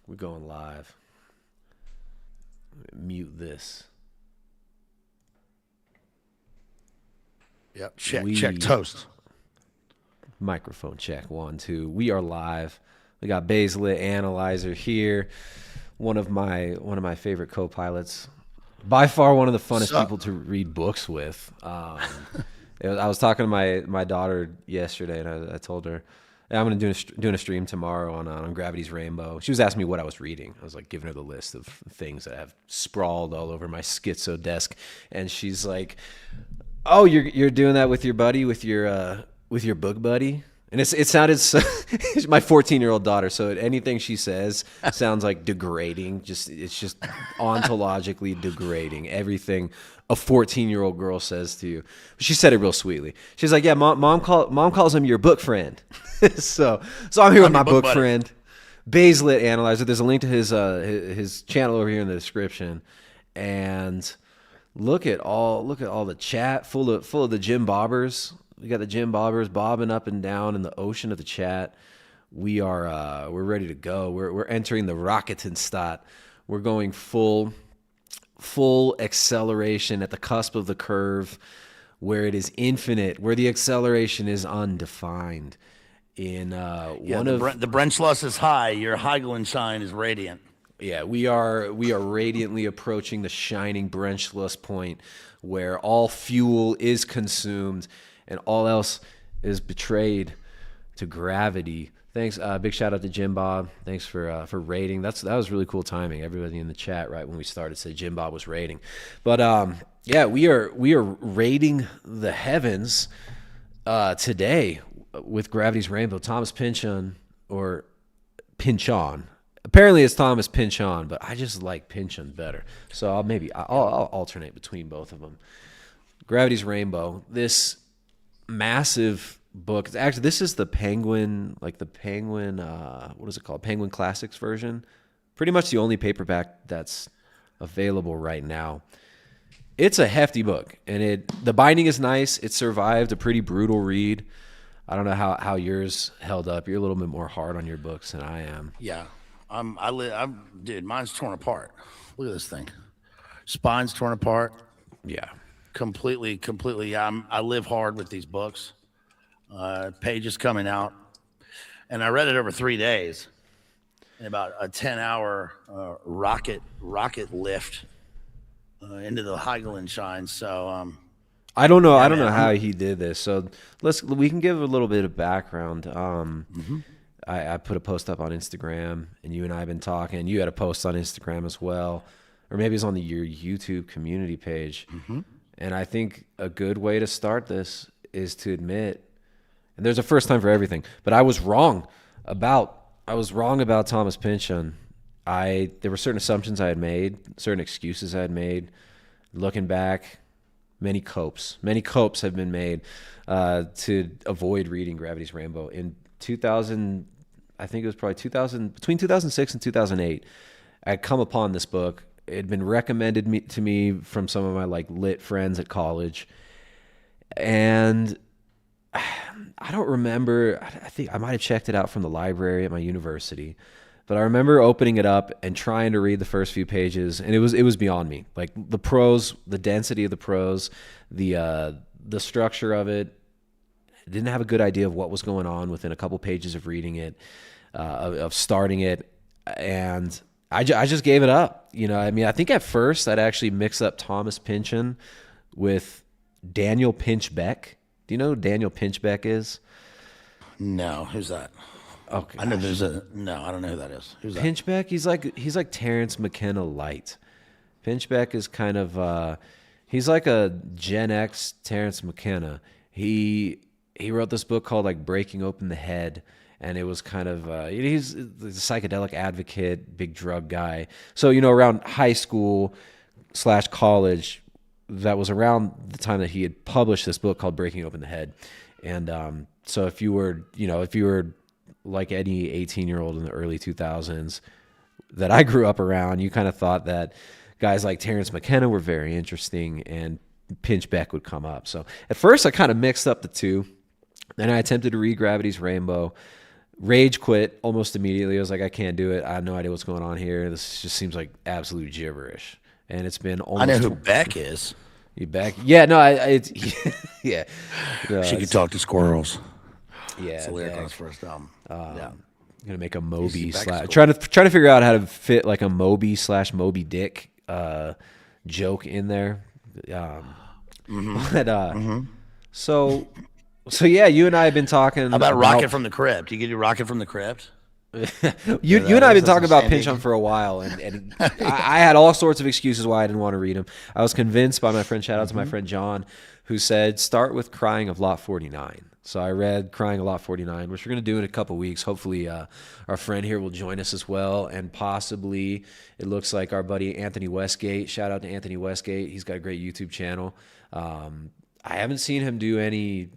We're going live. Mute this. Yep. Check toast. Microphone check. 1, 2. We are live. We got Baselit Analyzer here. One of my favorite co-pilots. By far one of the funnest people to read books with. I was talking to my daughter yesterday, and I told her, hey, I'm going to doing a stream tomorrow on Gravity's Rainbow. She was asking me what I was reading. I was like giving her the list of things that I have sprawled all over my schizo desk, and she's like, "Oh, you're doing that with your buddy, with your book buddy?" And it sounded so, my 14-year-old daughter, so anything she says sounds like degrading. It's just ontologically degrading. Everything a 14-year-old girl says to you. She said it real sweetly. She's like, "Yeah, mom calls him your book friend." so I'm here with my book friend, Baselit Analyzer. There's a link to his channel over here in the description. And look at all the chat full of the Jim Bobbers. We got the Jim Bobbers bobbing up and down in the ocean of the chat. We're ready to go. We're entering the Raketenstat. We're going full acceleration at the cusp of the curve, where it is infinite, where the acceleration is undefined. The Brennschluss is high. Your Heiglenschein is radiant. Yeah, we are radiantly approaching the shining Brennschluss point, where all fuel is consumed and all else is betrayed to gravity. Thanks, big shout out to Jim Bob. Thanks for rating. That was really cool timing. Everybody in the chat right when we started said Jim Bob was rating, but yeah, we are raiding the heavens today with Gravity's Rainbow. Thomas Pynchon or Pynchon. Apparently it's Thomas Pynchon, but I just like Pynchon better. So I'll alternate between both of them. Gravity's Rainbow. This massive book. Actually, this is the Penguin, what is it called? Penguin Classics version. Pretty much the only paperback that's available right now. It's a hefty book, and the binding is nice. It survived a pretty brutal read. I don't know how yours held up. You're a little bit more hard on your books than I am. Yeah. Dude, mine's torn apart. Look at this thing. Spine's torn apart. Yeah. Completely. I live hard with these books. Pages coming out. And I read it over 3 days in about a 10-hour rocket lift into the Heiglenschein. So I don't know. I don't know how he did this. So we can give a little bit of background. I put a post up on Instagram, and you and I have been talking. You had a post on Instagram as well, or maybe it's on your YouTube community page. And I think a good way to start this is to admit, and there's a first time for everything, but I was wrong about Thomas Pynchon. There were certain assumptions I had made, certain excuses I had made. Looking back, many copes have been made to avoid reading Gravity's Rainbow. In 2000, I think it was probably between 2006 and 2008, I had come upon this book. It had been recommended to me from some of my lit friends at college, and I don't remember. I think I might have checked it out from the library at my university, but I remember opening it up and trying to read the first few pages, and it was beyond me. Like the prose, the density of the prose, the structure of it. I didn't have a good idea of what was going on within a couple pages of reading it, of starting it, and I just gave it up. I think at first I'd actually mix up Thomas Pynchon with Daniel Pinchbeck. Do you know who Daniel Pinchbeck is? No, who's that? Okay, I know I don't know who that is. Who's that? Pinchbeck. He's like Terrence McKenna light. Pinchbeck is kind of he's like a Gen X Terrence McKenna. He wrote this book called Breaking Open the Head, and it was kind of he's a psychedelic advocate, big drug guy. So around high school / college, that was around the time that he had published this book called Breaking Open the Head. And so if you were like any 18-year-old in the early 2000s that I grew up around, you kind of thought that guys like Terrence McKenna were very interesting, and Pinchbeck would come up. So at first I kind of mixed up the two. Then I attempted to read Gravity's Rainbow, Rage quit almost immediately. I was like, I can't do it. I have no idea what's going on here. This just seems like absolute gibberish. And it's been almost. I know who Beck is. You Beck? Yeah, no, it's yeah. No, She could talk to squirrels. Yeah, It's a lyric on his first album. I'm gonna make a Moby Beck's slash cool. trying to figure out how to fit like a Moby / Moby Dick joke in there. So yeah, you and I have been talking How about Rocket from the Crypt? You could do Rocket from the Crypt. you and I have been talking about Pynchon for a while, and I had all sorts of excuses why I didn't want to read him. I was convinced by my friend, shout out to my friend John, who said, start with Crying of Lot 49. So I read Crying of Lot 49, which we're going to do in a couple weeks. Hopefully our friend here will join us as well, and possibly it looks like our buddy Anthony Westgate. Shout out to Anthony Westgate. He's got a great YouTube channel. I haven't seen him do any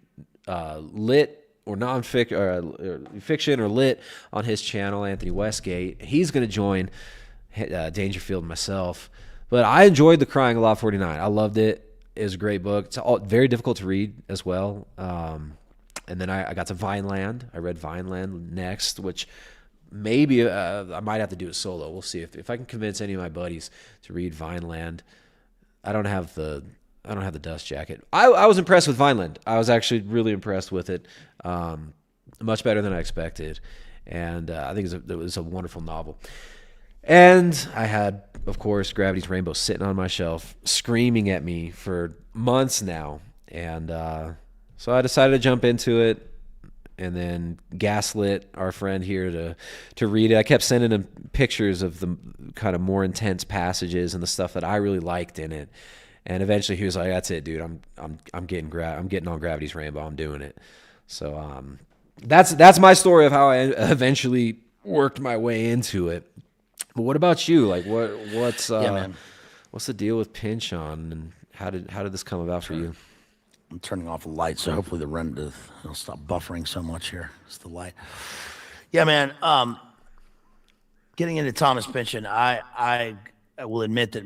lit or non-fiction or fiction or lit on his channel, Anthony Westgate. He's going to join Dangerfield and myself. But I enjoyed the Crying of Lot 49. I loved it. It was a great book. It's very difficult to read as well. And then I got to Vineland. I read Vineland next, which maybe I might have to do it solo. We'll see if I can convince any of my buddies to read Vineland. I don't have the dust jacket. I was impressed with Vineland. I was actually really impressed with it. Much better than I expected. And I think it was a wonderful novel. And I had, of course, Gravity's Rainbow sitting on my shelf, screaming at me for months now. And so I decided to jump into it and then gaslit our friend here to read it. I kept sending him pictures of the kind of more intense passages and the stuff that I really liked in it. And eventually he was like, "That's it, dude. I'm getting on Gravity's Rainbow. I'm doing it." So that's my story of how I eventually worked my way into it. But what about you? Like what's the deal with Pynchon, and how did this come about for you? I'm turning off the light, so hopefully the render will stop buffering so much here. It's the light. Yeah, man. Getting into Thomas Pynchon, I will admit that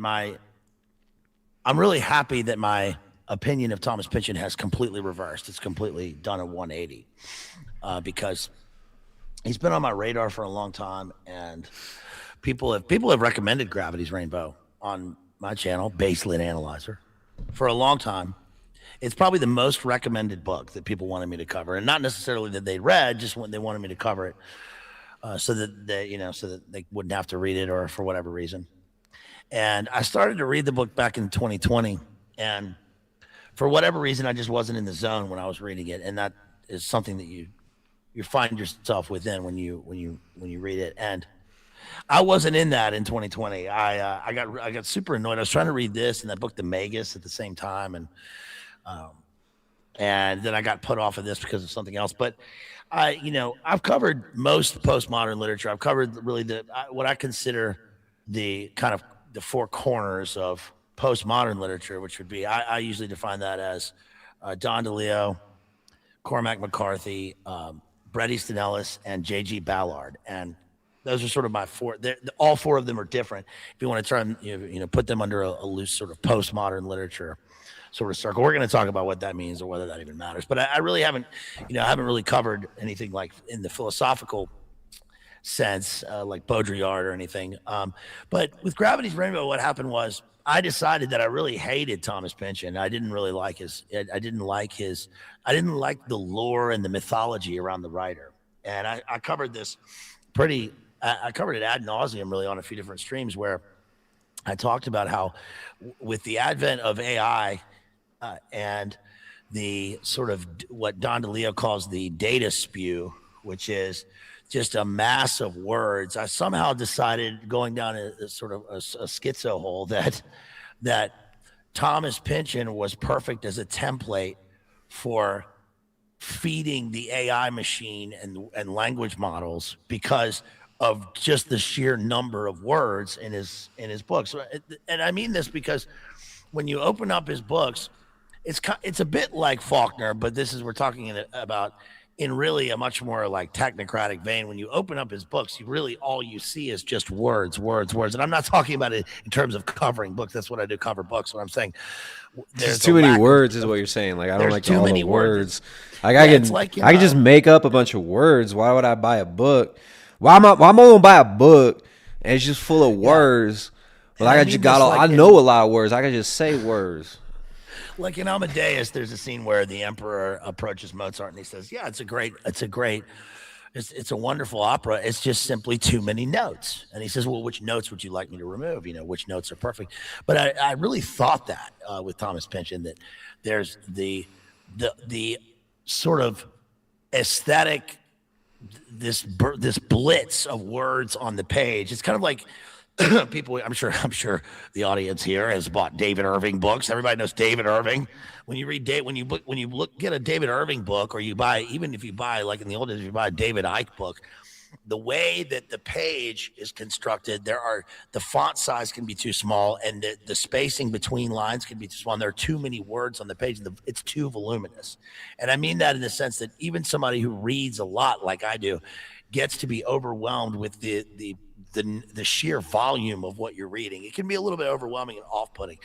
I'm really happy that my opinion of Thomas Pynchon has completely reversed. It's completely done a 180 because he's been on my radar for a long time, and people have recommended Gravity's Rainbow on my channel, Baselit Analyzer, for a long time. It's probably the most recommended book that people wanted me to cover, and not necessarily that they read, just when they wanted me to cover it, so that they wouldn't have to read it or for whatever reason. And I started to read the book back in 2020, and for whatever reason, I just wasn't in the zone when I was reading it, and that is something that you find yourself within when you read it. And I wasn't in that in 2020. I got super annoyed. I was trying to read this and that book, The Magus, at the same time, and then I got put off of this because of something else. But I've covered most postmodern literature. I've covered really what I consider the kind of the four corners of postmodern literature, which would be, I usually define that as Don DeLeo, Cormac McCarthy, Bret Easton Ellis, and J.G. Ballard. And those are sort of my four. All four of them are different. If you want to try and put them under a loose sort of postmodern literature sort of circle, we're going to talk about what that means or whether that even matters. But I really haven't, I haven't really covered anything like in the philosophical sense, like Baudrillard or anything. But with Gravity's Rainbow, what happened was I decided that I really hated Thomas Pynchon. I didn't really like I didn't like the lore and the mythology around the writer. And I covered this I covered it ad nauseum really on a few different streams, where I talked about how with the advent of AI and the sort of what Don DeLeo calls the data spew, which is just a mass of words, I somehow decided, going down a sort of a schizo hole, that Thomas Pynchon was perfect as a template for feeding the AI machine and language models because of just the sheer number of words in his books. And I mean this because when you open up his books, it's a bit like Faulkner, but we're talking about in really a much more like technocratic vein. When you open up his books, all you see is just words, words, words. And I'm not talking about it in terms of covering books. That's what I do, cover books. What I'm saying, There's there's a too many lack words, is what you're saying. Like, I don't there's like too all the many words. words. Like, Yeah, I it's can like, I can just make up a bunch of words. Why would I buy a book? Why am I gonna buy a book and it's just full of yeah. words? But And I I mean just this I like know a lot of words. I can just say words. like in Amadeus, there's a scene where the emperor approaches Mozart and he says, "Yeah, it's a wonderful opera. It's just simply too many notes." And he says, "Well, which notes would you like me to remove? Which notes are perfect?" But I really thought that with Thomas Pynchon, that there's the sort of aesthetic, this blitz of words on the page. It's kind of like people. I'm sure the audience here has bought David Irving books. Everybody knows David Irving. When you read get a David Irving book, or even if you buy, like in the old days, if you buy a David Icke book, the way that the page is constructed, the font size can be too small, and the spacing between lines can be too small. And there are too many words on the page, and it's too voluminous. And I mean that in the sense that even somebody who reads a lot, like I do, gets to be overwhelmed with the sheer volume of what you're reading. It can be a little bit overwhelming and off-putting.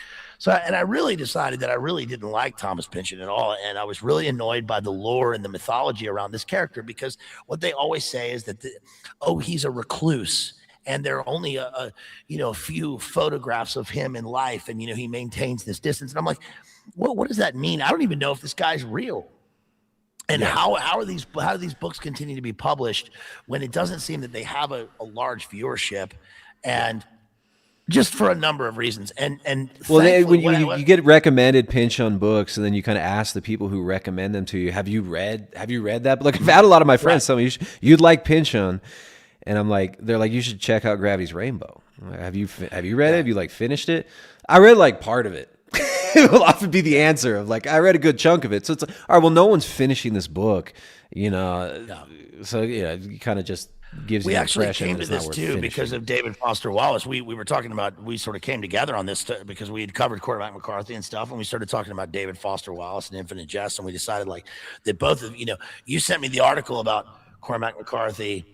And I really decided that I really didn't like Thomas Pynchon at all, and I was really annoyed by the lore and the mythology around this character, because what they always say is that he's a recluse, and there are only a few photographs of him in life, and he maintains this distance. And I'm like, what does that mean? I don't even know if this guy's real. And how do these books continue to be published when it doesn't seem that they have a large viewership, and just for a number of reasons. And well, when you get recommended Pynchon books, and then you kind of ask the people who recommend them to you, have you read that? But like, I've had a lot of my friends tell me you'd like Pynchon, and I'm like, they're like, you should check out Gravity's Rainbow. Like, have you read it? Have you like finished it? I read like part of it. It will often be the answer of like, I read a good chunk of it. So it's like, all right, well, no one's finishing this book, So it kind of just gives you the impression. We actually came to this too because of David Foster Wallace. We were talking about, we sort of came together on this because we had covered Cormac McCarthy and stuff, and we started talking about David Foster Wallace and Infinite Jest, and we decided like that both of you sent me the article about Cormac McCarthy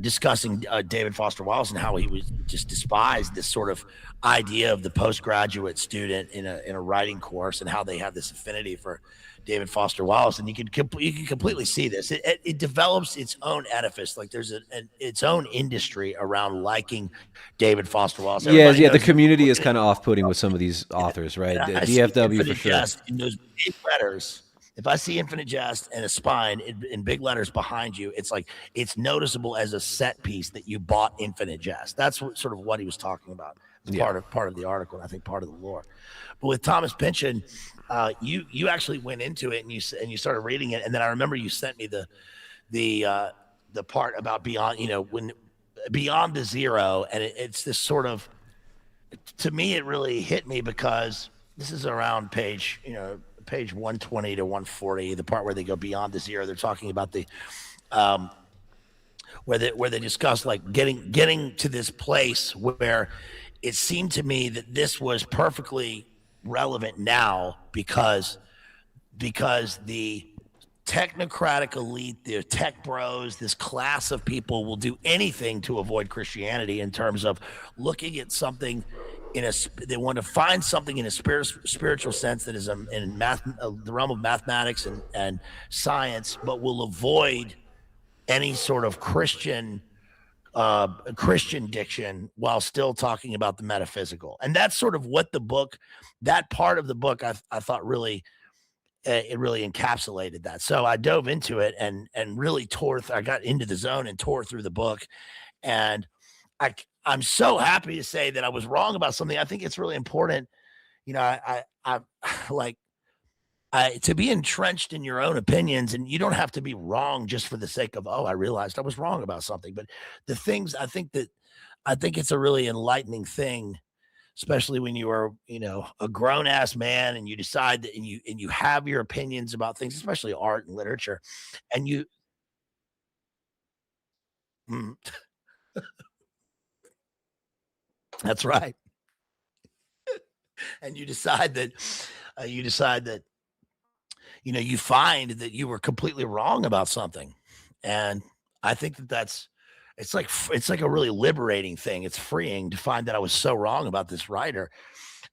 discussing David Foster Wallace and how he was just despised this sort of idea of the postgraduate student in a writing course, and how they have this affinity for David Foster Wallace. And you can completely see this. It develops its own edifice. Like there's its own industry around liking David Foster Wallace. The community is kind of off-putting with some of these authors, right? The DFW for sure. Jest in those big letters. If I see Infinite Jest and a spine in big letters behind you, it's like it's noticeable as a set piece that you bought Infinite Jest. That's sort of what he was talking about. It's part of the article, and I think part of the lore. But with Thomas Pynchon, you actually went into it and you started reading it, and then I remember you sent me the part about Beyond, when Beyond the Zero, and it's this sort of, to me, it really hit me because this is around page 120 to 140, the part where they go beyond the zero. They're talking about the where they discuss like getting to this place where it seemed to me that this was perfectly relevant now because the technocratic elite, the tech bros, this class of people will do anything to avoid Christianity in terms of looking at something they want to find something in a spiritual sense that is in the realm of mathematics and science, but will avoid any sort of Christian diction while still talking about the metaphysical. And that's sort of what that part of the book, I thought really, it really encapsulated that. So I dove into it and really I got into the zone and tore through the book. And I'm so happy to say that I was wrong about something. I think it's really important. I like to be entrenched in your own opinions, and you don't have to be wrong just for the sake of, I realized I was wrong about something. But the things I think it's a really enlightening thing, especially when you are, a grown ass man and you decide that, and you have your opinions about things, especially art and literature, and you. That's right. And you decide that you find that you were completely wrong about something. And I think that's it's like a really liberating thing. It's freeing to find that I was so wrong about this writer.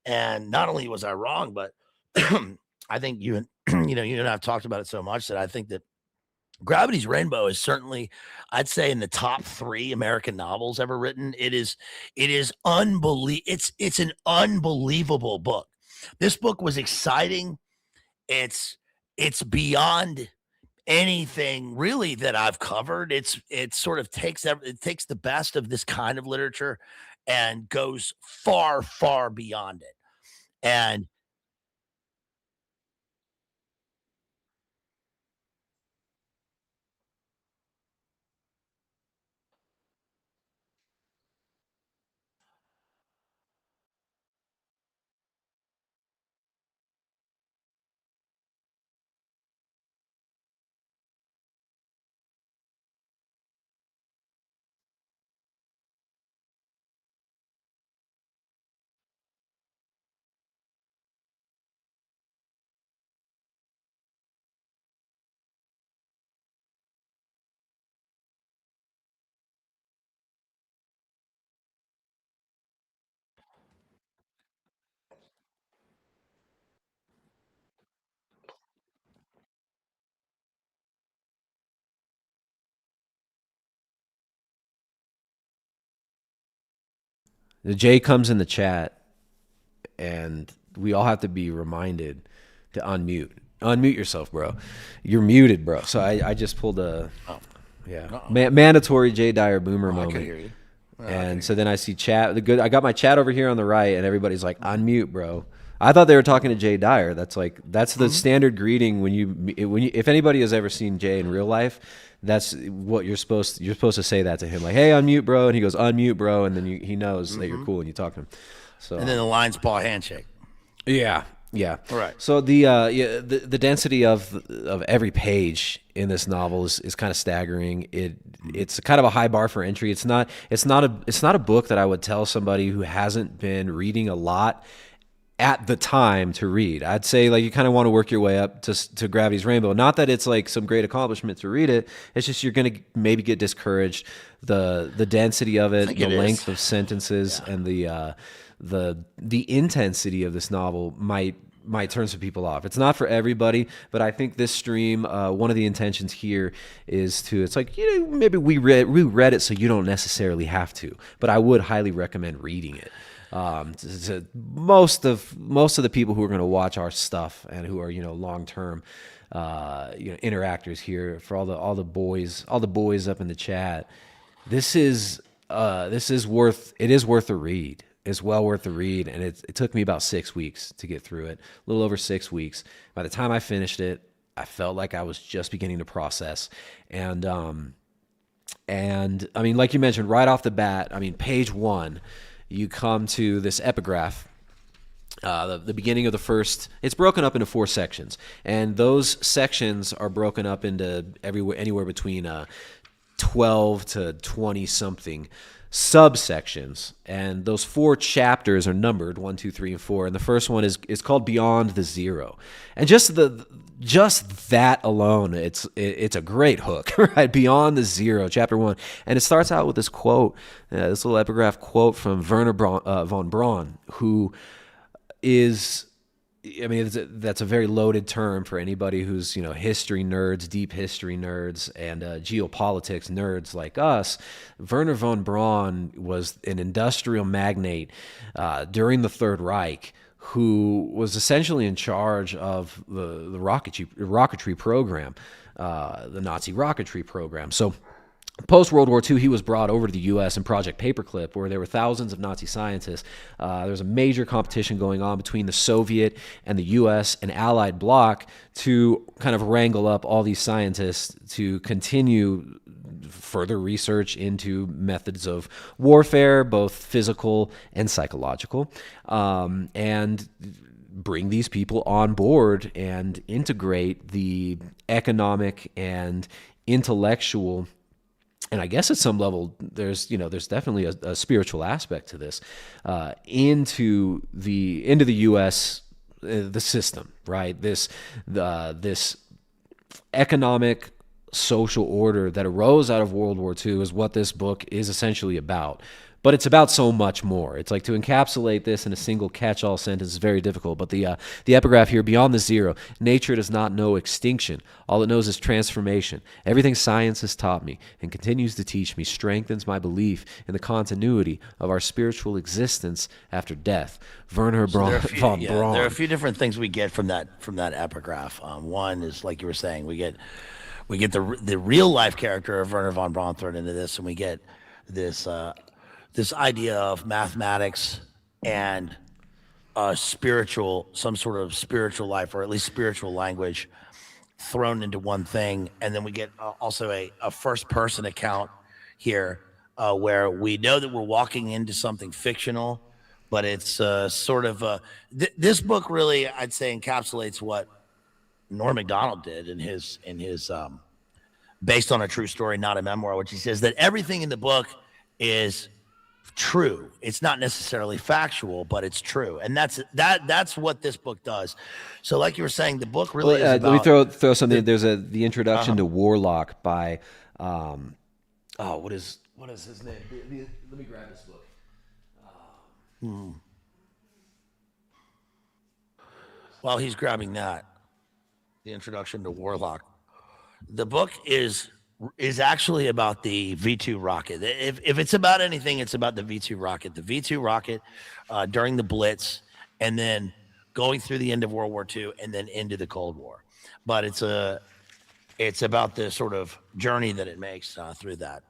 And not only was I wrong, but I think you and you and I've talked about it so much that I think that Gravity's Rainbow is certainly, I'd say, in the top 3 American novels ever written. It is unbelievable. It's an unbelievable book. This book was exciting. It's beyond anything really that I've covered. It sort of it takes the best of this kind of literature and goes far, far beyond it. And The Jay comes in the chat, and we all have to be reminded to unmute. Unmute yourself, bro. You're muted, bro. So I just pulled a mandatory Jay Dyer boomer I moment. can hear you. And so then I see chat. I got my chat over here on the right, and everybody's like, unmute, bro. I thought they were talking to Jay Dyer. That's the standard greeting when you if anybody has ever seen Jay in real life, that's what you're supposed to say that to him, like, hey, unmute, bro, and he goes, unmute, bro, and then he knows that you're cool and you talk to him. So And then the lion's paw handshake. yeah. Right. So the density of every page in this novel is kind of staggering. It's kind of a high bar for entry. It's not a book that I would tell somebody who hasn't been reading a lot at the time to read. I'd say, like, you kind of want to work your way up to Gravity's Rainbow. Not that it's like some great accomplishment to read it. It's just you're going to maybe get discouraged. The density of it, the length of sentences, and the intensity of this novel might turn some people off. It's not for everybody, but I think this stream, one of the intentions here is it's like, maybe we read it so you don't necessarily have to, but I would highly recommend reading it. To most of the people who are going to watch our stuff and who are long term interactors here, for all the boys up in the chat, this is worth a read. It's well worth the read, and it took me about 6 weeks to get through it, a little over 6 weeks. By the time I finished it, I felt like I was just beginning to process, and I mean, like you mentioned, right off the bat, I mean, page 1. You come to this epigraph, the beginning of the first. It's broken up into 4 sections, and those sections are broken up into anywhere between 12 to 20 something subsections, and those 4 chapters are numbered 1, 2, 3, and 4. And the first one is called Beyond the Zero, and just that alone, it's a great hook, right? Beyond the Zero, chapter 1, and it starts out with this quote, this little epigraph quote from Werner von Braun, who is, I mean, that's a very loaded term for anybody who's history nerds, deep history nerds, and geopolitics nerds like us. Werner von Braun was an industrial magnate during the Third Reich, who was essentially in charge of the rocketry program, the Nazi rocketry program. So post-World War II, he was brought over to the U.S. in Project Paperclip, where there were thousands of Nazi scientists. There was a major competition going on between the Soviet and the U.S. and Allied bloc to kind of wrangle up all these scientists to continue further research into methods of warfare, both physical and psychological, and bring these people on board and integrate the economic and intellectual, and I guess at some level there's definitely a spiritual aspect to this, into the U.S. the system, right? This economic social order that arose out of World War II is what this book is essentially about. But it's about so much more. It's like to encapsulate this in a single catch-all sentence is very difficult. But the epigraph here, beyond the zero, nature does not know extinction. All it knows is transformation. Everything science has taught me and continues to teach me strengthens my belief in the continuity of our spiritual existence after death. Werner von Braun. There are a few different things we get from that epigraph. One is, like you were saying, we get the real life character of Werner von Braun thrown into this, and we get this idea of mathematics and some sort of spiritual life, or at least spiritual language, thrown into one thing. And then we get also a first person account here, where we know that we're walking into something fictional, but it's sort of this book really, I'd say, encapsulates what Norm Macdonald did in his based on a true story, not a memoir, which he says that everything in the book is true. It's not necessarily factual, but it's true, and that's what this book does. So, like you were saying, the book really is about, let me throw something. There's the introduction to Warlock by what is his name? Let me grab this book. While he's grabbing that, the introduction to Warlock, the book is actually about the V2 rocket. If it's about anything, it's about the V2 rocket. The V2 rocket during the Blitz, and then going through the end of World War II, and then into the Cold War. But it's about the sort of journey that it makes through that.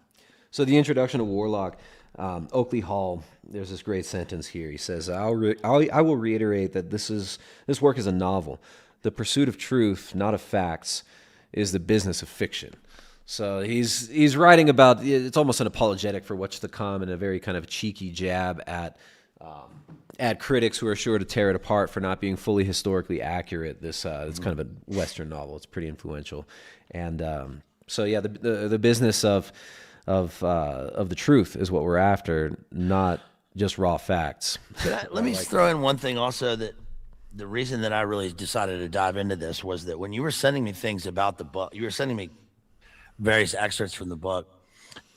So the introduction to Warlock, Oakley Hall, there's this great sentence here. He says, I will reiterate that this work is a novel. The pursuit of truth, not of facts, is the business of fiction. So he's writing about, it's almost an apologetic for what's to come, and a very kind of cheeky jab at critics who are sure to tear it apart for not being fully historically accurate. It's kind of a Western novel. It's pretty influential, and so yeah, the business of the truth is what we're after, not just raw facts. Let me throw in one thing also, that the reason that I really decided to dive into this was that when you were sending me things about the book, you were sending me various excerpts from the book,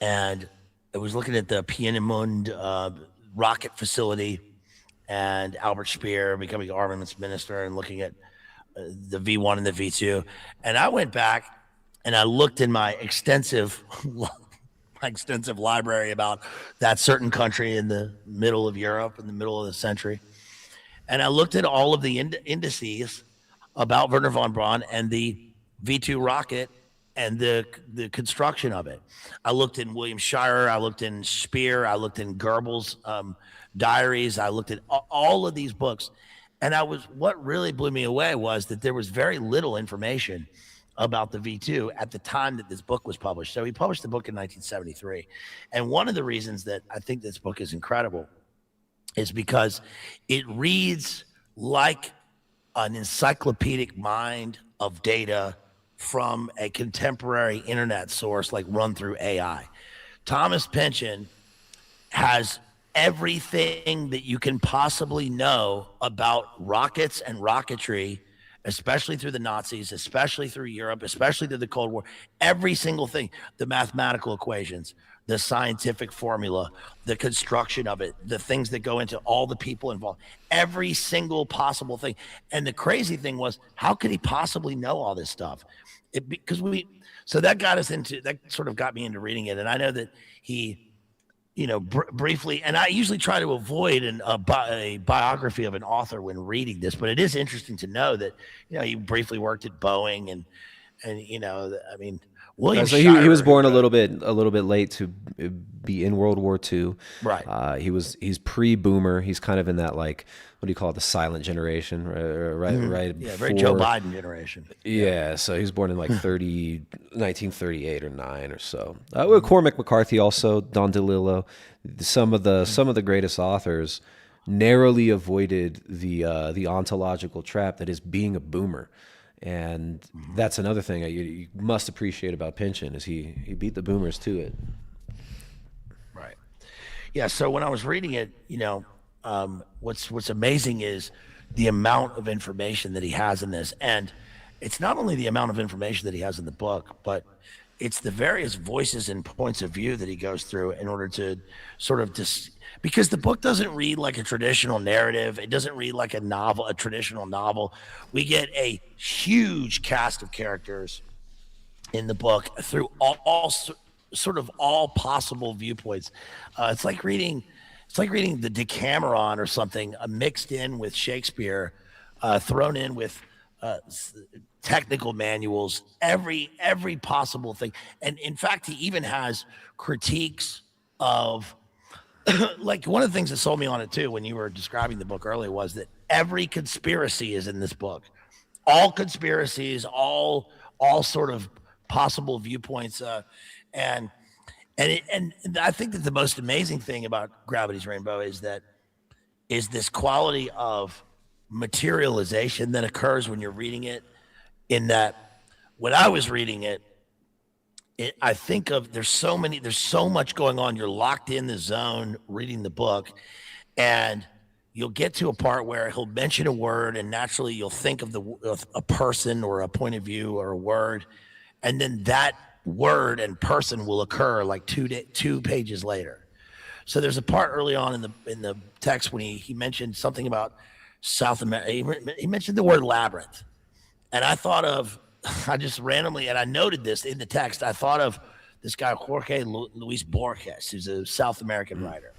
and I was looking at the Pynchon rocket facility and Albert Speer becoming armaments minister, and looking at the V1 and the V2. And I went back and I looked in my extensive library about that certain country in the middle of Europe, in the middle of the century. And I looked at all of the indices about Werner von Braun and the V2 rocket and the construction of it. I looked in William Shirer, I looked in Speer, I looked in Goebbels' diaries, I looked at all of these books. And what really blew me away was that there was very little information about the V2 at the time that this book was published. So he published the book in 1973. And one of the reasons that I think this book is incredible is because it reads like an encyclopedic mind of data from a contemporary internet source, like run through AI. Thomas Pynchon has everything that you can possibly know about rockets and rocketry, especially through the Nazis, especially through Europe, especially through the Cold War. Every single thing, the mathematical equations, the scientific formula, the construction of it, the things that go into all the people involved, every single possible thing. And the crazy thing was, how could he possibly know all this stuff? So that sort of got me into reading it. And I know that he, briefly, and I usually try to avoid a biography of an author when reading this, but it is interesting to know that, he briefly worked at Boeing and William Shirer, he was born a little bit late to be in World War II. Right. He's pre-boomer. He's kind of in that, like, what do you call it, the silent generation, right? Mm-hmm. Right. Yeah, very Joe Biden generation. Yeah. So he was born in like 1938 or 9 or so. Cormac McCarthy also, Don DeLillo, some of the greatest authors narrowly avoided the ontological trap that is being a boomer. And that's another thing you must appreciate about Pynchon, is he beat the boomers to it. Right. Yeah. So when I was reading it, what's amazing is the amount of information that he has in this. And it's not only the amount of information that he has in the book, but it's the various voices and points of view that he goes through in order to sort of because the book doesn't read like a traditional narrative. It doesn't read like a traditional novel. We get a huge cast of characters in the book through all sort of all possible viewpoints. It's like reading the Decameron or something, mixed in with Shakespeare, thrown in with technical manuals, every possible thing. And in fact, he even has critiques of like one of the things that sold me on it too, when you were describing the book earlier, was that every conspiracy is in this book. All conspiracies, all sort of possible viewpoints, and I think that the most amazing thing about Gravity's Rainbow is this quality of materialization that occurs when you're reading it. In that, when I was reading it, I think of there's so much going on. You're locked in the zone reading the book, and you'll get to a part where he'll mention a word, and naturally you'll think of a person or a point of view or a word, and then that word and person will occur like two pages later. So there's a part early on in the text when he mentioned something about South America. He mentioned the word labyrinth. And I just randomly, and I noted this in the text, I thought of this guy, Jorge Luis Borges, who's a South American writer.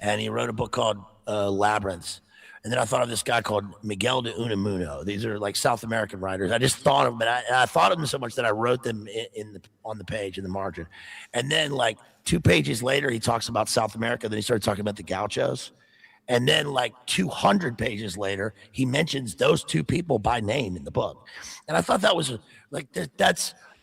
And he wrote a book called Labyrinths. And then I thought of this guy called Miguel de Unamuno. These are like South American writers. I just thought of them, and I thought of them so much that I wrote them on the page in the margin. And then like 2 pages later, he talks about South America. Then he started talking about the Gauchos. And then like 200 pages later, he mentions those 2 people by name in the book. And I thought that was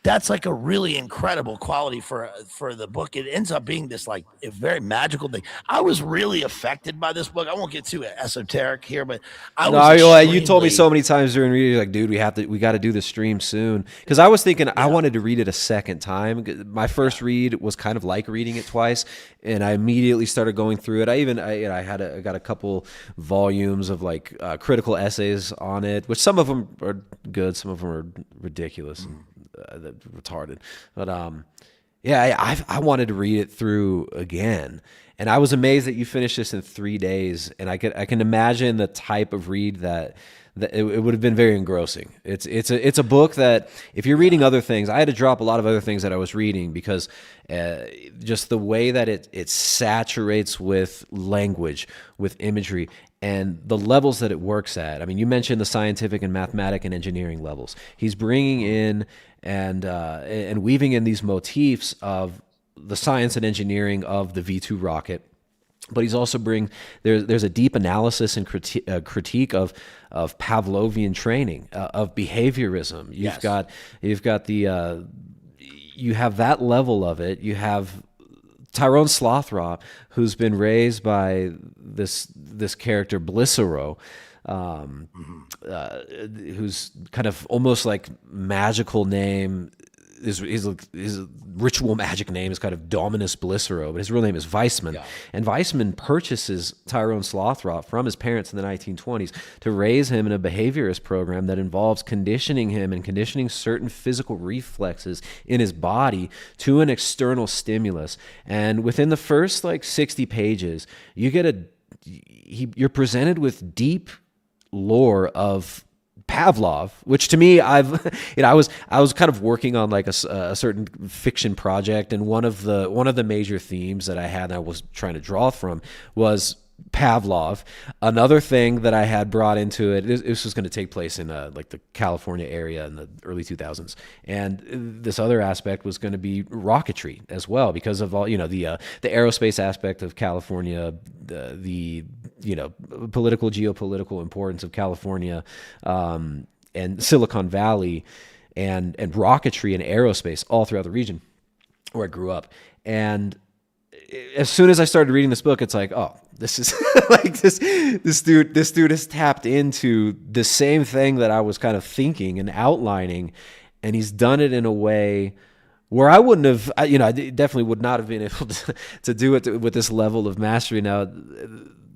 that's like a really incredible quality for the book. It ends up being this like a very magical thing. I was really affected by this book. I won't get too esoteric here, but you told me so many times during reading, like, dude, we got to do the stream soon. Because I was thinking I wanted to read it a second time. My first read was kind of like reading it twice, and I immediately started going through it. I got a couple volumes of like critical essays on it, which some of them are good, some of them are ridiculous. Retarded, but I wanted to read it through again, and I was amazed that you finished this in 3 days. And I can imagine the type of read that it would have been very engrossing. It's a book that if you're reading other things, I had to drop a lot of other things that I was reading because just the way that it saturates with language, with imagery, and the levels that it works at. I mean, you mentioned the scientific and mathematic and engineering levels. He's bringing in and weaving in these motifs of the science and engineering of the V2 rocket. But he's also there's a deep analysis and critique of Pavlovian training, of behaviorism. You have that level of it. You have Tyrone Slothrop, who's been raised by this character Blissero, who's kind of almost like magical name. His ritual magic name is kind of Dominus Blissero, but his real name is Weissman. Yeah. And Weissman purchases Tyrone Slothrop from his parents in the 1920s to raise him in a behaviorist program that involves conditioning him and conditioning certain physical reflexes in his body to an external stimulus. And within the first like 60 pages, you're presented with deep lore of Pavlov, which to me, I was kind of working on like a certain fiction project, and one of the major themes that I had, and I was trying to draw from, was Pavlov. Another thing that I had brought into it, this was going to take place in like the California area in the early 2000s, and this other aspect was going to be rocketry as well, because of all the aerospace aspect of California, the political, geopolitical importance of California, and Silicon Valley, and rocketry and aerospace all throughout the region where I grew up. And as soon as I started reading this book, it's like, oh, this is like this dude has tapped into the same thing that I was kind of thinking and outlining, and he's done it in a way where I wouldn't have, I definitely would not have been able to do it with this level of mastery. Now,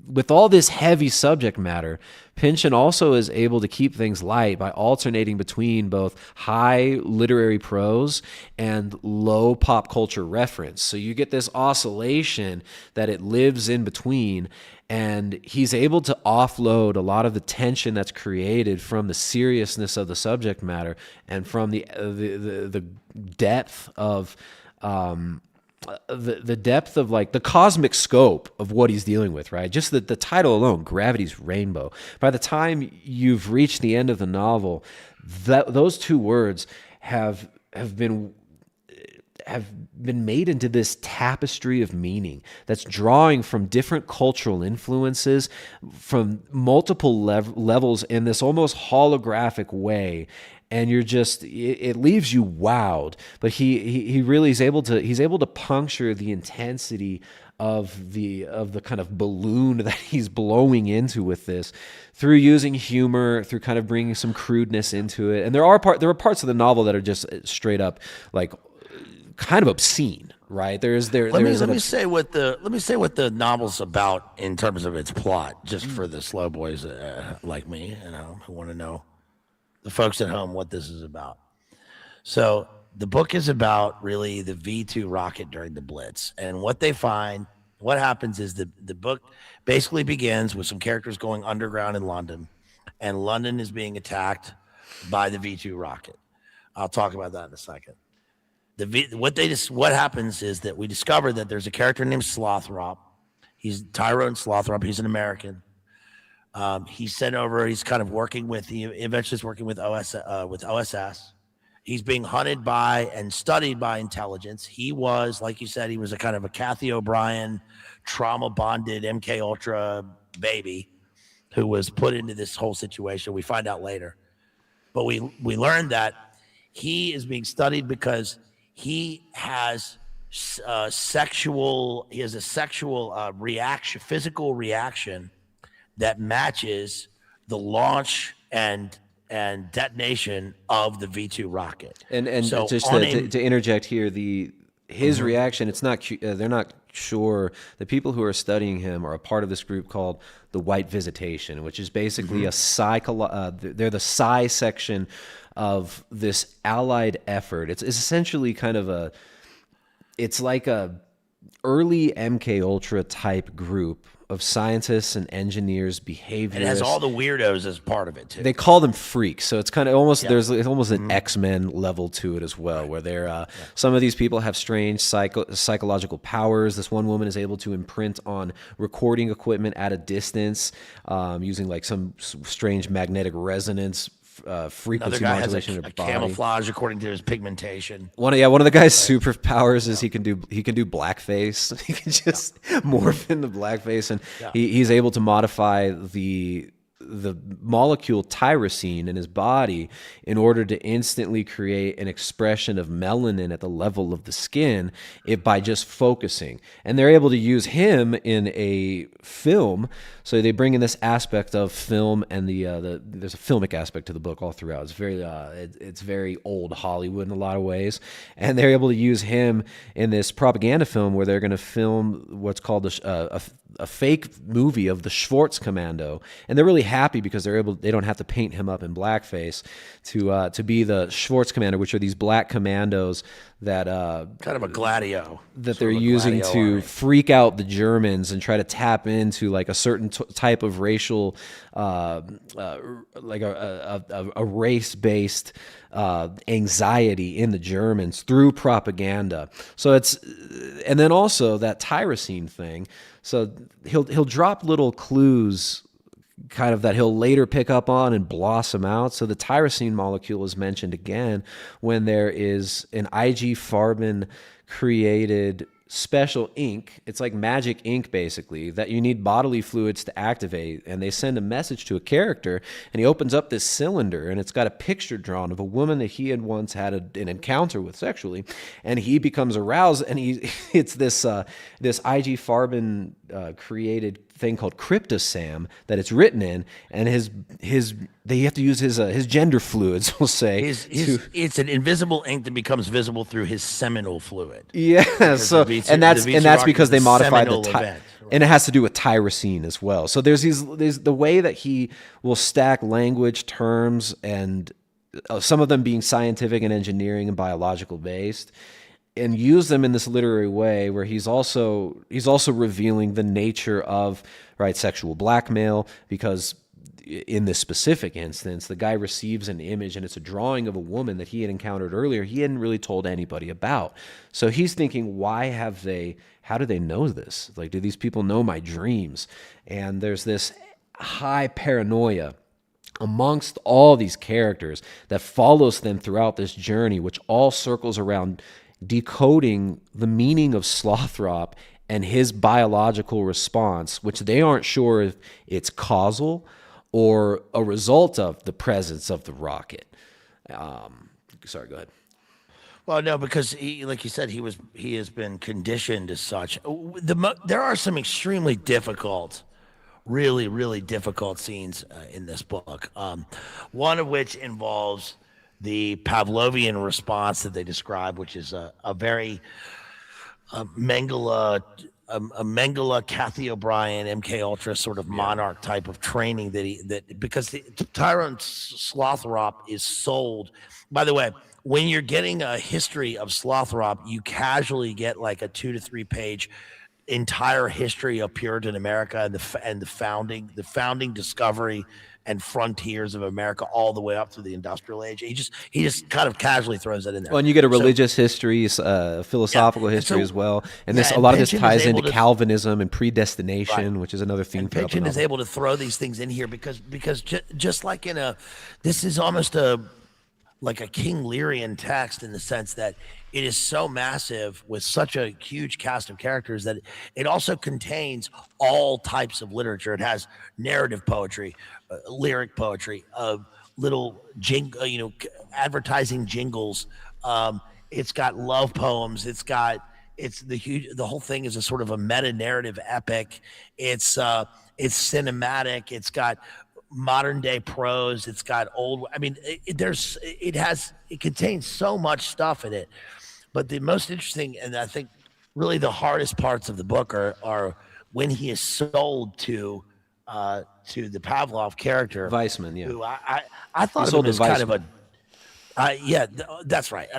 with all this heavy subject matter, Pynchon also is able to keep things light by alternating between both high literary prose and low pop culture reference. So you get this oscillation that it lives in between, and he's able to offload a lot of the tension that's created from the seriousness of the subject matter and from the depth of the depth of like the cosmic scope of what he's dealing with, right? Just the title alone, Gravity's Rainbow. By the time you've reached the end of the novel, those two words have been made into this tapestry of meaning that's drawing from different cultural influences from multiple levels in this almost holographic way. And you're just, it leaves you wowed. But he really is able to puncture the intensity of the kind of balloon that he's blowing into with this through using humor, through kind of bringing some crudeness into it. And there are parts of the novel that are just straight up like kind of obscene, right? Let me say what the novel's about in terms of its plot, just for the slow boys like me, who want to know, the folks at home, what this is about. So the book is about really the V2 rocket during the Blitz, and what happens is the book basically begins with some characters going underground in London, and London is being attacked by the V2 rocket. I'll talk about that in a second. What happens is that we discover that there's a character named Slothrop. He's Tyrone Slothrop. He's an American. He's sent over. He's kind of he eventually is working with OSS. He's being hunted by and studied by intelligence. He was, like you said, he was a kind of a Kathy O'Brien, trauma bonded MK Ultra baby who was put into this whole situation. We find out later, but we learned that he is being studied because he has a sexual reaction, physical reaction that matches the launch and detonation of the V2 rocket. And so just to interject here, his reaction, it's not they're not sure. The people who are studying him are a part of this group called the White Visitation, which is basically they're the psi section of this allied effort. It's essentially kind of it's like a early MK Ultra type group of scientists and engineers, behaviorists. And it has all the weirdos as part of it too. They call them freaks, so it's kind of almost there's almost an X-Men level to it as well, where they're some of these people have strange psychological powers. This one woman is able to imprint on recording equipment at a distance using like some strange magnetic resonance frequency modulation in her body. Camouflage according to his pigmentation. One of the guy's superpowers is he can do blackface. He can just morph into blackface, and he's able to modify the molecule tyrosine in his body in order to instantly create an expression of melanin at the level of the skin by just focusing. And they're able to use him in a film. So they bring in this aspect of film, and there's a filmic aspect to the book all throughout. It's very old Hollywood in a lot of ways, and they're able to use him in this propaganda film where they're going to film what's called a fake movie of the Schwartz Commando, and they're really happy because they don't have to paint him up in blackface to be the Schwartz Commando, which are these black commandos that kind of a Gladio that they're using to freak out the Germans and try to tap into like a certain type of racial like a race-based anxiety in the Germans through propaganda. So and then also that tyrosine thing. So he'll drop little clues kind of that he'll later pick up on and blossom out. So the tyrosine molecule is mentioned again when there is an IG Farben created special ink. It's like magic ink, basically, that you need bodily fluids to activate. And they send a message to a character, and he opens up this cylinder, and it's got a picture drawn of a woman that he had once had an encounter with sexually, and he becomes aroused, and it's this IG Farben created thing called Cryptosam that it's written in, and you have to use his gender fluids, we'll say. It's an invisible ink that becomes visible through his seminal fluid. Yeah, so that's because they modified and it has to do with tyrosine as well. So there's the way that he will stack language terms, and some of them being scientific and engineering and biological based, and use them in this literary way where he's also revealing the nature of sexual blackmail, because in this specific instance, the guy receives an image, and it's a drawing of a woman that he had encountered earlier. He hadn't really told anybody about. So he's thinking, how do they know this? Like, do these people know my dreams? And there's this high paranoia amongst all these characters that follows them throughout this journey, which all circles around decoding the meaning of Slothrop and his biological response, which they aren't sure if it's causal or a result of the presence of the rocket. Sorry, go ahead. Well, no, because like you said, he has been conditioned as such. There are some extremely difficult, really, really difficult scenes in this book. One of which involves the Pavlovian response that they describe, which is a very Mengele, Kathy O'Brien, MK Ultra sort of monarch type of training because Tyrone Slothrop is sold. By the way, when you're getting a history of Slothrop, you casually get like a 2 to 3 page entire history of Puritan America and the founding discovery and frontiers of America all the way up to the industrial age. He just kind of casually throws that in there. Well, and you get a religious history, philosophical history as well, and a lot of this ties into Calvinism and predestination, which is another theme. And Pynchon is able to throw these things in here because just like this is almost like a King Learian text in the sense that it is so massive with such a huge cast of characters that it also contains all types of literature. It has narrative poetry, lyric poetry, little advertising jingles. It's got love poems. The whole thing is a sort of a meta narrative epic. It's cinematic. It's got modern day prose. It's got old. I mean, it contains so much stuff in it. But the most interesting, and I think really the hardest parts of the book are when he is sold to the Pavlov character, Weissman. Yeah, who I thought of him as kind of that's right.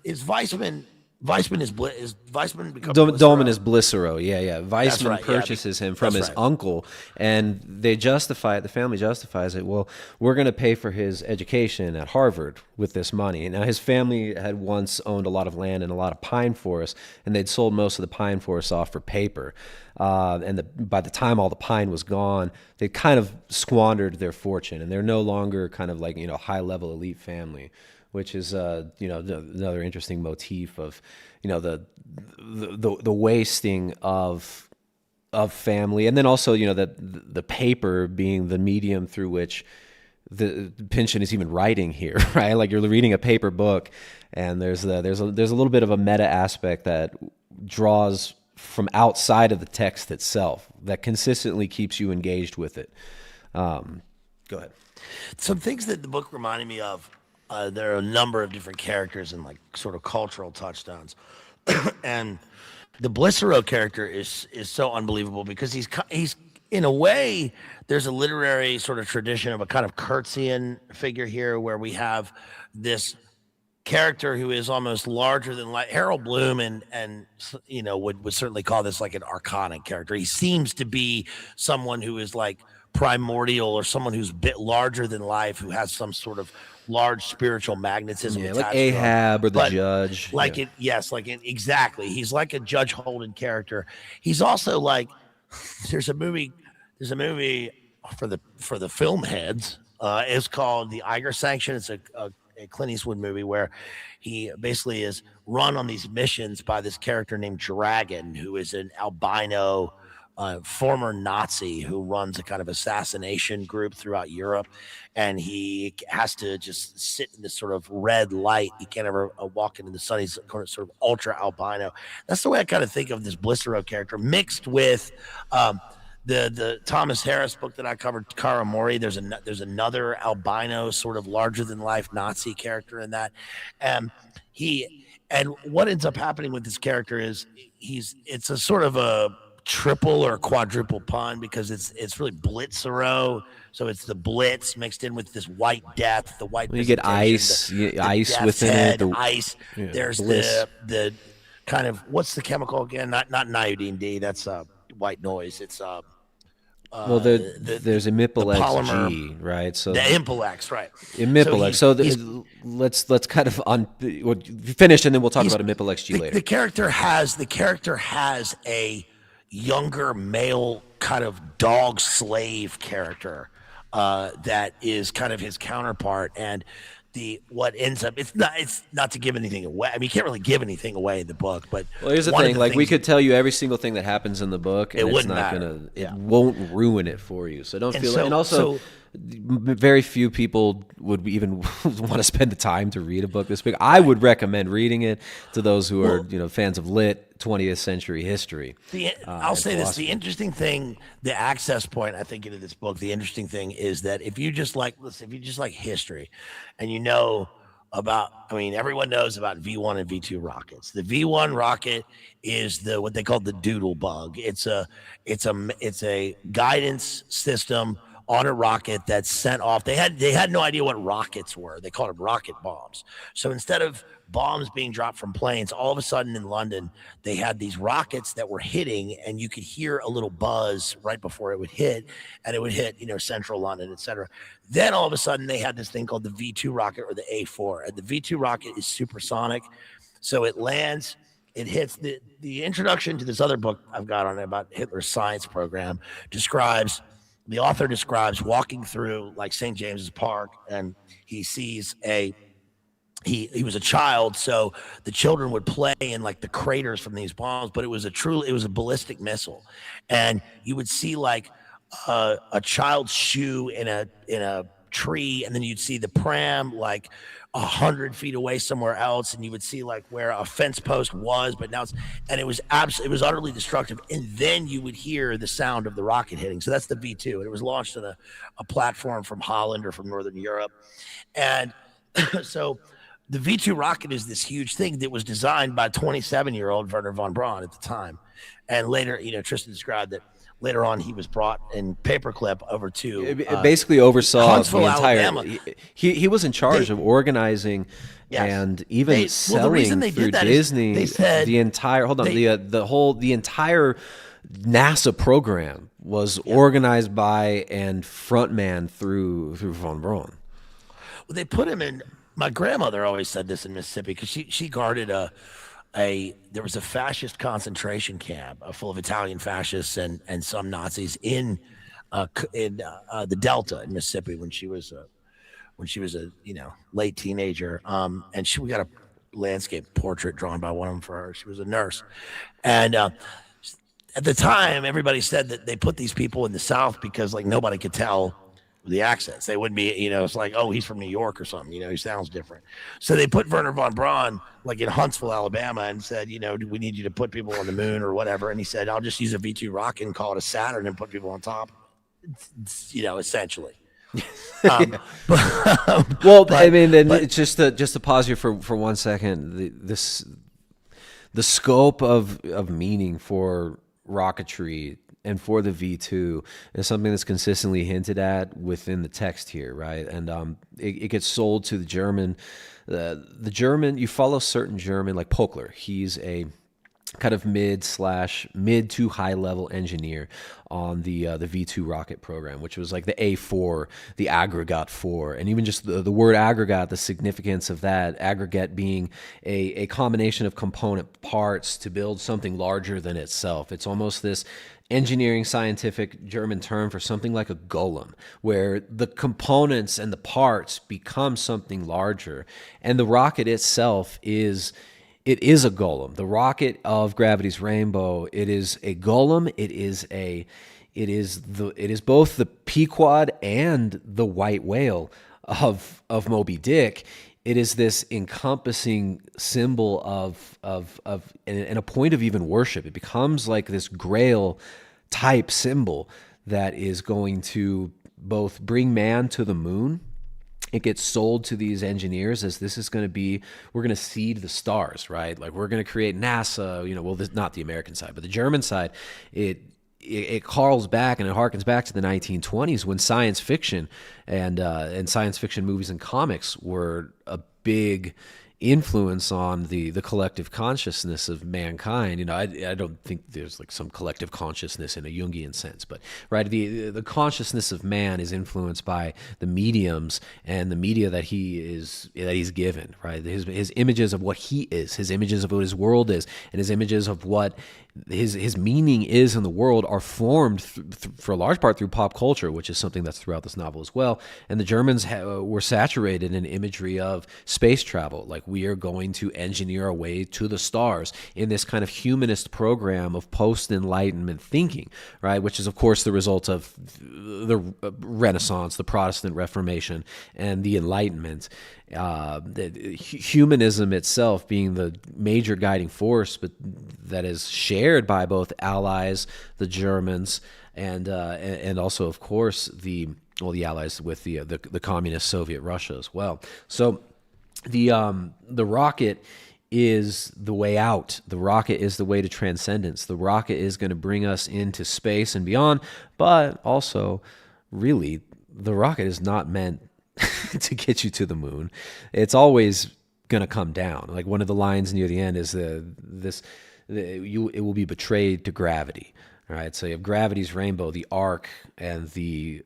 Is Weissman? Weissman becomes Dolman is Blicero. Yeah. Weissman right, purchases him from his uncle, and they justify it. The family justifies it. Well, we're going to pay for his education at Harvard with this money. Now, his family had once owned a lot of land and a lot of pine forests, and they'd sold most of the pine forests off for paper. By the time all the pine was gone, they kind of squandered their fortune, and they're no longer kind of like high-level elite family, which is another interesting motif of the wasting of family, and then also the paper being the medium through which the Pynchon is even writing here, right? Like you're reading a paper book, and there's a little bit of a meta aspect that draws from outside of the text itself that consistently keeps you engaged with it. Go ahead. Some things that the book reminded me of. There are a number of different characters and like sort of cultural touchstones, and the Blicero character is so unbelievable because he's in a way there's a literary sort of tradition of a kind of Kurtzian figure here where we have this character who is almost larger than life. Harold Bloom and would certainly call this like an archonic character. He seems to be someone who is like primordial or someone who's a bit larger than life, who has some sort of large spiritual magnetism. Yeah, like Ahab or the Judge. Exactly. He's like a Judge Holden character. He's also like, there's a movie for the film heads. It's called The Eiger Sanction. It's a a Clint Eastwood movie where he basically is run on these missions by this character named Dragon, who is an albino former Nazi who runs a kind of assassination group throughout Europe, and he has to just sit in this sort of red light. He can't ever walk into the sun. He's sort of ultra albino. That's the way I kind of think of this Blissero character, mixed with the Thomas Harris book that I covered, Karamori. There's another albino, sort of larger than life Nazi character in that, and what ends up happening with this character is it's a sort of a triple or quadruple pun because it's really Blitzero. So it's the Blitz mixed in with this white death, the white. You get ice, ice within head, it. Ice. Yeah, there's the kind of, what's the chemical again? Not iodine D. That's white noise. It's well, there's Imipex G, right? So the Impex, right? Imipex. So let's kind of finish, and then we'll talk about Imipex G later. The character has a younger male kind of dog slave character that is kind of his counterpart, and what ends up, it's not to give anything away. I mean, you can't really give anything away in the book, but here's the thing: like, we could tell you every single thing that happens in the book, and it won't ruin it for you. So don't feel it. And also, very few people would even want to spend the time to read a book this big. I would recommend reading it to those who are fans of lit 20th century history. I'll say this: the interesting thing, the access point I think into this book, the interesting thing is that if you just like history, and everyone knows about V1 and V2 rockets. The V1 rocket is what they call the doodle bug. It's a guidance system on a rocket that's sent off. They had no idea what rockets were. They called them rocket bombs. So instead of bombs being dropped from planes, all of a sudden in London, they had these rockets that were hitting, and you could hear a little buzz right before it would hit, and it would hit, central London, etc. Then all of a sudden they had this thing called the V2 rocket, or the A4. And the V2 rocket is supersonic. So it lands, it hits. The introduction to this other book I've got on it about Hitler's science program the author describes walking through like St. James's Park, and he sees he was a child, so the children would play in like the craters from these bombs, but it was a ballistic missile, and you would see like a child's shoe in a tree, and then you'd see the pram like 100 feet away somewhere else, and you would see like where a fence post was, but now it was utterly destructive. And then you would hear the sound of the rocket hitting. So that's the V2, and it was launched on a platform from Holland or from Northern Europe. And so the V2 rocket is this huge thing that was designed by 27-year-old Wernher von Braun at the time. And later, Tristan described that later on he was brought in paperclip over to basically oversaw Huntsville, the entire Alabama. He was in charge of organizing and even selling through Disney the entire the entire NASA program was organized by and frontman through von Braun. Well, they put him in. My grandmother always said this in Mississippi because she guarded there was a fascist concentration camp full of Italian fascists and some Nazis in the Delta in Mississippi when she was a late teenager. And we got a landscape portrait drawn by one of them for her. She was a nurse, and at the time everybody said that they put these people in the South because like nobody could tell the accents. They wouldn't be, it's like, oh, he's from New York or something, he sounds different. So they put Wernher von Braun like in Huntsville, Alabama, and said, do we need you to put people on the moon or whatever? And he said, I'll just use a V2 rocket and call it a Saturn and put people on top. Essentially. It's just to pause here for 1 second. The scope of meaning for rocketry and for the V2 is something that's consistently hinted at within the text here, right? And it gets sold to the German. The German, you follow certain German, like Pokler. He's a kind of mid to high level engineer on the V2 rocket program, which was like the A4, the aggregate 4, and even just the word aggregate, the significance of that aggregate being a combination of component parts to build something larger than itself. It's almost this engineering scientific German term for something like a golem, where the components and the parts become something larger, and the rocket itself is. It is a golem. The rocket of Gravity's Rainbow. It is a golem. It is both the Pequod and the white whale of Moby Dick. It is this encompassing symbol of and a point of even worship. It becomes like this Grail type symbol that is going to both bring man to the moon. It gets sold to these engineers as this is going to be, we're going to seed the stars, right? Like we're going to create NASA, well, not the American side, but the German side. It calls back and it harkens back to the 1920s when science fiction and science fiction movies and comics were a big influence on the collective consciousness of mankind. I don't think there's like some collective consciousness in a Jungian sense, but right, the consciousness of man is influenced by the mediums and the media that he's given, right? His images of what he is, his images of what his world is, and his images of what his meaning is in the world are formed for a large part through pop culture, which is something that's throughout this novel as well. And the Germans were saturated in imagery of space travel, like we are going to engineer our way to the stars in this kind of humanist program of post-Enlightenment thinking, right? Which is, of course, the result of the Renaissance, the Protestant Reformation, and the Enlightenment. Humanism itself being the major guiding force, but that is shared by both allies, the Germans, and also, of course, the allies with the communist Soviet Russia as well. So the rocket is the way out. The rocket is the way to transcendence. The rocket is going to bring us into space and beyond, but also, really, the rocket is not meant to get you to the moon. It's always going to come down. Like one of the lines near the end is it will be betrayed to gravity. All right. So you have Gravity's Rainbow, the arc, and the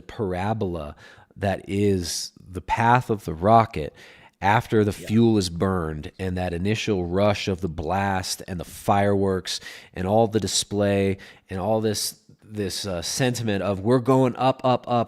parabola that is the path of the rocket after the fuel is burned, and that initial rush of the blast and the fireworks and all the display and all this sentiment of we're going up,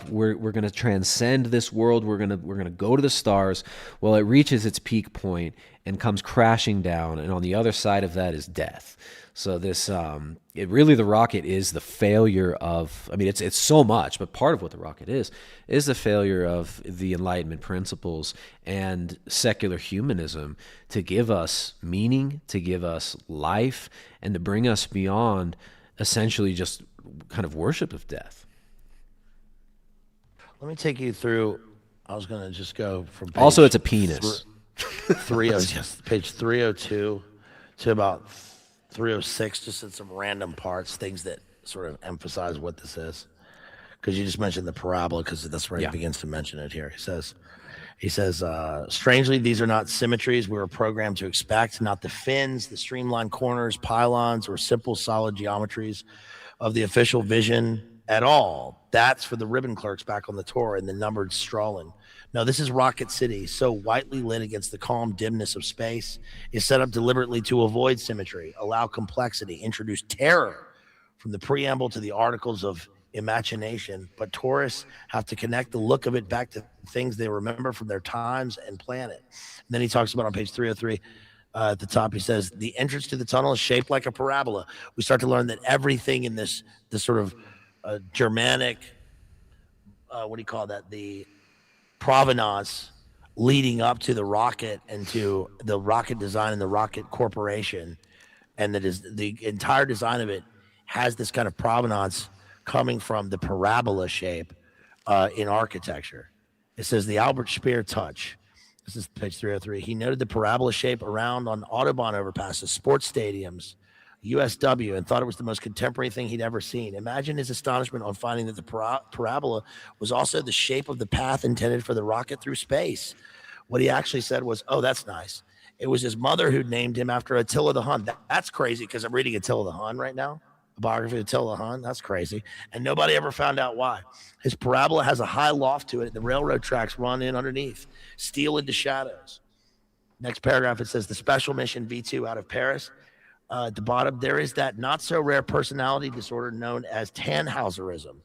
we're going to transcend this world, we're going to go to the stars. Well, it reaches its peak point and comes crashing down, and on the other side of that is death. So this the rocket is the failure of, it's so much, but part of what the rocket is the failure of the Enlightenment principles and secular humanism to give us meaning, to give us life, and to bring us beyond essentially just kind of worship of death. Let me take you through. I was going to just go from also it's a penis. Page 302 to about 306, just in some random parts, things that sort of emphasize what this is. Because you just mentioned the parabola, because that's where he begins to mention it here. He says, strangely, these are not symmetries we were programmed to expect, not the fins, the streamlined corners, pylons, or simple solid geometries of the official vision at all. That's for the ribbon clerks back on the tour and the numbered Strahlen. No, this is Rocket City, so whitely lit against the calm dimness of space, is set up deliberately to avoid symmetry, allow complexity, introduce terror from the preamble to the articles of imagination. But tourists have to connect the look of it back to things they remember from their times and planet. And then he talks about on page 303, at the top, he says, the entrance to the tunnel is shaped like a parabola. We start to learn that everything in this sort of Germanic, the provenance leading up to the rocket and to the rocket design and the rocket corporation, and that is the entire design of it has this kind of provenance coming from the parabola shape in architecture. It says the Albert Speer touch. This is page 303. He noted the parabola shape around on Autobahn overpasses, sports stadiums, USW, and thought it was the most contemporary thing he'd ever seen. Imagine his astonishment on finding that the parabola was also the shape of the path intended for the rocket through space. What he actually said was, oh, that's nice. It was his mother who named him after Attila the Hun. That's crazy because I'm reading Attila the Hun right now, a biography of Attila the Hun. That's crazy. And nobody ever found out why. His parabola has a high loft to it. The railroad tracks run in underneath, steal into shadows. Next paragraph, it says the special mission V2 out of Paris. At the bottom, there is that not so rare personality disorder known as Tannhauserism.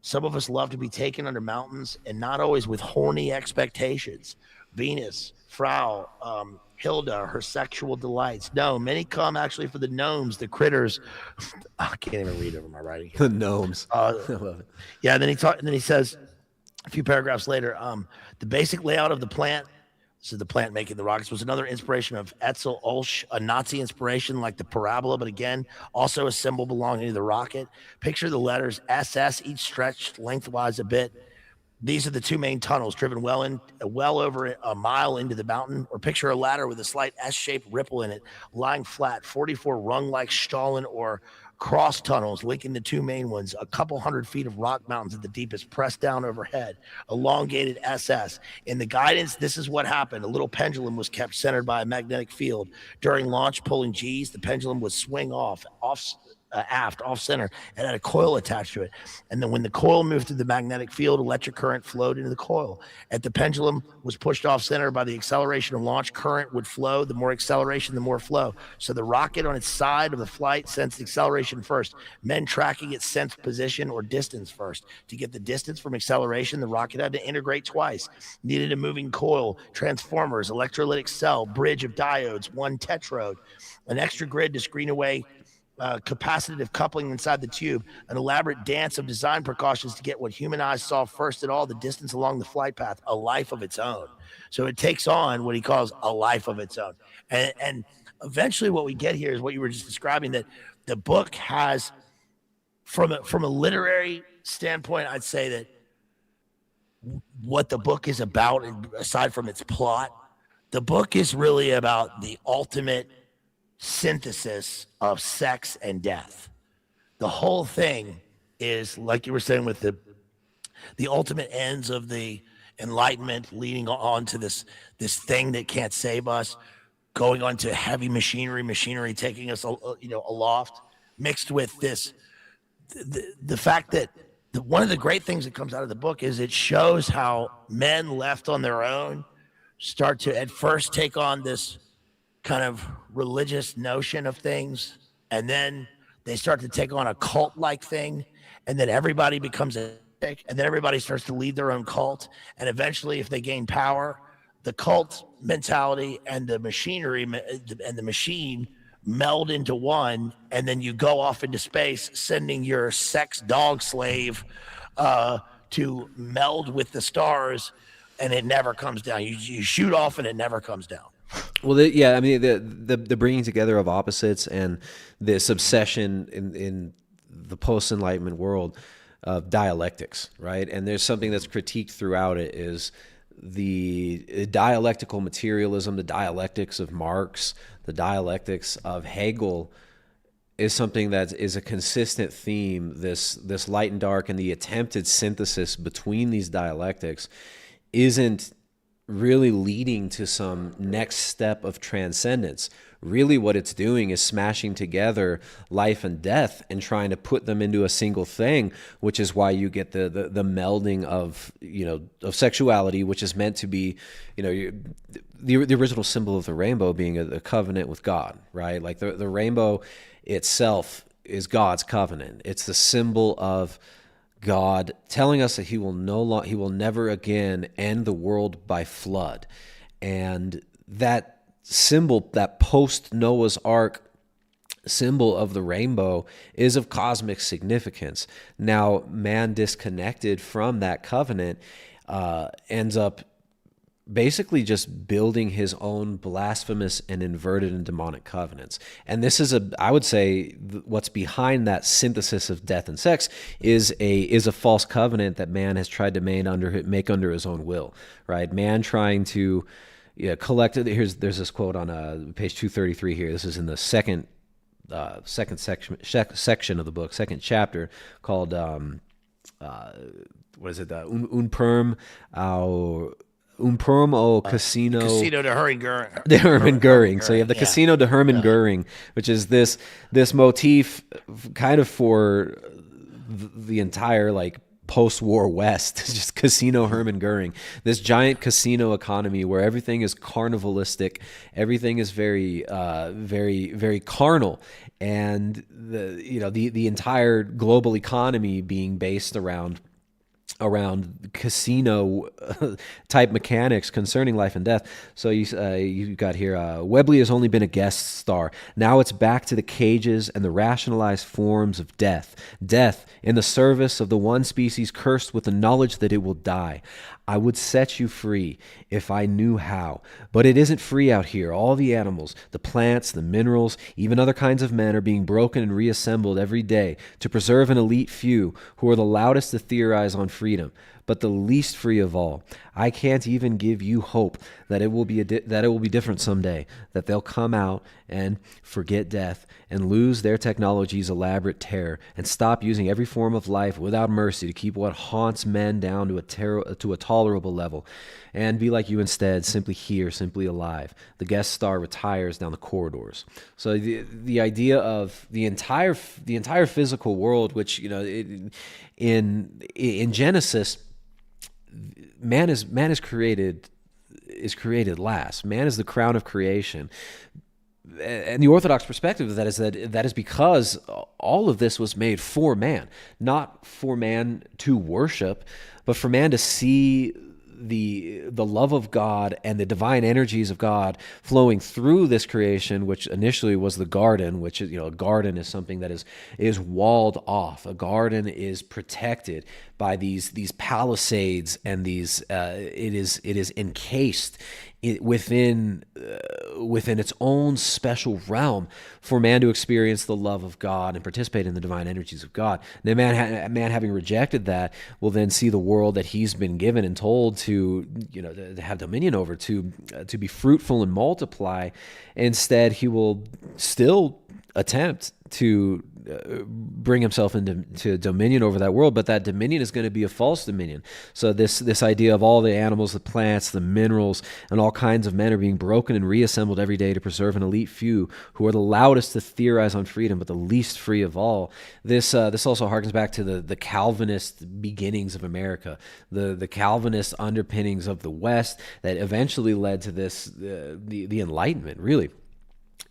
Some of us love to be taken under mountains and not always with horny expectations. Venus, Frau, Hilda, her sexual delights. No, many come actually for the gnomes, the critters. I can't even read over my writing here. The gnomes. I love it. Yeah, and then he says a few paragraphs later, the basic layout of the plant. This is the plant making the rockets. Was another inspiration of Etzel Olsch, a Nazi inspiration like the parabola, but again, also a symbol belonging to the rocket. Picture the letters SS, each stretched lengthwise a bit. These are the two main tunnels driven well over a mile into the mountain, or picture a ladder with a slight S-shaped ripple in it, lying flat, 44 rung-like Stalin or cross tunnels linking the two main ones, a couple 100 feet of rock mountains at the deepest pressed down overhead, elongated SS. In the guidance, this is what happened. A little pendulum was kept centered by a magnetic field. During launch, pulling G's, the pendulum would swing aft, off center, and had a coil attached to it. And then when the coil moved through the magnetic field, electric current flowed into the coil. As the pendulum was pushed off center by the acceleration of launch, current would flow. The more acceleration, the more flow. So the rocket on its side of the flight sensed acceleration first. Men tracking its sensed position or distance first. To get the distance from acceleration, the rocket had to integrate twice. Needed a moving coil, transformers, electrolytic cell, bridge of diodes, one tetrode, an extra grid to screen away capacitive coupling inside the tube, an elaborate dance of design precautions to get what human eyes saw first at all, the distance along the flight path, a life of its own. So it takes on what he calls a life of its own. And eventually what we get here is what you were just describing, that the book has, from a literary standpoint, I'd say that what the book is about, aside from its plot, the book is really about the ultimate synthesis of sex and death. The whole thing is, like you were saying, with the ultimate ends of the Enlightenment leading on to this thing that can't save us, going on to heavy machinery taking us aloft, mixed with this the fact that one of the great things that comes out of the book is it shows how men left on their own start to at first take on this kind of religious notion of things, and then they start to take on a cult-like thing, and then everybody becomes and then everybody starts to lead their own cult, and eventually, if they gain power, the cult mentality and the machinery and the machine meld into one, and then you go off into space, sending your sex dog slave to meld with the stars, and it never comes down. You shoot off, and it never comes down. Well, I mean, the bringing together of opposites and this obsession in the post-Enlightenment world of dialectics, right? And there's something that's critiqued throughout it is the dialectical materialism, the dialectics of Marx, the dialectics of Hegel is something that is a consistent theme, this light and dark, and the attempted synthesis between these dialectics isn't really leading to some next step of transcendence. Really what it's doing is smashing together life and death and trying to put them into a single thing, which is why you get the melding of sexuality, which is meant to be, the original symbol of the rainbow being a covenant with God, right? Like the rainbow itself is God's covenant. It's the symbol of God telling us that he will never again end the world by flood. And that symbol, that post-Noah's Ark symbol of the rainbow, is of cosmic significance. Now, man disconnected from that covenant ends up basically just building his own blasphemous and inverted and demonic covenants. And this is I would say what's behind that synthesis of death and sex is a false covenant that man has tried to make under his own will, right? Man trying to collect. There's this quote on page 233 here. This is in the second section of the book, second chapter, called what is it? Un perm au o Casino. Casino de Hermann Goering. De Hermann Goering. So you have the Yeah. Casino de Hermann Goering, which is this motif kind of for the entire like post-war West, just Casino Hermann Goering, this giant casino economy where everything is carnivalistic, everything is very, very, very carnal, and the entire global economy being based around casino type mechanics concerning life and death. So you got here, Webley has only been a guest star. Now it's back to the cages and the rationalized forms of death. Death in the service of the one species cursed with the knowledge that it will die. I would set you free if I knew how. But it isn't free out here. All the animals, the plants, the minerals, even other kinds of men are being broken and reassembled every day to preserve an elite few who are the loudest to theorize on freedom, but the least free of all. I can't even give you hope that it will be different someday, that they'll come out and forget death and lose their technology's elaborate terror and stop using every form of life without mercy to keep what haunts men down to a tolerable level, and be like you instead, simply here, simply alive. The guest star retires down the corridors. So the idea of the entire physical world, which in Genesis, man is created last. Man is the crown of creation. And the Orthodox perspective of that is because all of this was made for man, not for man to worship, but for man to see the love of God and the divine energies of God flowing through this creation, which initially was the garden, which is, a garden is something that is walled off. A garden is protected by these palisades, and these it is encased within its own special realm for man to experience the love of God and participate in the divine energies of God. And man having rejected that will then see the world that he's been given and told to have dominion over, to be fruitful and multiply. Instead, he will still attempt to bring himself into dominion over that world, but that dominion is going to be a false dominion. So this idea of all the animals, the plants, the minerals, and all kinds of men are being broken and reassembled every day to preserve an elite few who are the loudest to theorize on freedom, but the least free of all. This also harkens back to the Calvinist beginnings of America, the Calvinist underpinnings of the West that eventually led to this the Enlightenment, really,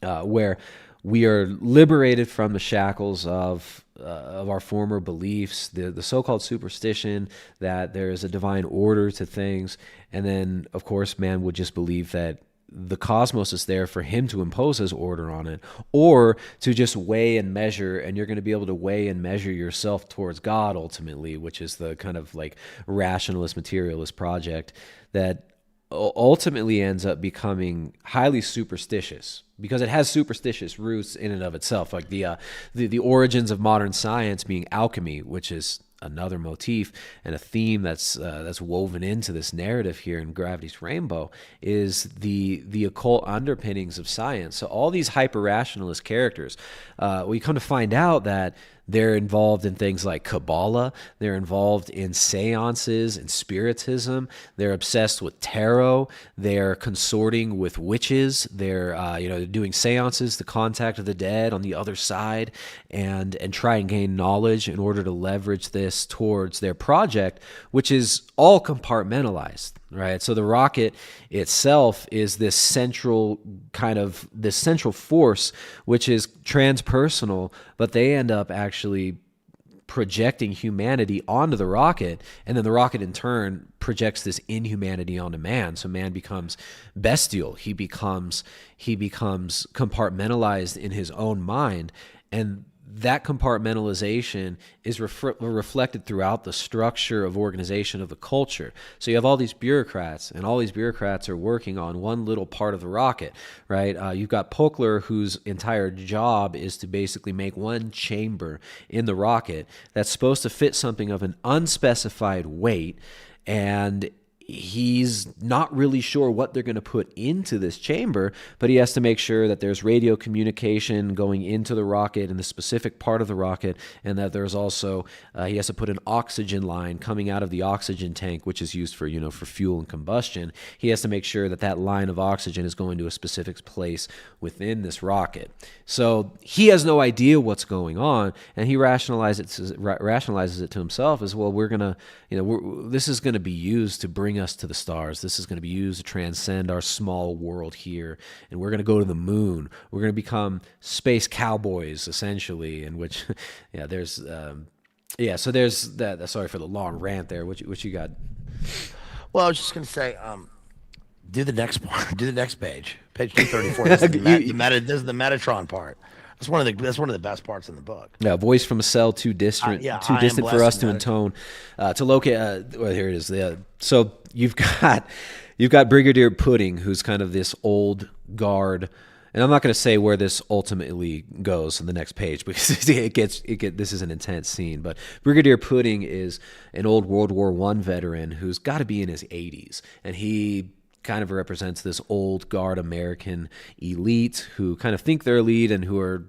where we are liberated from the shackles of our former beliefs, the so-called superstition that there is a divine order to things, and then, of course, man would just believe that the cosmos is there for him to impose his order on it, or to just weigh and measure, and you're going to be able to weigh and measure yourself towards God ultimately, which is the kind of like rationalist, materialist project that ultimately ends up becoming highly superstitious, because it has superstitious roots in and of itself, like the origins of modern science being alchemy, which is another motif and a theme that's woven into this narrative here in Gravity's Rainbow, is the occult underpinnings of science. So all these hyper-rationalist characters, we come to find out that they're involved in things like Kabbalah. They're involved in seances and spiritism. They're obsessed with tarot. They're consorting with witches. They're doing seances to contact the dead on the other side and try and gain knowledge in order to leverage this towards their project, which is all compartmentalized, right? So the rocket itself is this central force, which is transpersonal, but they end up actually projecting humanity onto the rocket, and then the rocket in turn projects this inhumanity onto man. So man becomes bestial. He becomes compartmentalized in his own mind, and that compartmentalization is reflected throughout the structure of organization of the culture. So you have all these bureaucrats, and all these bureaucrats are working on one little part of the rocket, right? You've got Pokler, whose entire job is to basically make one chamber in the rocket that's supposed to fit something of an unspecified weight, and he's not really sure what they're going to put into this chamber, but he has to make sure that there's radio communication going into the rocket in the specific part of the rocket, and that there's also he has to put an oxygen line coming out of the oxygen tank, which is used for for fuel and combustion. He has to make sure that that line of oxygen is going to a specific place within this rocket. So he has no idea what's going on, and he rationalizes it to himself as well. We're gonna, this is gonna be used to bring us to the stars. This is gonna be used to transcend our small world here, and we're gonna go to the moon. We're gonna become space cowboys, essentially. In which, there's, So there's that. Sorry for the long rant there. What you got? Well, I was just gonna say, do the next part. Do the next page. Page 234. This is the Metatron part. That's one of the best parts in the book. Yeah, voice from a cell too distant for us to intone, to locate. Well, here it is. So you've got Brigadier Pudding, who's kind of this old guard. And I'm not going to say where this ultimately goes in the next page because this is an intense scene. But Brigadier Pudding is an old World War I veteran who's got to be in his 80s, and he kind of represents this old guard American elite who kind of think they're elite and who are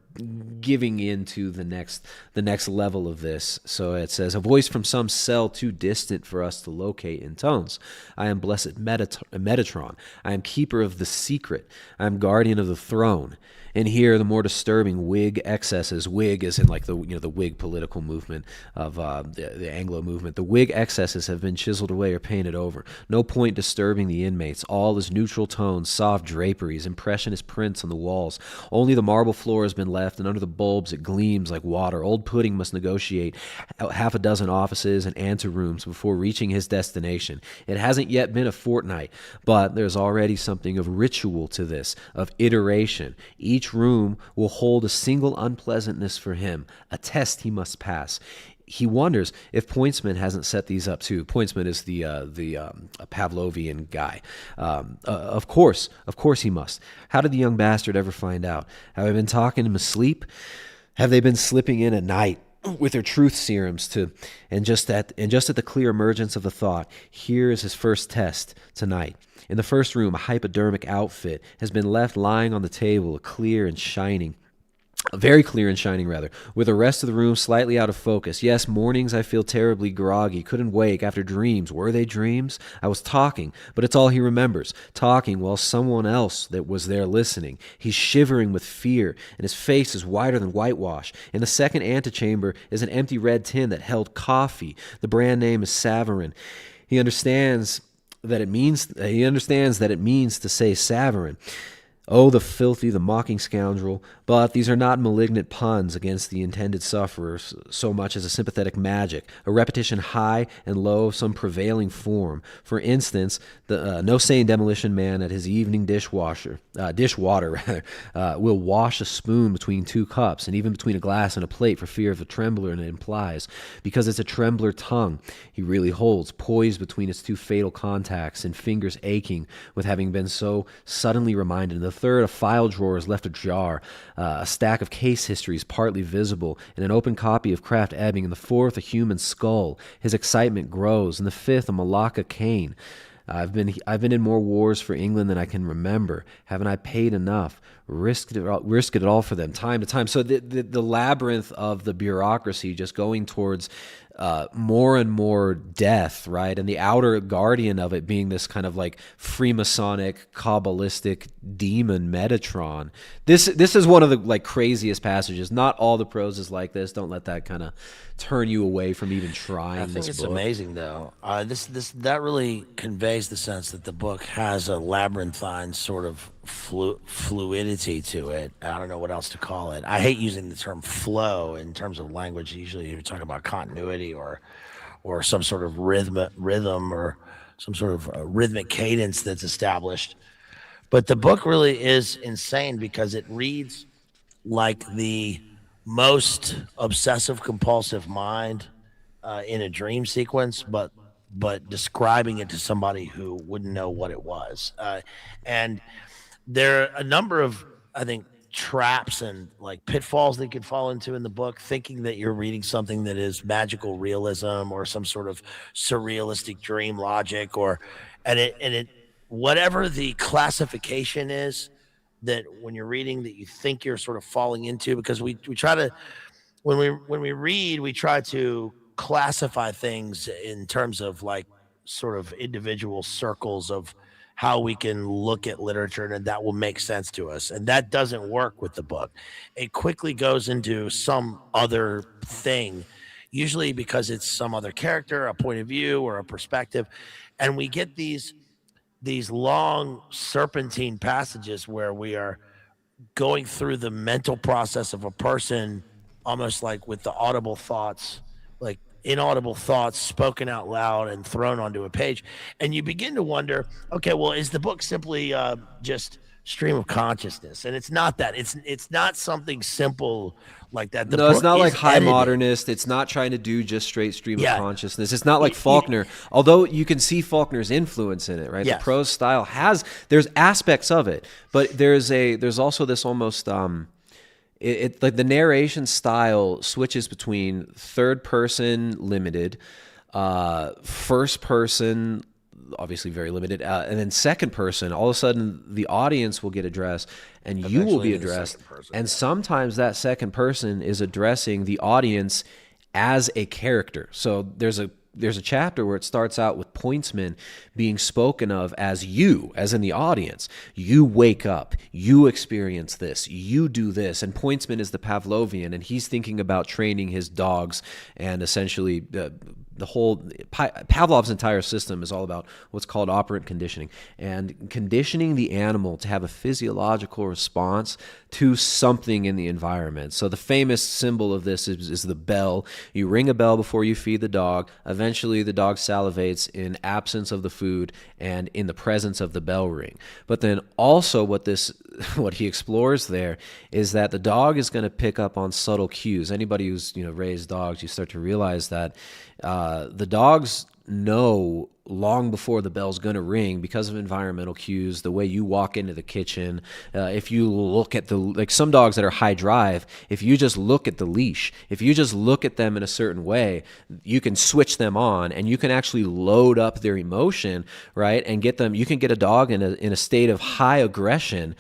giving into the next level of this. So it says, a voice from some cell too distant for us to locate intones, I am blessed Metatron. I am keeper of the secret. I am guardian of the throne. And here, the more disturbing Whig excesses. Whig is in like the Whig political movement of the Anglo movement. The Whig excesses have been chiseled away or painted over. No point disturbing the inmates. All is neutral tones, soft draperies, impressionist prints on the walls. Only the marble floor has been left, and under the bulbs it gleams like water. Old Pudding must negotiate half a dozen offices and anterooms before reaching his destination. It hasn't yet been a fortnight, but there's already something of ritual to this, of iteration. Each room will hold a single unpleasantness for him, a test he must pass. He wonders if Pointsman hasn't set these up too. Pointsman is the Pavlovian guy. Of course he must. How did the young bastard ever find out? Have I been talking him asleep? Have they been slipping in at night with their truth serums and just at the clear emergence of the thought, here is his first test tonight. In the first room, a hypodermic outfit has been left lying on the table, very clear and shining, with the rest of the room slightly out of focus. Yes, mornings I feel terribly groggy, couldn't wake after dreams. Were they dreams? I was talking, but it's all he remembers. Talking while someone else that was there listening. He's shivering with fear, and his face is whiter than whitewash. In the second antechamber is an empty red tin that held coffee. The brand name is Savarin. He understands that it means to say Savarin. Oh, the filthy, the mocking scoundrel. But these are not malignant puns against the intended sufferers so much as a sympathetic magic, a repetition high and low of some prevailing form. For instance, no sane demolition man at his evening dishwater will wash a spoon between two cups and even between a glass and a plate for fear of the trembler it implies, because it's a trembler tongue he really holds, poised between its two fatal contacts and fingers aching with having been so suddenly reminded. In the third, a file drawer is left ajar, a stack of case histories partly visible, and an open copy of Kraft Ebing. In the fourth, a human skull. His excitement grows. In the fifth, a Malacca cane. I've been in more wars for England than I can remember. Haven't I paid enough? Risked it all for them, time to time. So the labyrinth of the bureaucracy just going towards more and more death, right? And the outer guardian of it being this kind of like Freemasonic, Kabbalistic demon Metatron. This is one of the like craziest passages. Not all the prose is like this. Don't let that kind of turn you away from even trying. I think this it's book. Amazing though. That really conveys the sense that the book has a labyrinthine sort of fluidity to it. I don't know what else to call it. I hate using the term flow in terms of language. Usually you're talking about continuity or some sort of rhythm or some sort of rhythmic cadence that's established. But the book really is insane because it reads like the most obsessive compulsive mind in a dream sequence, but describing it to somebody who wouldn't know what it was. And there are a number of, I think, traps and like pitfalls that you could fall into in the book, thinking that you're reading something that is magical realism or some sort of surrealistic dream logic, or and it whatever the classification is that when you're reading that you think you're sort of falling into, because we try to, when we read, we try to classify things in terms of like sort of individual circles of how we can look at literature, and that will make sense to us. And that doesn't work with the book. It quickly goes into some other thing, usually because it's some other character, a point of view, or a perspective. And we get these long serpentine passages where we are going through the mental process of a person, almost like with the audible thoughts, like inaudible thoughts spoken out loud and thrown onto a page. And you begin to wonder, okay, well, is the book simply just stream of consciousness? And it's not that. It's not something simple like that. No, it's not like high modernist. It's not trying to do just straight stream of consciousness. It's not like Faulkner, although you can see Faulkner's influence in it, right? Yes. The prose style there's aspects of it, but there's also this almost like the narration style switches between third person limited, first person obviously very limited, and then second person. All of a sudden, the audience will get addressed, and you will be addressed. And sometimes that second person is addressing the audience as a character. So there's a chapter where it starts out with Pointsman being spoken of as you, as in the audience. You wake up, you experience this, you do this. And Pointsman is the Pavlovian, and he's thinking about training his dogs, and essentially the whole Pavlov's entire system is all about what's called operant conditioning, and conditioning the animal to have a physiological response to something in the environment. So the famous symbol of this is the bell. You ring a bell before you feed the dog. Eventually the dog salivates in absence of the food and in the presence of the bell ring. But then also what he explores there is that the dog is going to pick up on subtle cues. Anybody who's raised dogs, you start to realize that the dogs know long before the bell's going to ring because of environmental cues, the way you walk into the kitchen. If you look at like some dogs that are high drive, if you just look at the leash, if you just look at them in a certain way, you can switch them on, and you can actually load up their emotion, right? And you can get a dog in a state of high aggression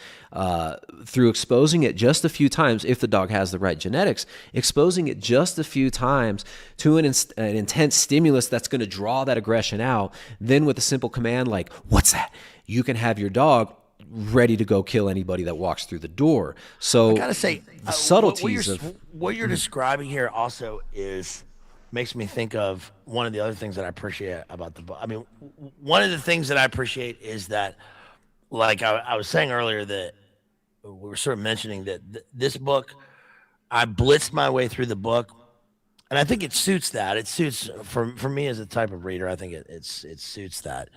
through exposing it just a few times. If the dog has the right genetics, exposing it just a few times to an intense stimulus that's going to draw that aggression out. Then with a simple command like, "What's that?" you can have your dog ready to go kill anybody that walks through the door. So I gotta say, the subtleties what you're describing here also makes me think of one of the other things that I appreciate about the book. I mean, one of the things that I appreciate is that, like I was saying earlier, that we were sort of mentioning that this book, I blitzed my way through the book, and I think it suits that. It suits for me as a type of reader. I think it suits that.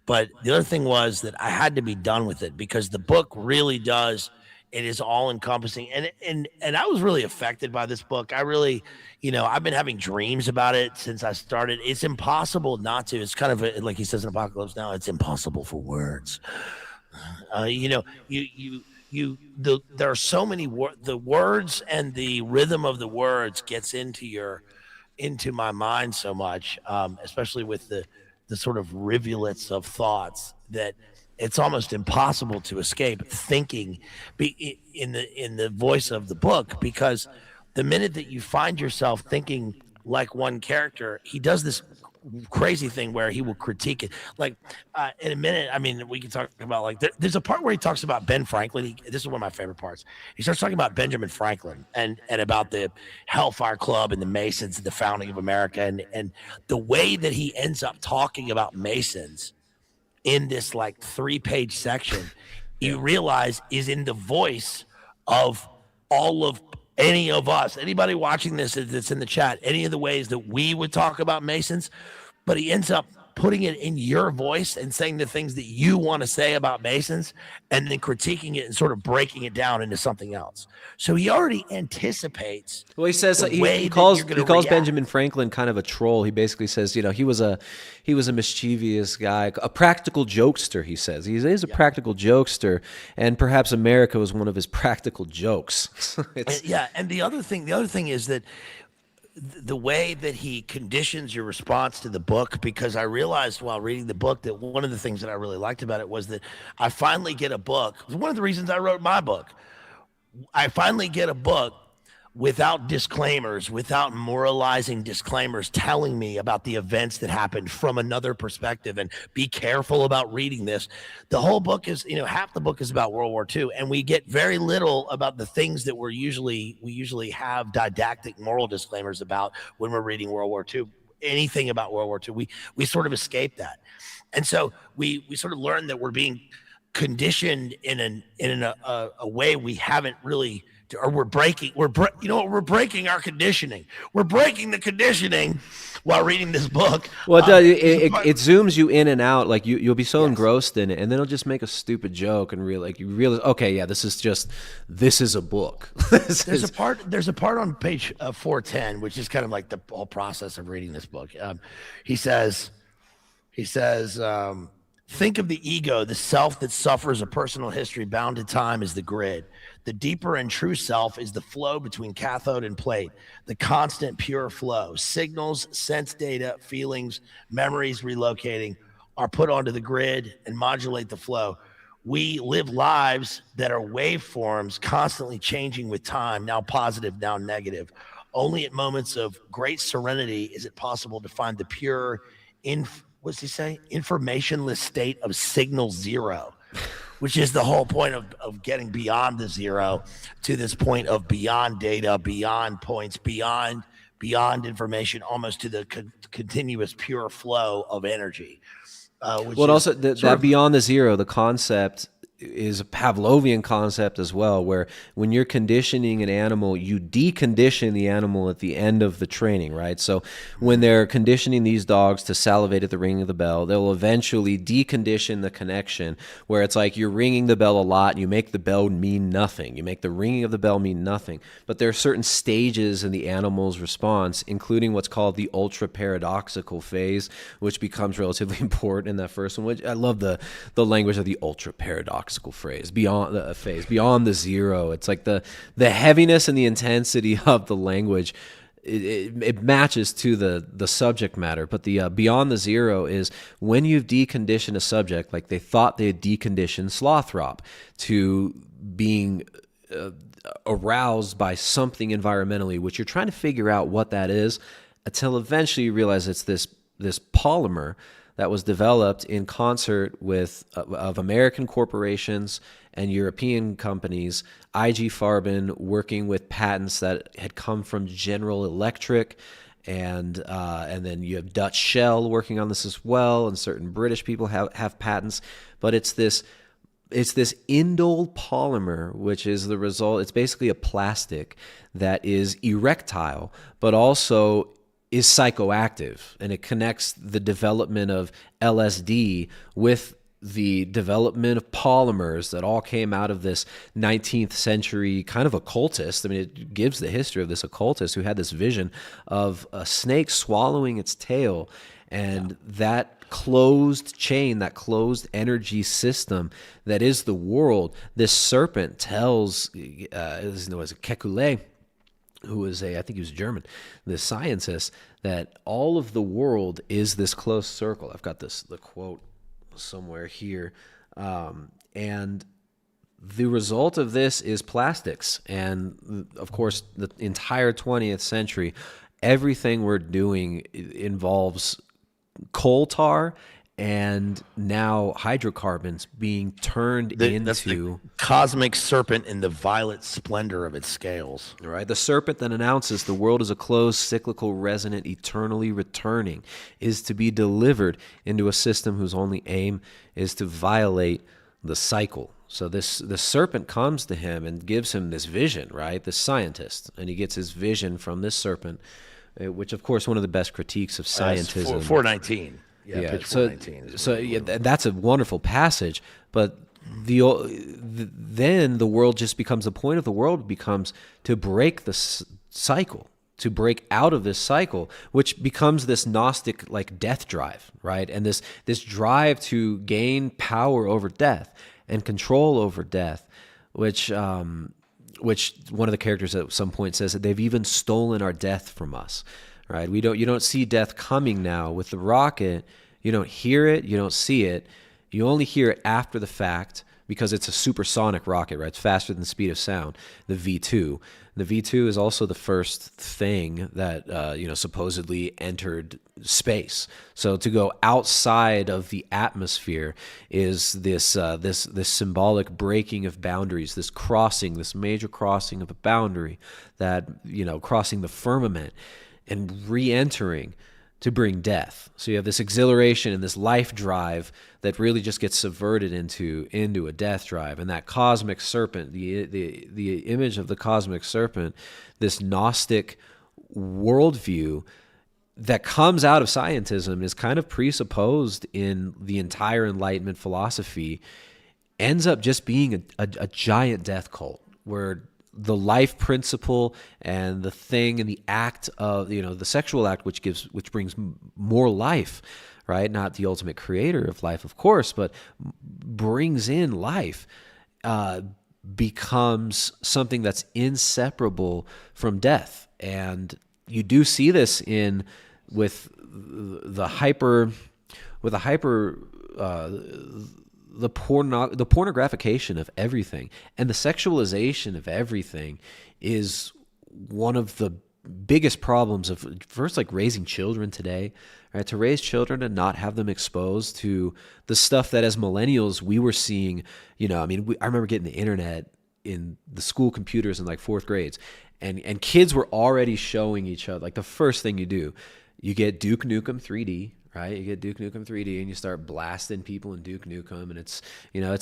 But the other thing was that I had to be done with it, because the book really does. It is all encompassing, and I was really affected by this book. I really, I've been having dreams about it since I started. It's impossible not to. It's kind of like he says in Apocalypse Now. It's impossible for words. There are so many the words, and the rhythm of the words gets into my mind so much, especially with the sort of rivulets of thoughts, that it's almost impossible to escape thinking in the voice of the book, because the minute that you find yourself thinking like one character, he does this crazy thing where he will critique it. Like in a minute, I mean, we can talk about, like, there's a part where he talks about Ben Franklin. This is one of my favorite parts. He starts talking about Benjamin Franklin and about the Hellfire Club and the Masons and the founding of America, and the way that he ends up talking about Masons in this like 3-page section, you realize is in the voice of all of any of us, anybody watching this that's in the chat, any of the ways that we would talk about Masons. But he ends up putting it in your voice and saying the things that you want to say about Masons, and then critiquing it and sort of breaking it down into something else. So he already anticipates. Well, he says he calls Benjamin Franklin kind of a troll. He basically says, he was a mischievous guy, a practical jokester. He says he is a practical jokester, and perhaps America was one of his practical jokes. And the other thing is that the way that he conditions your response to the book, because I realized while reading the book that one of the things that I really liked about it was that I finally get a book. One of the reasons I wrote my book, I finally get a book without disclaimers, without moralizing disclaimers telling me about the events that happened from another perspective, and be careful about reading this. The whole book is, half the book is about World War II, and we get very little about the things that we usually have didactic moral disclaimers about when we're reading World War II. Anything about World War II, we sort of escape that. And so we sort of learn that we're being conditioned in a way we haven't really, or we're breaking our conditioning. We're breaking the conditioning while reading this book. Well, it zooms you in and out. Like you'll be so engrossed in it, and then it'll just make a stupid joke, and you realize, okay, yeah, this is a book. There's a part on page 410, which is kind of like the whole process of reading this book. He says, think of the ego, the self that suffers a personal history bound to time is the grid. The deeper and true self is the flow between cathode and plate, the constant pure flow. Signals, sense data, feelings, memories relocating are put onto the grid and modulate the flow. We live lives that are waveforms constantly changing with time, now positive, now negative. Only at moments of great serenity is it possible to find the pure, informationless state of signal zero, which is the whole point of getting beyond the zero to this point of beyond data, beyond points, beyond information, almost to the continuous pure flow of energy. That beyond the zero, the concept is a Pavlovian concept as well, where when you're conditioning an animal, you decondition the animal at the end of the training, right? So when they're conditioning these dogs to salivate at the ringing of the bell, they'll eventually decondition the connection, where it's like you're ringing the bell a lot and you make the bell mean nothing. You make the ringing of the bell mean nothing. But there are certain stages in the animal's response, including what's called the ultra-paradoxical phase, which becomes relatively important in that first one, which I love the language of the ultra-paradoxical phrase, beyond the zero. It's like the heaviness and the intensity of the language. It matches to the subject matter, but the beyond the zero is when you've deconditioned a subject, like they thought they had deconditioned Slothrop to being aroused by something environmentally, which you're trying to figure out what that is, until eventually you realize it's this polymer that was developed in concert with of American corporations and European companies, IG Farben working with patents that had come from General Electric, and then you have Dutch Shell working on this as well, and certain British people have patents. But it's this indole polymer, which is the result. It's basically a plastic that is erectile, but also is psychoactive, and it connects the development of LSD with the development of polymers that all came out of this 19th century kind of occultist. I mean, it gives the history of this occultist who had this vision of a snake swallowing its tail, and that closed chain, that closed energy system that is the world. This serpent tells, as Kekulé, who was I think he was German, the scientist, that all of the world is this closed circle. I've got the quote somewhere here. And the result of this is plastics. And of course, the entire 20th century, everything we're doing involves coal tar and now hydrocarbons being turned into the cosmic serpent in the violet splendor of its scales. Right, the serpent that announces the world is a closed, cyclical, resonant, eternally returning, is to be delivered into a system whose only aim is to violate the cycle. So the serpent comes to him and gives him this vision, right? This scientist, and he gets his vision from this serpent, which of course one of the best critiques of scientism. 419. Pitch So 419 is so yeah, that's a wonderful passage, but then the world just becomes, the point of the world becomes to break the cycle, to break out of this cycle, which becomes this Gnostic like death drive, right? And this drive to gain power over death and control over death, which one of the characters at some point says that they've even stolen our death from us, right? You don't see death coming now with the rocket. You don't hear it, you don't see it. You only hear it after the fact because it's a supersonic rocket, right? It's faster than the speed of sound, the V2. The V2 is also the first thing that supposedly entered space. So to go outside of the atmosphere is this symbolic breaking of boundaries, this major crossing of a boundary, that crossing the firmament and re-entering to bring death. So you have this exhilaration and this life drive that really just gets subverted into a death drive. And that cosmic serpent, the image of the cosmic serpent, this Gnostic worldview that comes out of scientism, is kind of presupposed in the entire Enlightenment philosophy, ends up just being a giant death cult, where the life principle and the thing and the act of the sexual act, which brings more life, right? Not the ultimate creator of life, of course, but brings in life, becomes something that's inseparable from death. And you do see this with the pornographication of everything, and the sexualization of everything is one of the biggest problems of first, like, raising children today, right? To raise children and not have them exposed to the stuff that as millennials we were seeing. I remember getting the internet in the school computers in like fourth grades, and kids were already showing each other, like, the first thing you do, you get Duke Nukem 3D, right? You get Duke Nukem 3D and you start blasting people in Duke Nukem, and it's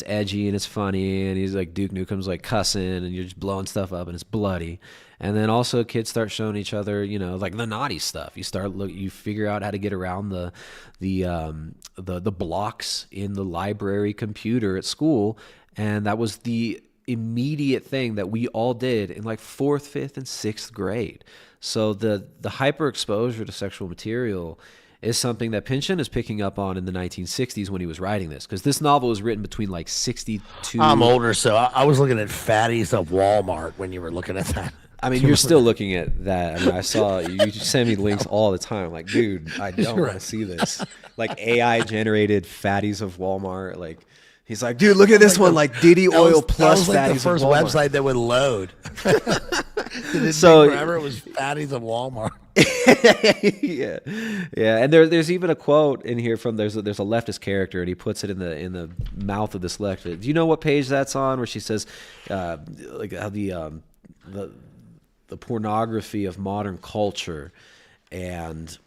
edgy and it's funny, and he's like, Duke Nukem's like cussing and you're just blowing stuff up and it's bloody. And then also kids start showing each other, like the naughty stuff. You figure out how to get around the blocks in the library computer at school, and that was the immediate thing that we all did in like 4th, 5th, and 6th grade. So the hyper exposure to sexual material is something that Pynchon is picking up on in the 1960s when he was writing this, because this novel was written between like 62. I'm older, so I was looking at fatties of Walmart when you were looking at that. I mean, you're still looking at that. I mean, I saw you send me links all the time. Like, dude, I don't want to see this. Like, AI generated fatties of Walmart. Like, he's like, dude, look at this one. Like, Diddy Oil Plus fatties. That was like the first of Walmart. website that would load. So forever it was fatties of Walmart. yeah. And there's even a quote in here from there's a leftist character, and he puts it in the mouth of this leftist. Do you know what page that's on? Where she says, like, how the pornography of modern culture, and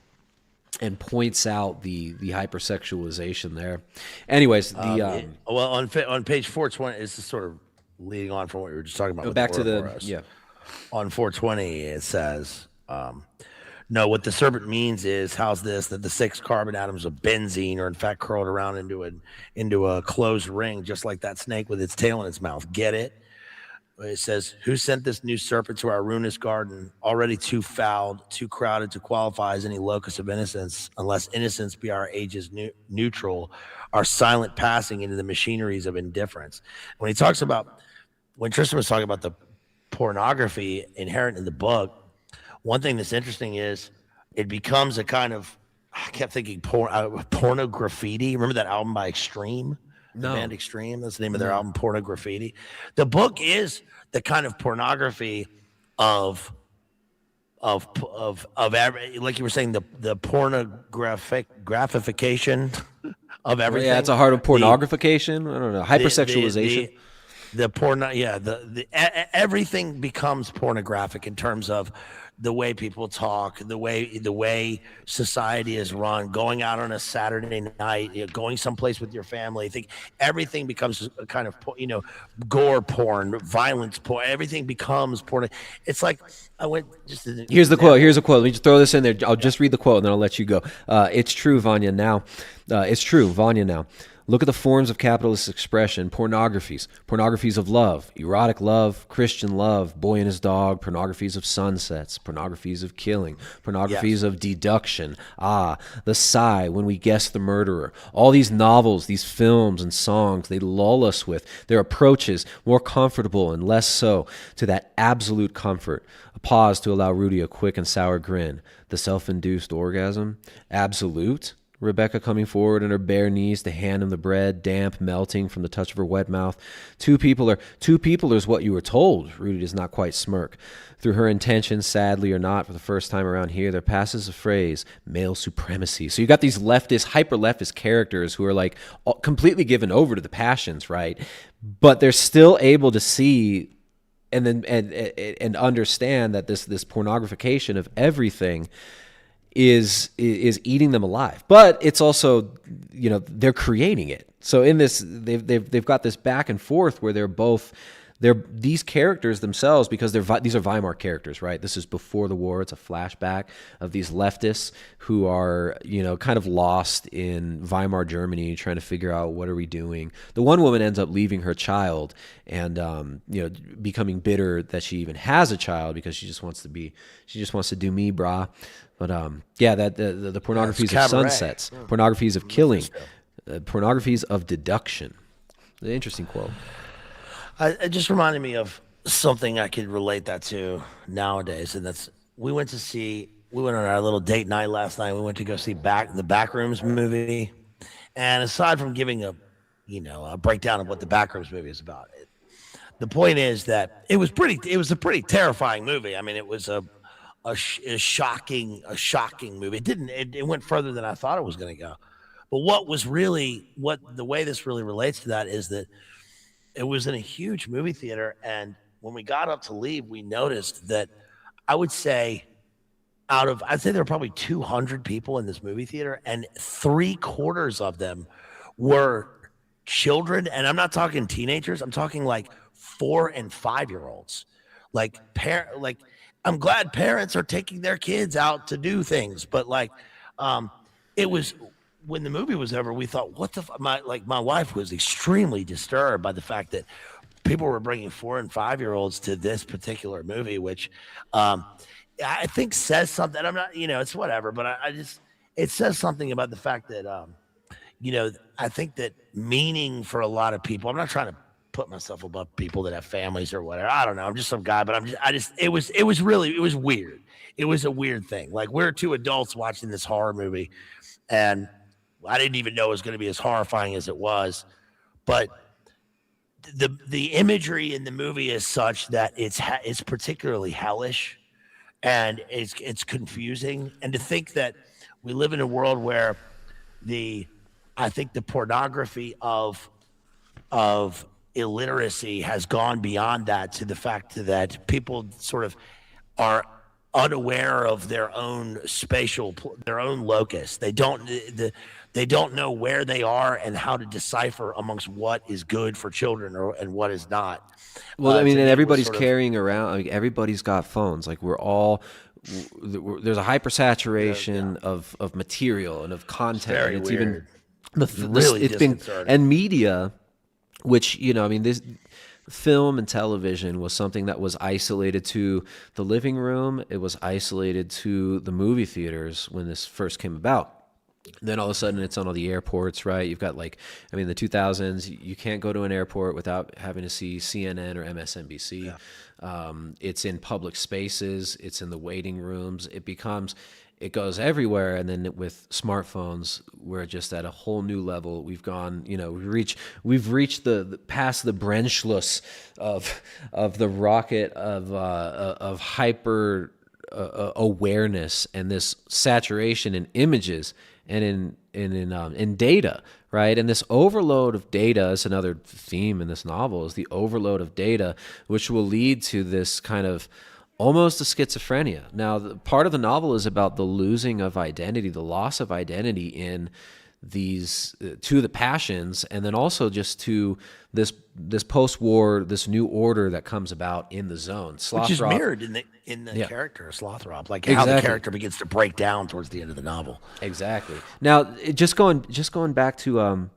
points out the hypersexualization there. Anyways, on page 420, this is sort of leading on from what we were just talking about. Back to on 420, it says, no, what the serpent means is, how's this, that the 6 carbon atoms of benzene are in fact curled around into a closed ring, just like that snake with its tail in its mouth. Get it? It says, who sent this new serpent to our ruinous garden, already too fouled, too crowded to qualify as any locus of innocence, unless innocence be our age's neutral, our silent passing into the machineries of indifference. When Tristan was talking about the pornography inherent in the book, one thing that's interesting is it becomes a kind of, I kept thinking porno graffiti. Remember that album by Extreme? No. The band Extreme, that's the name of their album, Porno Graffiti. The book is the kind of pornography of every, like you were saying, the graphification of everything. Yeah, it's a heart of pornographication. I don't know, hypersexualization. Everything becomes pornographic in terms of the way people talk, the way society is run, going out on a Saturday night, going someplace with your family. I think everything becomes a kind of gore porn, violence porn. Everything becomes porn. It's like I went just as an Here's the example. quote. Here's a quote. Let me just throw this in there. I'll just read the quote and then I'll let you go. It's true, Vanya. Now, it's true, Vanya. Now, look at the forms of capitalist expression: pornographies of love, erotic love, Christian love, boy and his dog, pornographies of sunsets, pornographies of killing, pornographies of deduction. The sigh when we guess the murderer. All these novels, these films and songs, they lull us with their approaches, more comfortable and less so, to that absolute comfort. A pause to allow Rudy a quick and sour grin. The self-induced orgasm? Absolute? Rebecca coming forward on her bare knees to hand him the bread, damp, melting from the touch of her wet mouth. Two people is what you were told. Rudy does not quite smirk. Through her intention, sadly or not, for the first time around here, there passes a phrase, male supremacy. So you got these leftist, hyper-leftist characters who are like completely given over to the passions, right? But they're still able to see and understand that this pornographication of everything is eating them alive. But it's also, they're creating it. So in this, they've got this back and forth where they're these characters themselves, because these are Weimar characters, right? This is before the war. It's a flashback of these leftists who are, kind of lost in Weimar Germany, trying to figure out what are we doing. The one woman ends up leaving her child and, becoming bitter that she even has a child, because she just wants to do me, brah. But the pornographies of sunsets, pornographies of killing, pornographies of deduction. An interesting quote. It just reminded me of something I could relate that to nowadays, and that's we went on our little date night last night. We went to go see the Backrooms movie, and aside from giving a breakdown of what the Backrooms movie is about, the point is that it was a pretty terrifying movie. I mean, it was a shocking movie. It went further than I thought it was going to go. But the way this really relates to that is that it was in a huge movie theater, and when we got up to leave, we noticed that I'd say there were probably 200 people in this movie theater, and 3/4 of them were children, and I'm not talking teenagers. I'm talking like 4 and 5-year-olds. Like I'm glad parents are taking their kids out to do things, but it was. When the movie was over, we thought, what the my wife was extremely disturbed by the fact that people were bringing 4 and 5-year-olds to this particular movie, which I think says something. I'm not, it's whatever, but it says something about the fact that, I think that meaning for a lot of people, I'm not trying to put myself above people that have families or whatever. I don't know. I'm just some guy, but it was weird. It was a weird thing. Like, we're two adults watching this horror movie, and I didn't even know it was going to be as horrifying as it was, but the imagery in the movie is such that it's particularly hellish, and it's confusing. And to think that we live in a world where I think the pornography of illiteracy has gone beyond that, to the fact that people sort of are unaware of their own their own locus. They don't know where they are and how to decipher amongst what is good for children and what is not. Well, and everybody's carrying around. Everybody's got phones. Like, there's a hypersaturation of material and of content. Very it's weird. It's been and media, which this film and television was something that was isolated to the living room. It was isolated to the movie theaters when this first came about. Then all of a sudden it's on all the airports, right? You've got the 2000s, you can't go to an airport without having to see CNN or MSNBC. Yeah. It's in public spaces. It's in the waiting rooms. It goes everywhere. And then with smartphones, we're just at a whole new level. We've gone, we've reached the past the Brennschluss of the rocket of hyper awareness and this saturation in images and in data, right? And this overload of data is another theme in this novel, is the overload of data, which will lead to this kind of almost a schizophrenia. Now, part of the novel is about the losing of identity, the loss of identity in these to the passions, and then also just to this post-war, this new order that comes about in the zone. Which is Slothrop, mirrored in the character of Slothrop, like how the character begins to break down towards the end of the novel. Exactly. Now, just going back to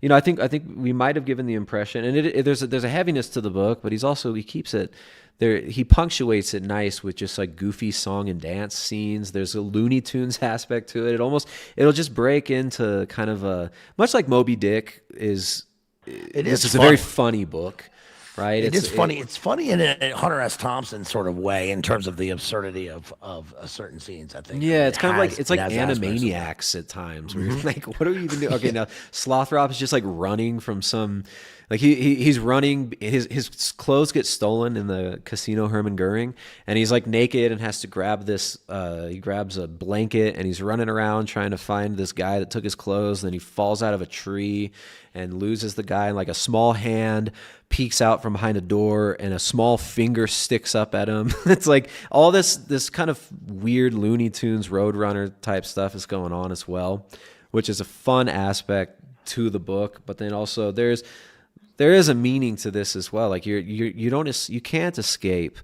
I think we might have given the impression, and there's a heaviness to the book, but he keeps it there. He punctuates it nice with just like goofy song and dance scenes. There's a Looney Tunes aspect to it. It'll just break into kind of a much like Moby Dick is. This is a very funny book, right? It's funny. It's funny in a Hunter S. Thompson sort of way in terms of the absurdity of certain scenes, I think. Yeah, it's kind of like Animaniacs at times. Where you're like, what are we even doing? Okay, now Slothrop is just like running from some, like he's running. His clothes get stolen in the Casino Hermann Goering, and he's like naked and has to grab this. He grabs a blanket and he's running around trying to find this guy that took his clothes. And then he falls out of a tree and loses the guy, and like a small hand peeks out from behind a door and a small finger sticks up at him. It's like all this kind of weird Looney Tunes Roadrunner type stuff is going on as well, which is a fun aspect to the book. But then also there is a meaning to this as well. Like you can't escape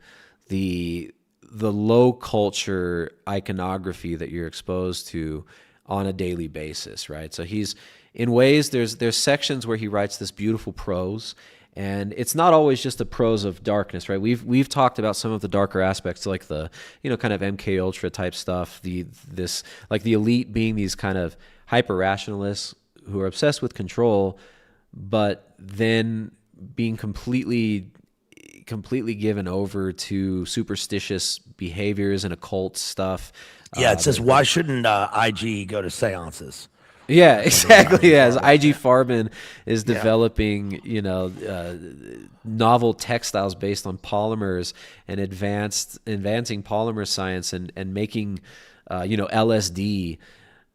the low culture iconography that you're exposed to on a daily basis, right? So in ways, there's sections where he writes this beautiful prose, and it's not always just a prose of darkness, right? We've talked about some of the darker aspects, like the kind of MK Ultra type stuff, the elite being these kind of hyper rationalists who are obsessed with control, but then being completely given over to superstitious behaviors and occult stuff. Yeah, it says, why shouldn't IG go to seances? Yeah, exactly. Yeah, as IG Farben is developing, novel textiles based on polymers and advancing polymer science and making, LSD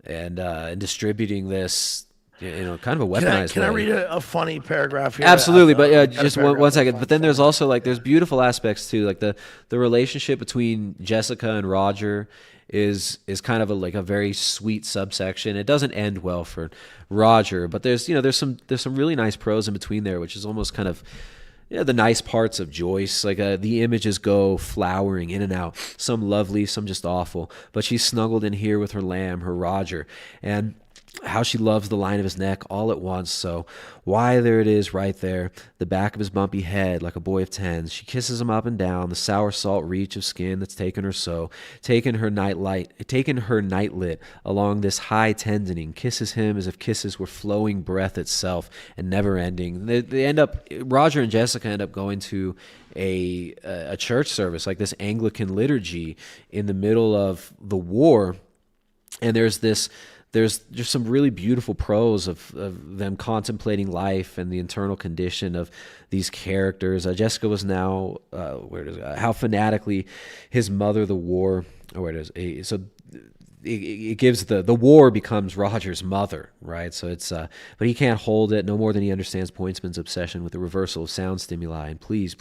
and distributing this, kind of a weaponized. Can I read a funny paragraph here? Absolutely, but just one second. But then there's also there's beautiful aspects too, like the relationship between Jessica and Roger is kind of a very sweet subsection. It doesn't end well for Roger, but there's some really nice prose in between there, which is almost kind of the nice parts of Joyce. Like the images go flowering in and out, some lovely, some just awful. But she's snuggled in here with her lamb, her Roger, and how she loves the line of his neck all at once. So why, there it is right there, the back of his bumpy head like a boy of 10. She kisses him up and down, the sour salt reach of skin that's taken her nightlit along this high tendoning, kisses him as if kisses were flowing breath itself and never ending. Roger and Jessica end up going to a church service, like this Anglican liturgy in the middle of the war, and there's just some really beautiful prose of them contemplating life and the internal condition of these characters. Jessica was now, how fanatically his mother, the war, it gives the war becomes Roger's mother, right? So it's but he can't hold it no more than he understands Pointsman's obsession with the reversal of sound stimuli. And please,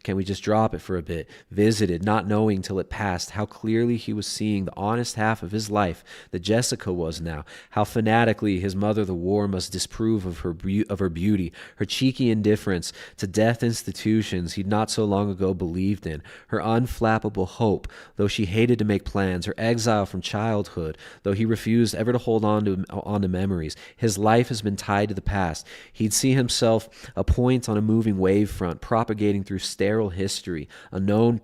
can we just drop it for a bit? Visited, not knowing till it passed how clearly he was seeing the honest half of his life that Jessica was now. How fanatically his mother, the war, must disprove of her beauty, her cheeky indifference to death institutions he'd not so long ago believed in, her unflappable hope, though she hated to make plans, her exile from childhood, though he refused ever to hold on to memories. His life has been tied to the past. He'd see himself a point on a moving wave front, propagating through sterile history, a known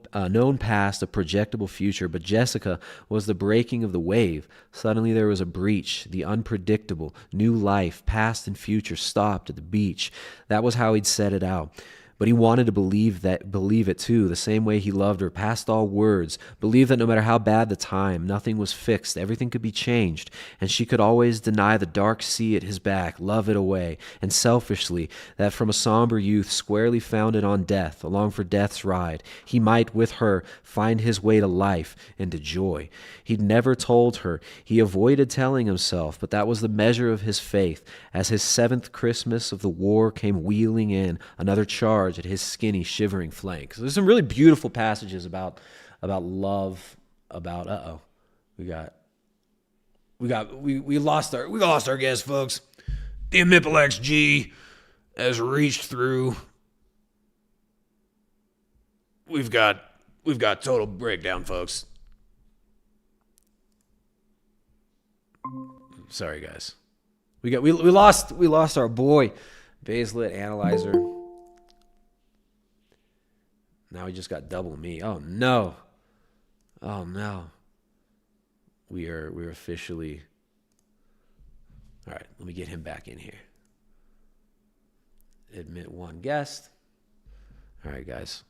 past, a projectable future. But Jessica was the breaking of the wave. Suddenly there was a breach, the unpredictable, new life, past and future, stopped at the beach. That was how he'd set it out. But he wanted to believe it too, the same way he loved her, past all words. Believe that no matter how bad the time, nothing was fixed, everything could be changed, and she could always deny the dark sea at his back, love it away, and selfishly, that from a somber youth squarely founded on death, along for death's ride, he might with her find his way to life and to joy. He'd never told her, he avoided telling himself, but that was the measure of his faith, as his 7th Christmas of the war came wheeling in, another charge charge at his skinny, shivering flank. So there's some really beautiful passages about love, about we lost our guest, folks. The Amipilex G has reached through. We've got total breakdown, folks. Sorry, guys. We lost our boy, Baselit Analyzer. Now we just got double me. Oh no. We're officially. All right, let me get him back in here. Admit one guest. All right, guys.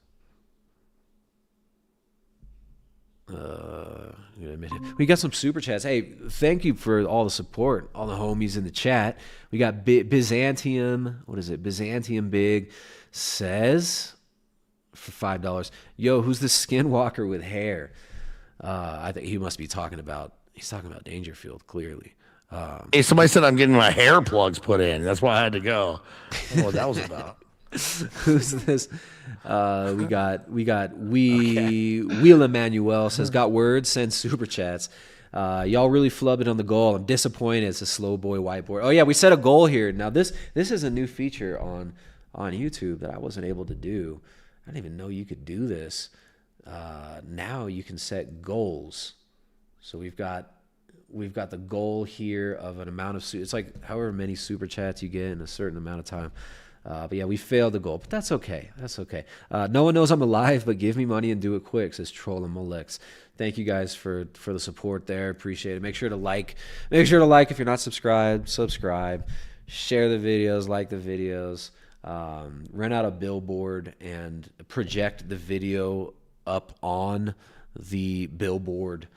We got some super chats. Hey, thank you for all the support, all the homies in the chat. We got Byzantium. What is it? Byzantium Big says for $5. Yo, who's the skinwalker with hair? I think he must be talking about. He's talking about Dangerfield, clearly. Hey, somebody said I'm getting my hair plugs put in. That's why I had to go. I don't know what that was about. Who's this? We got Wheel Emmanuel says, got words, send super chats. Y'all really flubbed on the goal. I'm disappointed. It's a slow boy whiteboard. Oh yeah, we set a goal here. Now this is a new feature on YouTube that I wasn't able to do. I didn't even know you could do this. Now you can set goals. So we've got the goal here of an amount of it's like however many super chats you get in a certain amount of time. But yeah, we failed the goal, but that's okay. That's okay. No one knows I'm alive, but give me money and do it quick, says Troll and Molex. Thank you guys for the support there. Appreciate it. Make sure to like if you're not subscribed, subscribe, share the videos, like the videos, rent out a billboard and project the video up on the billboard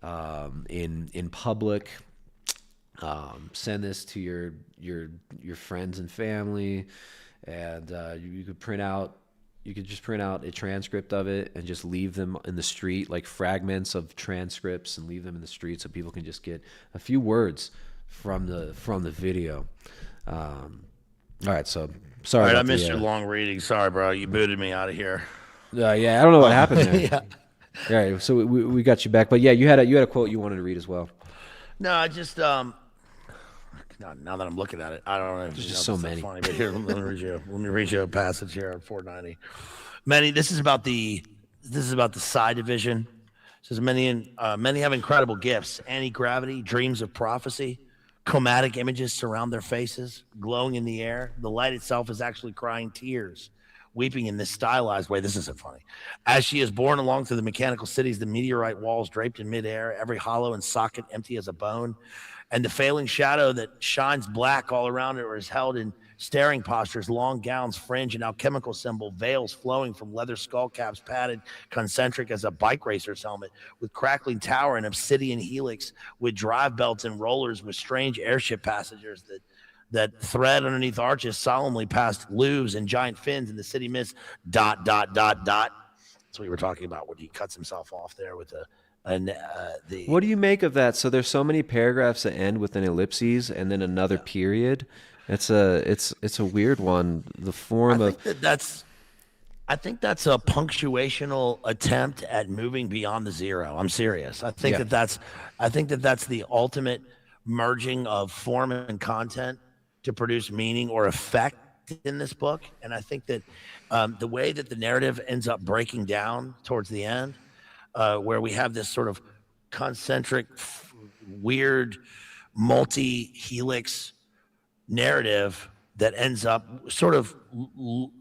in public. Send this to your friends and family, and you could just print out a transcript of it and just leave them in the street, like fragments of transcripts, and leave them in the street so people can just get a few words from the video. All right, so sorry. All right, I missed your long reading. Sorry, bro. You booted me out of here. Yeah, I don't know what happened there. Yeah. All right, so we got you back, but yeah, you had a quote you wanted to read as well. No, I just now that I'm looking at it, I don't know if there's just so many. Funny, but here, let me read you a passage here on 490. Many. This is about the psi division. It says many have incredible gifts: anti-gravity, dreams of prophecy, chromatic images surround their faces, glowing in the air. The light itself is actually crying tears, weeping in this stylized way. This isn't funny. As she is borne along through the mechanical cities, the meteorite walls draped in midair, every hollow and socket empty as a bone, and the failing shadow that shines black all around her is held in staring postures, long gowns, fringe, and alchemical symbol, veils flowing from leather skull caps, padded concentric as a bike racer's helmet, with crackling tower and obsidian helix, with drive belts and rollers, with strange airship passengers that thread underneath arches solemnly past luves and giant fins in the city mist. ... That's what we were talking about when he cuts himself off there with the. What do you make of that? So there's so many paragraphs that end with an ellipses and then another period. It's a weird one. The form I think that's a punctuational attempt at moving beyond the zero. I'm serious. I think that's the ultimate merging of form and content to produce meaning or effect in this book. And I think that the way that the narrative ends up breaking down towards the end, where we have this sort of concentric, weird, multi-helix narrative that ends up sort of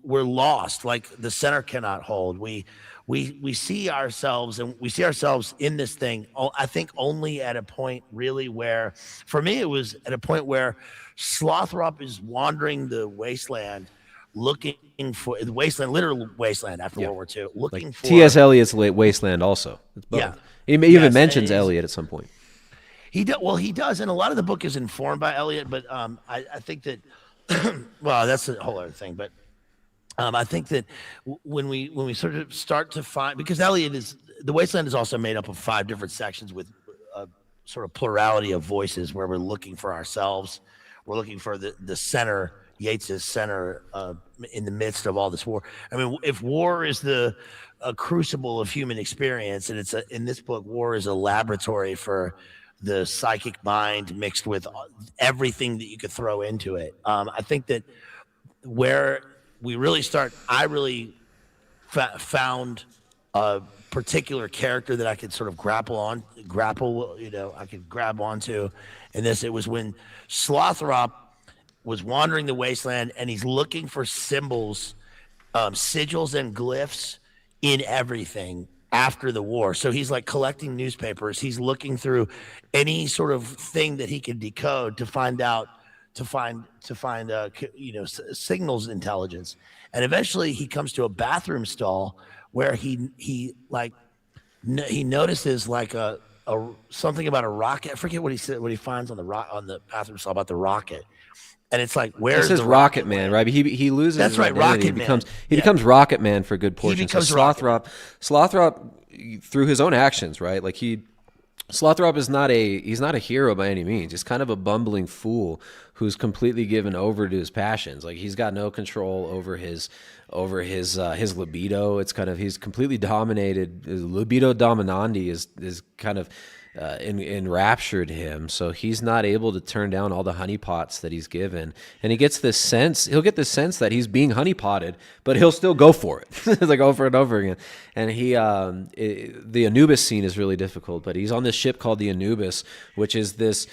we're lost, like the center cannot hold. We see ourselves in this thing. I think only at a point really where, for me, it was at a point where Slothrop is wandering the wasteland, looking for the wasteland, literal wasteland after World War II, looking for T.S. Eliot's Wasteland. Also, it's both. Yeah, he even mentions Eliot at some point. He does, and a lot of the book is informed by Eliot, but I think that well, that's a whole other thing. But I think that when we sort of start to find, because the Wasteland is also made up of 5 different sections with a sort of plurality of voices, where we're looking for ourselves, we're looking for the center Yeats's center in the midst of all this war. I mean, if war is the a crucible of human experience, and in this book, war is a laboratory for the psychic mind mixed with everything that you could throw into it. I think that where we really start, I really found a particular character that I could sort of I could grab onto in this. It was when Slothrop was wandering the wasteland and he's looking for symbols, sigils and glyphs in everything after the war. So he's like collecting newspapers. He's looking through any sort of thing that he can decode to find signals intelligence. And eventually he comes to a bathroom stall where he notices like a something about a rocket. I forget what he said, what he finds on the bathroom stall about the rocket. And it's like, where's the Rocket Man, right? He loses. That's right, Rocket Man. He becomes Rocket Man for a good portion. He becomes Slothrop through his own actions, right? Like Slothrop is he's not a hero by any means. He's kind of a bumbling fool who's completely given over to his passions. Like he's got no control over his libido. It's kind of, he's completely dominated. His libido dominandi is kind of enraptured him, so he's not able to turn down all the honeypots that he's given, and he'll get this sense that he's being honeypotted, but he'll still go for it like over and over again. And the Anubis scene is really difficult, but he's on this ship called the Anubis, which is this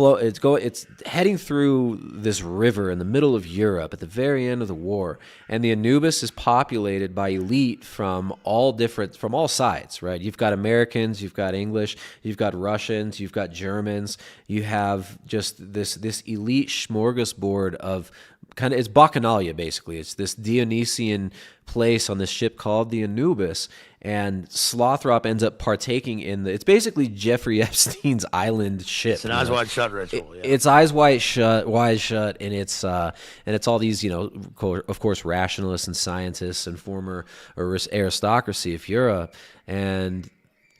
it's heading through this river in the middle of Europe at the very end of the war, and the Anubis is populated by elite from all sides, right? You've got Americans, you've got English, you've got Russians, you've got Germans, you have just this elite smorgasbord of it's Bacchanalia, basically. It's this Dionysian place on this ship called the Anubis, and Slothrop ends up partaking in it's basically Jeffrey Epstein's island ship. It's an eyes wide shut ritual. It's eyes wide shut, and it's all these, of course, rationalists and scientists and former aristocracy of Europe. And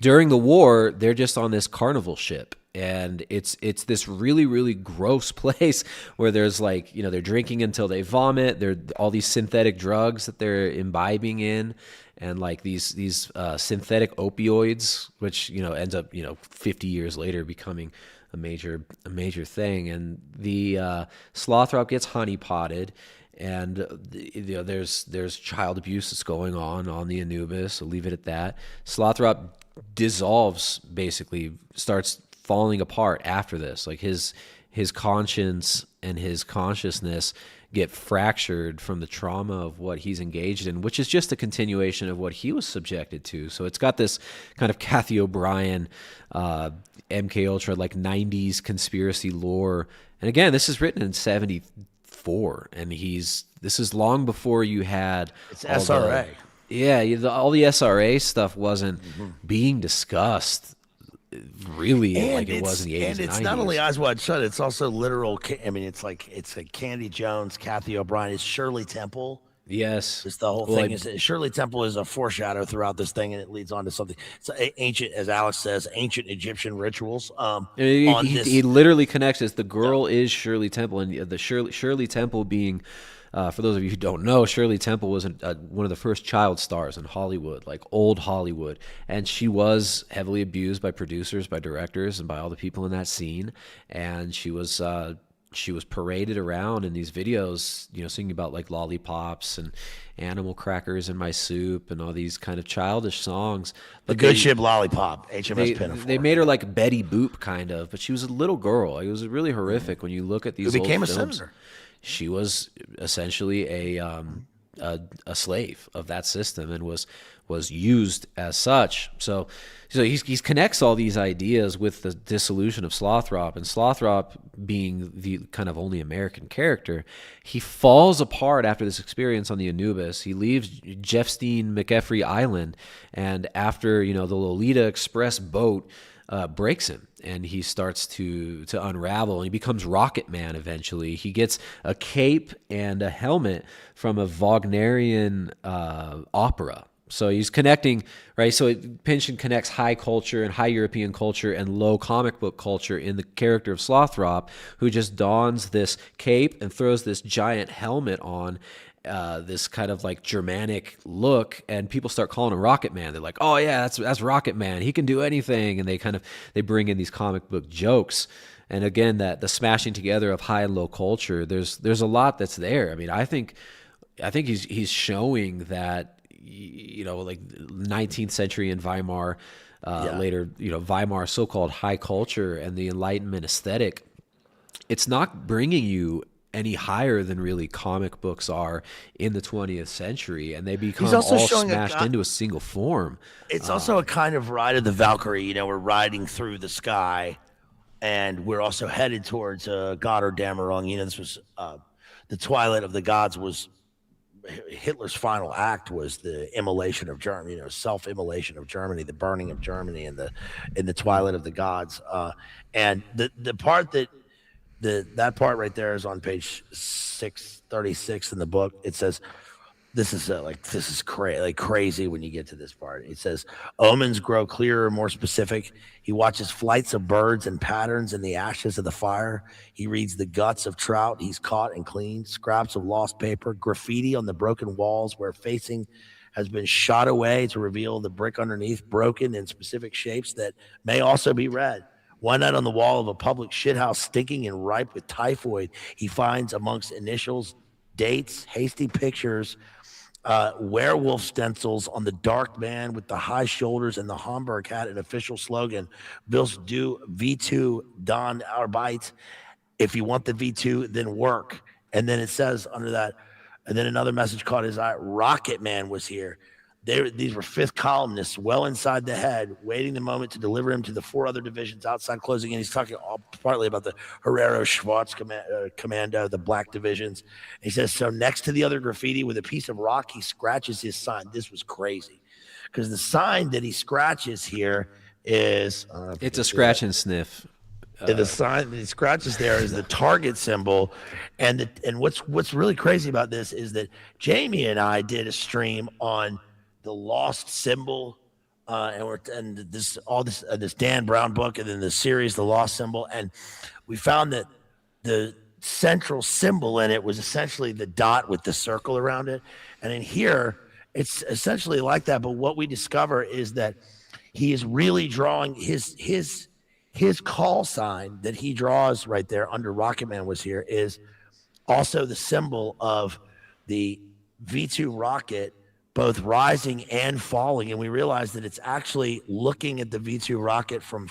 during the war, they're just on this carnival ship. And it's this really, really gross place where there's they're drinking until they vomit. There are all these synthetic drugs that they're imbibing in, and these synthetic opioids, which ends up 50 years later becoming a major thing. And the Slothrop gets honeypotted, and there's child abuse that's going on the Anubis. So leave it at that. Slothrop dissolves, basically starts falling apart after this. Like his conscience and his consciousness get fractured from the trauma of what he's engaged in, which is just a continuation of what he was subjected to. So it's got this kind of Kathy O'Brien, MK Ultra, 90s conspiracy lore. And again, this is written in 74, and this is long before you had it's SRA. All the SRA stuff wasn't being discussed really, and it was in the 80s and it's 90s. Not only eyes wide shut, it's also literal. I mean, it's like Candy Jones, Kathy O'Brien, it's Shirley Temple. Yes, it's the whole thing. Is Shirley Temple is a foreshadow throughout this thing, and it leads on to something. It's ancient, as Alex says, ancient Egyptian rituals. He literally connects this. The girl is Shirley Temple, and the Shirley Temple being. For those of you who don't know, Shirley Temple was one of the first child stars in Hollywood, old Hollywood. And she was heavily abused by producers, by directors, and by all the people in that scene. And she was paraded around in these videos, singing about lollipops and animal crackers in my soup and all these kind of childish songs. But the good ship lollipop, HMS Pinafore. They made her like Betty Boop, kind of, but she was a little girl. It was really horrific when you look at these Who became old a films. senator. She was essentially a slave of that system and was used as such. So he connects all these ideas with the dissolution of Slothrop, and Slothrop being the kind of only American character, he falls apart after this experience on the Anubis. He leaves Jeffstein McEffrey Island, and after the Lolita Express boat breaks him, and he starts to unravel, and he becomes Rocket Man eventually. He gets a cape and a helmet from a Wagnerian opera. So he's connecting, right? So Pynchon connects high culture and high European culture and low comic book culture in the character of Slothrop, who just dons this cape and throws this giant helmet on, this kind of like Germanic look, and people start calling him Rocket Man. They're like, "Oh yeah, that's Rocket Man. He can do anything." And they bring in these comic book jokes. And again, that the smashing together of high and low culture. There's a lot that's there. I mean, I think he's showing that, like 19th century in Weimar, later, Weimar so-called high culture and the Enlightenment aesthetic. It's not bringing you any higher than really comic books are in the 20th century, and they become all smashed into a single form. It's also a kind of ride of the Valkyrie. We're riding through the sky, and we're also headed towards Gotterdammerung. This was the Twilight of the Gods was Hitler's final act, was the immolation of Germany, self-immolation of Germany, the burning of Germany in the Twilight of the Gods. And the part that part right there is on page 636 in the book. It says, this is crazy when you get to this part. It says, omens grow clearer, more specific. He watches flights of birds and patterns in the ashes of the fire. He reads the guts of trout he's caught and cleaned, scraps of lost paper, graffiti on the broken walls where facing has been shot away to reveal the brick underneath, broken in specific shapes that may also be read. One night on the wall of a public shithouse, stinking and ripe with typhoid, he finds amongst initials, dates, hasty pictures, werewolf stencils on the dark man with the high shoulders and the Hamburg hat, an official slogan, Willst du V2 dann Arbeit? If you want the V2, then work. And then it says under that, and then another message caught his eye, Rocket Man was here. These were fifth columnists well inside the head, waiting the moment to deliver him to the four other divisions outside closing in. He's talking partly about the Herrero Schwarz Commando, the black divisions. And he says, so next to the other graffiti with a piece of rock, he scratches his sign. This was crazy because the sign that he scratches here is... it's a scratch and sniff. The sign that he scratches there is the target symbol. And what's really crazy about this is that Jamie and I did a stream on the lost symbol, and this Dan Brown book, and then the series, The Lost Symbol, and we found that the central symbol in it was essentially the dot with the circle around it, and in here it's essentially like that. But what we discover is that he is really drawing his call sign that he draws right there under Rocket Man was here is also the symbol of the V2 rocket, both rising and falling. And we realized that it's actually looking at the V2 rocket from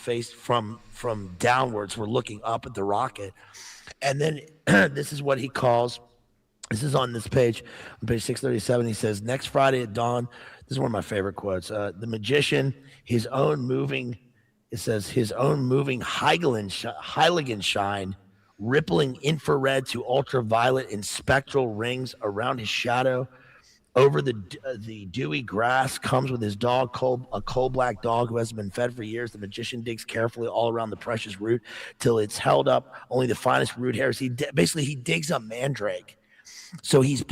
downwards. We're looking up at the rocket. And then this is what he calls, this is on this page, on page 637. He says, next Friday at dawn, this is one of my favorite quotes, the magician, his own moving Heiligenschein, rippling infrared to ultraviolet in spectral rings around his shadow. Over the dewy grass comes with his dog, a coal-black dog who hasn't been fed for years. The magician digs carefully all around the precious root till it's held up only the finest root hairs. He digs a mandrake. So he's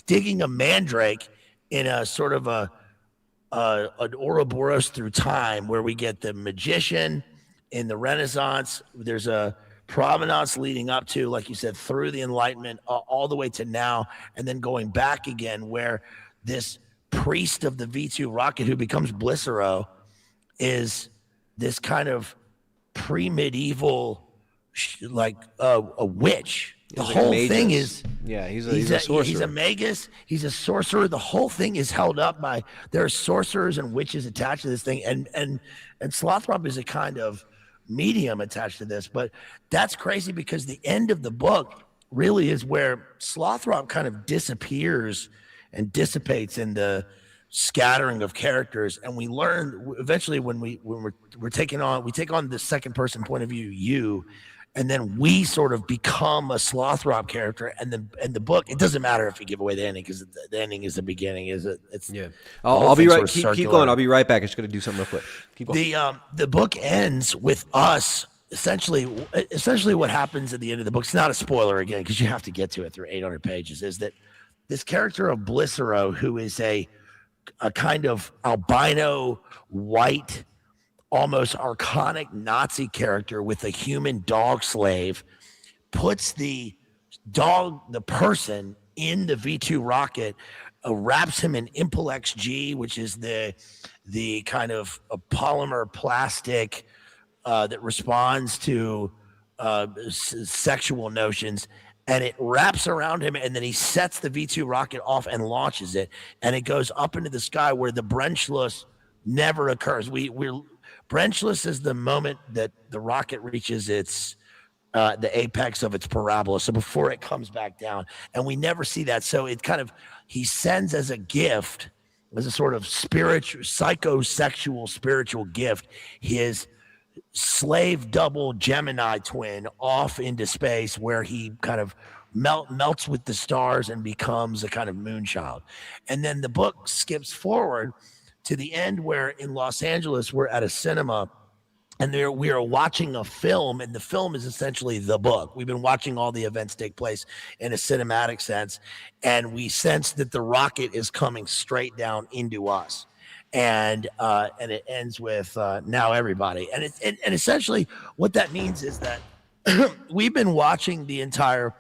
digging a mandrake in a sort of an Ouroboros through time, where we get the magician in the Renaissance. There's a provenance leading up to, like you said, through the Enlightenment, all the way to now, and then going back again, where this priest of the V2 rocket who becomes Blissero is this kind of pre-medieval, a witch. The whole thing is, he's a sorcerer. He's a magus. He's a sorcerer. The whole thing is held up by, there are sorcerers and witches attached to this thing, and Slothrop is a kind of medium attached to this. But that's crazy because the end of the book really is where Slothrop kind of disappears and dissipates in the scattering of characters, and we learn eventually when we take on the second person point of view, and then we sort of become a Slothrop character, and the book, it doesn't matter if you give away the ending, because the ending is the beginning. I'll be right. Keep going. I'll be right back. I'm just going to do something real quick. Keep going. The book ends with us essentially what happens at the end of the book. It's not a spoiler again, because you have to get to it through 800 pages. Is that this character of Blissero, who is a a kind of albino white, almost archonic Nazi character with a human dog slave, puts the person in the V2 rocket, wraps him in Impolex G, which is the kind of a polymer plastic that responds to sexual notions, and it wraps around him, and then he sets the V2 rocket off and launches it, and it goes up into the sky where the Brenchless never occurs. We're Brenchless is the moment that the rocket reaches its the apex of its parabola, so before it comes back down, and we never see that. So it kind of, he sends as a gift, as a sort of spiritual, psychosexual spiritual gift, his slave double Gemini twin off into space, where he kind of melts with the stars and becomes a kind of moonchild. And then the book skips forward to the end, where in Los Angeles we're at a cinema, and we are watching a film, and the film is essentially the book. We've been watching all the events take place in a cinematic sense, and we sense that the rocket is coming straight down into us. And it ends with now everybody. And essentially what that means is that we've been watching the events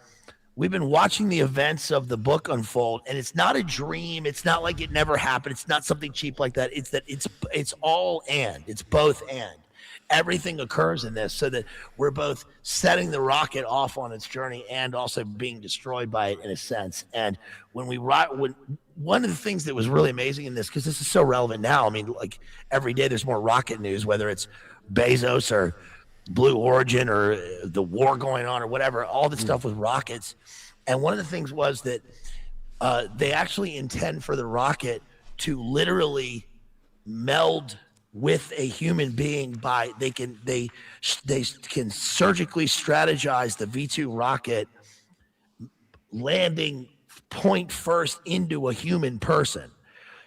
of the book unfold, and it's not a dream. It's not like it never happened. It's not something cheap like that. It's that it's all and. It's both and. Everything occurs in this, so that we're both setting the rocket off on its journey and also being destroyed by it in a sense. And when one of the things that was really amazing in this, because this is so relevant now, I mean, like every day there's more rocket news, whether it's Bezos or Blue Origin or the war going on or whatever, all the stuff with rockets. And one of the things was that they actually intend for the rocket to literally meld with a human being by they can surgically strategize the V2 rocket landing point first into a human person.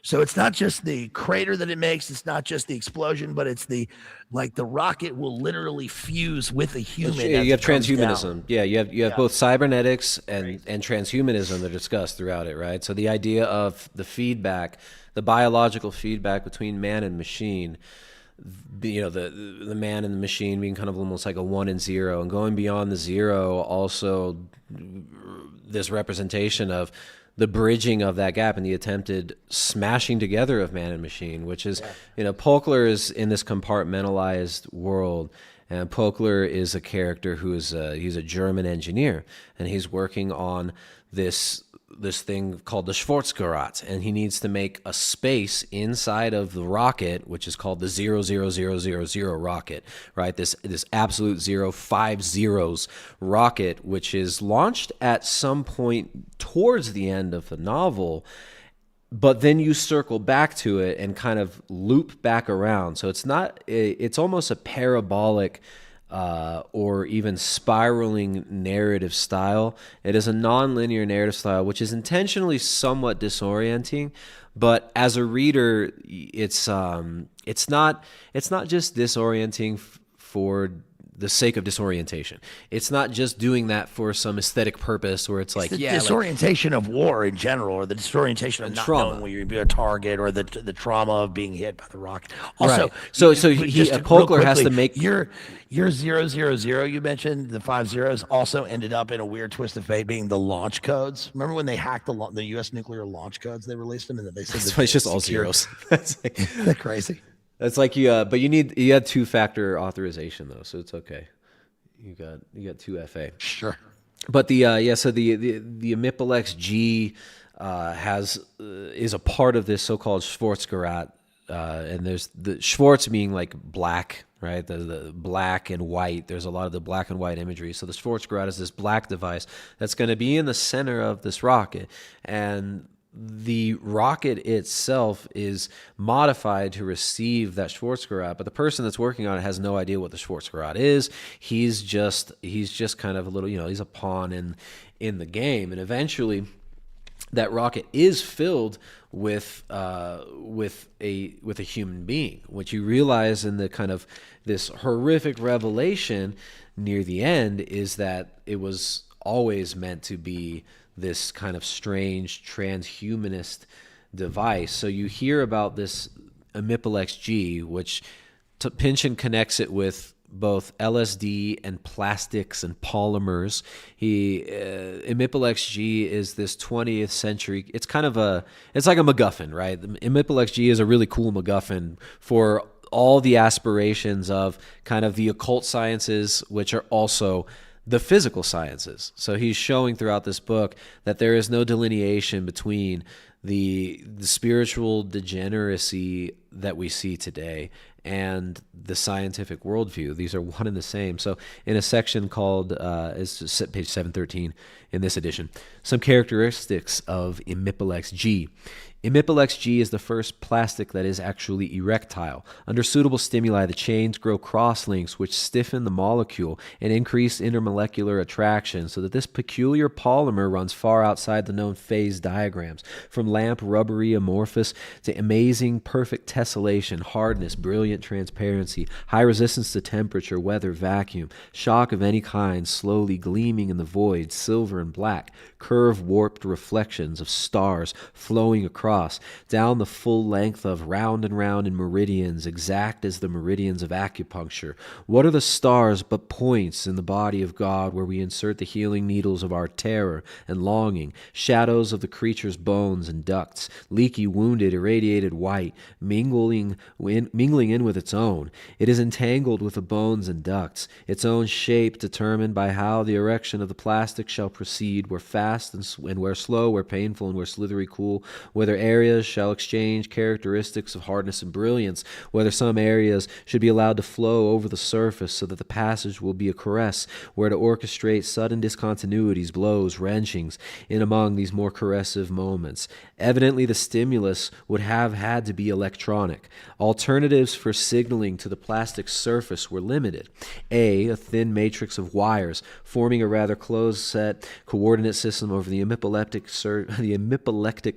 So it's not just the crater that it makes, it's not just the explosion, but it's the rocket will literally fuse with a human. Yeah, you have transhumanism. Yeah, you have both cybernetics and transhumanism that are discussed throughout it, right? So the idea of the feedback, the biological feedback between man and machine, the man and the machine being kind of almost like a 1 and 0, and going beyond the 0, also this representation of the bridging of that gap and the attempted smashing together of man and machine, which is, Pölkler is in this compartmentalized world, and Pölkler is a character who is he's a German engineer, and he's working on this thing called the Schwarzgerät, and he needs to make a space inside of the rocket, which is called the 00000 rocket, right? This absolute 5 zeros rocket, which is launched at some point towards the end of the novel, but then you circle back to it and kind of loop back around. So it's almost a parabolic or even spiraling narrative style. It is a non-linear narrative style, which is intentionally somewhat disorienting. But as a reader, it's not just disorienting for the sake of disorientation. It's not just doing that for some aesthetic purpose where it's like, the disorientation of war in general, or the disorientation of not knowing where you're be a target, or the trauma of being hit by the rocket. Also, right. So Pölkler has to make your 000 you mentioned, the 5 zeros, also ended up in a weird twist of fate being the launch codes. Remember when they hacked the U.S. nuclear launch codes? They released them, and they said it's just all zeros. Isn't that crazy? That's like but you had 2-factor authorization though, so it's okay. You got 2FA. Sure. But the Amipolex G is a part of this so-called Schwarzgerät, and there's the Schwarz being like black, right? The black and white. There's a lot of the black and white imagery. So the Schwarzgerät is this black device that's going to be in the center of this rocket, and the rocket itself is modified to receive that Schwarzgerät, but the person that's working on it has no idea what the Schwarzgerät is. He's just kind of a little, he's a pawn in the game, and eventually that rocket is filled with a human being. What you realize in the kind of this horrific revelation near the end is that it was always meant to be this kind of strange transhumanist device. So you hear about this Imipex G, which Pynchon connects it with both LSD and plastics and polymers. Imipex G is this 20th century. It's kind of it's like a MacGuffin, right? Imipex G is a really cool MacGuffin for all the aspirations of kind of the occult sciences, which are also the physical sciences. So he's showing throughout this book that there is no delineation between the spiritual degeneracy that we see today and the scientific worldview. These are one and the same. So in a section called, is page 713 in this edition, some characteristics of Imipex G. Imipex G is the first plastic that is actually erectile. Under suitable stimuli, the chains grow cross-links which stiffen the molecule and increase intermolecular attraction so that this peculiar polymer runs far outside the known phase diagrams, from lamp rubbery amorphous to amazing perfect tessellation, hardness, brilliant transparency, high resistance to temperature, weather, vacuum, shock of any kind, slowly gleaming in the void, silver and black, curved warped reflections of stars flowing across down the full length of round and round in meridians, exact as the meridians of acupuncture. What are the stars but points in the body of God where we insert the healing needles of our terror and longing, shadows of the creature's bones and ducts, leaky, wounded, irradiated white, mingling in with its own. It is entangled with the bones and ducts, its own shape determined by how the erection of the plastic shall proceed, where fast and where slow, where painful and where slithery cool, whether areas shall exchange characteristics of hardness and brilliance, whether some areas should be allowed to flow over the surface so that the passage will be a caress, where to orchestrate sudden discontinuities, blows, wrenchings in among these more caressive moments. Evidently, the stimulus would have had to be electronic. Alternatives for signaling to the plastic surface were limited. A thin matrix of wires forming a rather closed set coordinate system over the imipelectic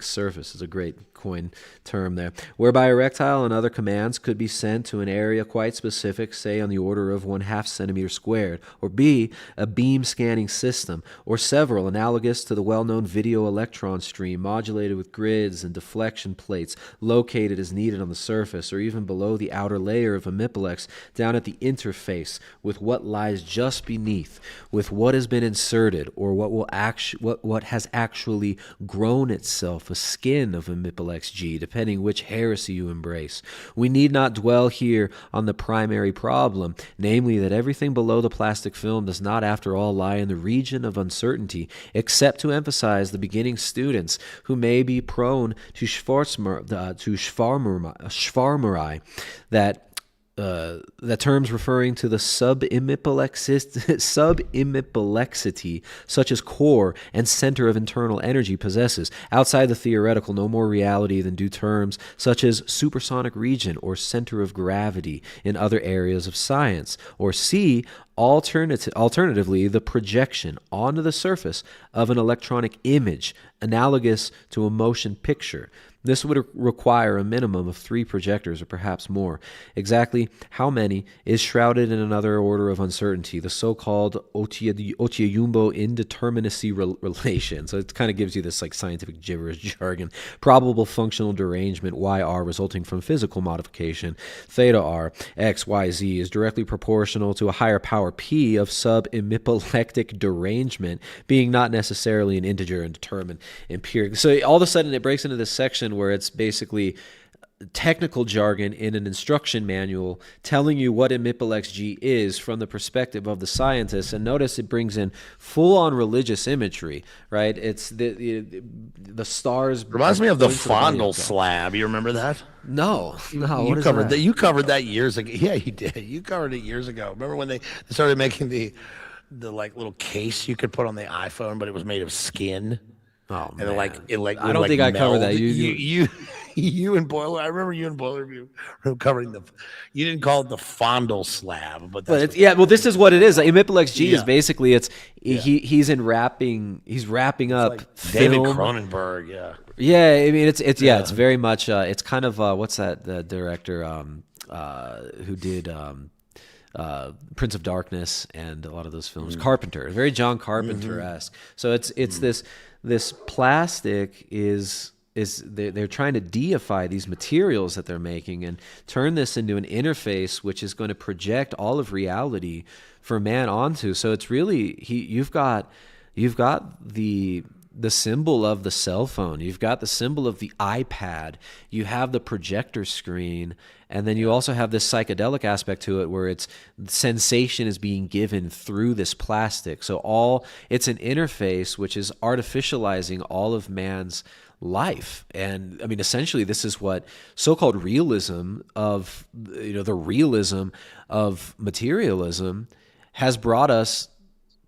surface is a great coin term there, whereby erectile and other commands could be sent to an area quite specific, say on the order of 1/2 centimeter squared, or B, a beam scanning system, or several analogous to the well-known video electron stream, modulated with grids and deflection plates located as needed on the surface, or even below the outer layer of Imipex, down at the interface with what lies just beneath, with what has been inserted, or what has actually grown itself, a skin of Imipex G, depending which heresy you embrace. We need not dwell here on the primary problem, namely that everything below the plastic film does not after all lie in the region of uncertainty, except to emphasize the beginning students who may be prone to schwarmerai, that terms referring to the subimipelexity, such as core and center of internal energy, possesses, outside the theoretical, no more reality than do terms such as supersonic region or center of gravity in other areas of science. Or C, alternatively, the projection onto the surface of an electronic image analogous to a motion picture. This would require a minimum of 3 projectors or perhaps more. Exactly how many is shrouded in another order of uncertainty, the so-called Otiayumbo indeterminacy relation. So it kind of gives you this like scientific gibberish jargon. Probable functional derangement, YR, resulting from physical modification. Theta R, X, Y, Z, is directly proportional to a higher power P of sub-imipelectic derangement, being not necessarily an integer and determined empirically. So all of a sudden it breaks into this section where it's basically technical jargon in an instruction manual telling you what Imipex G is from the perspective of the scientist. And notice it brings in full-on religious imagery, right? It's the stars. Reminds me of the fondle slab. You remember that? No. You covered that. You covered that years ago. Yeah, you did. You covered it years ago. Remember when they started making the like little case you could put on the iPhone, but it was made of skin. Oh, and man. I don't think I covered that. You and Boiler. I remember you and Boiler were covering the. You didn't call it the fondle slab, but that's well, this is what it is. Imipex G is basically he's wrapping up like film. David Cronenberg. Yeah. Yeah, I mean it's very much it's kind of what's that the director who did Prince of Darkness and a lot of those films. Carpenter, very John Carpenter-esque. So it's this plastic is they're trying to deify these materials that they're making and turn this into an interface which is going to project all of reality for man onto. So it's really you've got the symbol of the cell phone, you've got the symbol of the iPad, you have the projector screen, and then you also have this psychedelic aspect to it where it's sensation is being given through this plastic. So it's an interface which is artificializing all of man's life. And I mean, essentially this is what so-called realism of, the realism of materialism has brought us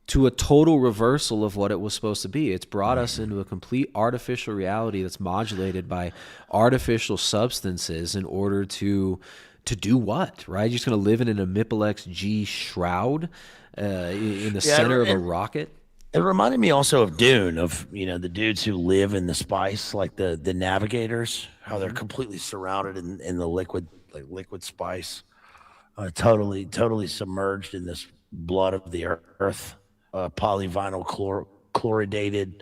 to a total reversal of what it was supposed to be. It's brought us into a complete artificial reality that's modulated by artificial substances in order to do what, right? You're just going to live in an Amipolex G shroud in the center of a rocket? It reminded me also of Dune, of the dudes who live in the spice, like the navigators, how they're completely surrounded in the liquid spice, totally submerged in this blood of the earth, polyvinyl chloridated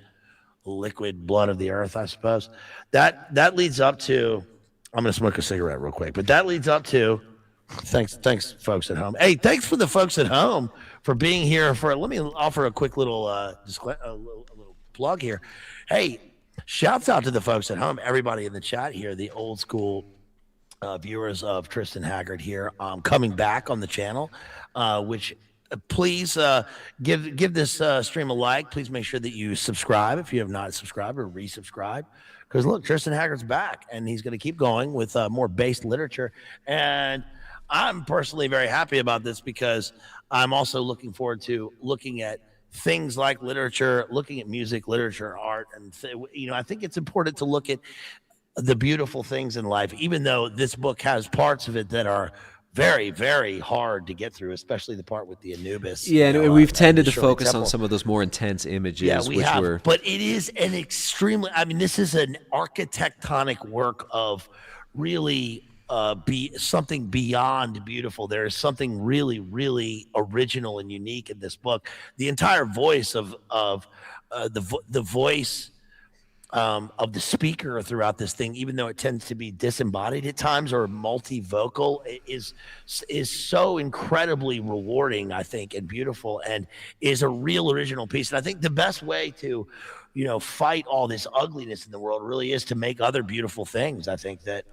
liquid blood of the earth, I suppose. That leads up to, I'm going to smoke a cigarette real quick, but that leads up to, thanks folks at home. Hey, thanks for the folks at home for being here. Let me offer a quick little little plug here. Hey, shouts out to the folks at home, everybody in the chat here, the old school viewers of Tristan Haggard here, coming back on the channel, which please give this stream a like. Please make sure that you subscribe if you have not subscribed, or resubscribe. Because look, Tristan Haggard's back, and he's going to keep going with more based literature. And I'm personally very happy about this, because I'm also looking forward to looking at things like literature, looking at music, literature, art. And, I think it's important to look at the beautiful things in life, even though this book has parts of it that are very, very hard to get through, especially the part with the Anubis. Yeah, and we've tended to focus on some of those more intense images. Yeah, we have. But it is an extremely, this is an architectonic work of really be something beyond beautiful. There is something really, really original and unique in this book. The entire voice of the voice of the speaker throughout this thing, even though it tends to be disembodied at times or multivocal, is so incredibly rewarding, I think, and beautiful, and is a real original piece. And I think the best way to, fight all this ugliness in the world really is to make other beautiful things, I think, that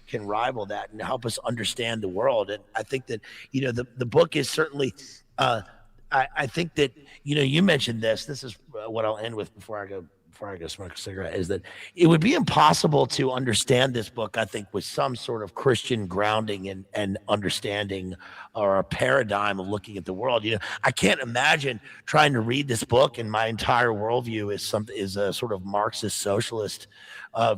can rival that and help us understand the world. And I think that, the book is certainly, I think that, you mentioned this is what I'll end with before I go smoke a cigarette, is that it would be impossible to understand this book, I think, with some sort of Christian grounding and understanding, or a paradigm of looking at the world. I can't imagine trying to read this book and my entire worldview is a sort of Marxist socialist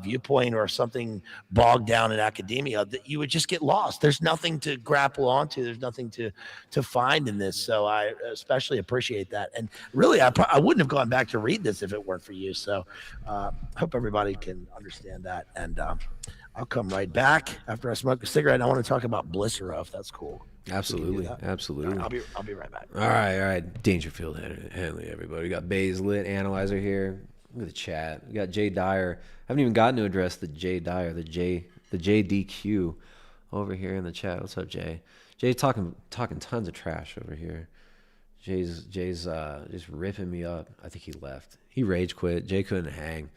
viewpoint, or something bogged down in academia, that you would just get lost. There's nothing to grapple onto. There's nothing to find in this. So I especially appreciate that. And really, I wouldn't have gone back to read this if it weren't for you. So hope everybody can understand that. And I'll come right back after I smoke a cigarette. I want to talk about Blissera, if that's cool. Absolutely. Absolutely. Right, I'll be right back. All right. Dangerfield Henley, everybody. We got Bays Lit Analyzer here. Look at the chat. We got Jay Dyer. I haven't even gotten to address the Jay Dyer, the JDQ over here in the chat. What's up, Jay? Jay's talking tons of trash over here. Jay's just ripping me up. I think he left. He rage quit. Jay couldn't hang.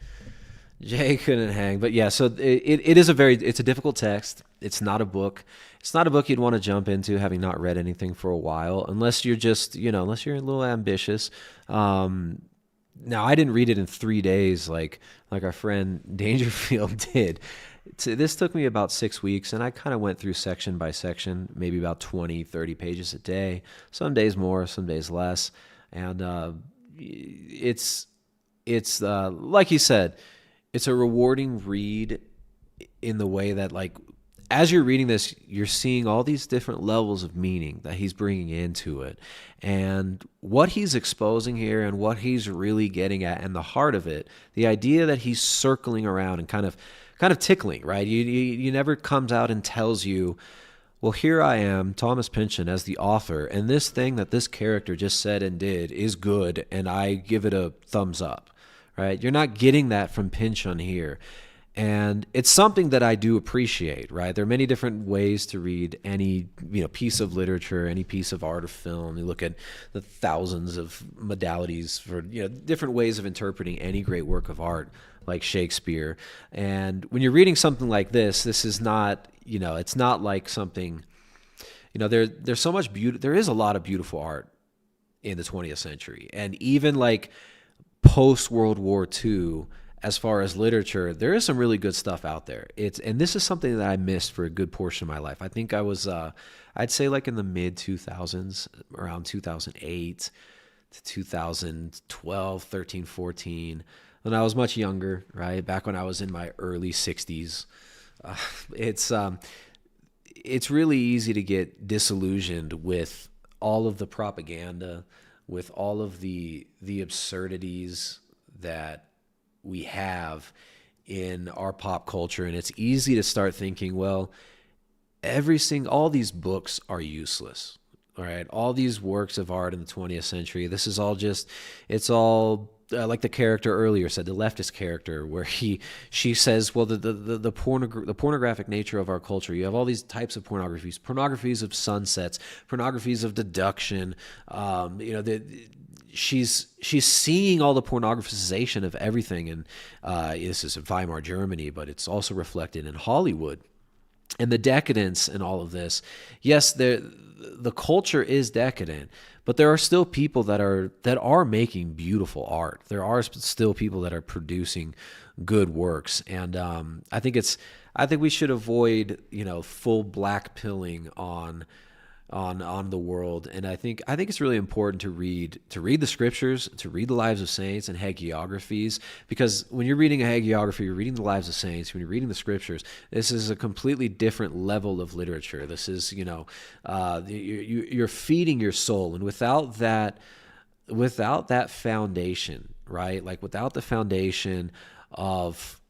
But yeah, so it's a difficult text. It's not a book. It's not a book you'd want to jump into having not read anything for a while, unless you're just, unless you're a little ambitious. Now, I didn't read it in 3 days like our friend Dangerfield did. This took me about 6 weeks, and I kind of went through section by section, maybe about 20, 30 pages a day. Some days more, some days less. And it's like he said, it's a rewarding read in the way that, like, as you're reading this, you're seeing all these different levels of meaning that he's bringing into it. And what he's exposing here and what he's really getting at and the heart of it, the idea that he's circling around and kind of tickling, right? He never comes out and tells you, well, here I am, Thomas Pynchon, as the author, and this thing that this character just said and did is good, and I give it a thumbs up. right? You're not getting that from Pynchon here. And it's something that I do appreciate, right? There are many different ways to read any, piece of literature, any piece of art or film. You look at the thousands of modalities for, different ways of interpreting any great work of art like Shakespeare. And when you're reading something like this is not, it's not like something, there's so much beauty. There is a lot of beautiful art in the 20th century. And even like post World War II, as far as literature, there is some really good stuff out there. And this is something that I missed for a good portion of my life. I think I was, I'd say like in the mid 2000s, around 2008 to 2012, 13, 14, when I was much younger, right? Back when I was in my early 60s. It's really easy to get disillusioned with all of the propaganda, with all of the absurdities that we have in our pop culture. And it's easy to start thinking, well, all these books are useless. All right. All these works of art in the 20th century, this is all it's all like the character earlier said, the leftist character, where she says, well, the pornographic nature of our culture, you have all these types of pornographies of sunsets, pornographies of deduction, she's seeing all the pornographization of everything, and this is in Weimar Germany, but it's also reflected in Hollywood and the decadence and all of this. Yes, the culture is decadent, but there are still people that are making beautiful art. There are still people that are producing good works, and I think we should avoid full black pilling on the world. And I think it's really important to read the scriptures, to read the lives of saints and hagiographies, because when you're reading a hagiography, you're reading the lives of saints. When you're reading the scriptures, this is a completely different level of literature. This is you're feeding your soul, and without that foundation, right? Like without the foundation of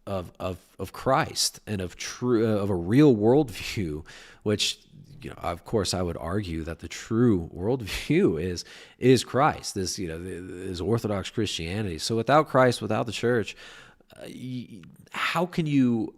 Christ and of a real worldview, which of course, I would argue that the true worldview is Christ. This is Orthodox Christianity. So without Christ, without the church, how can you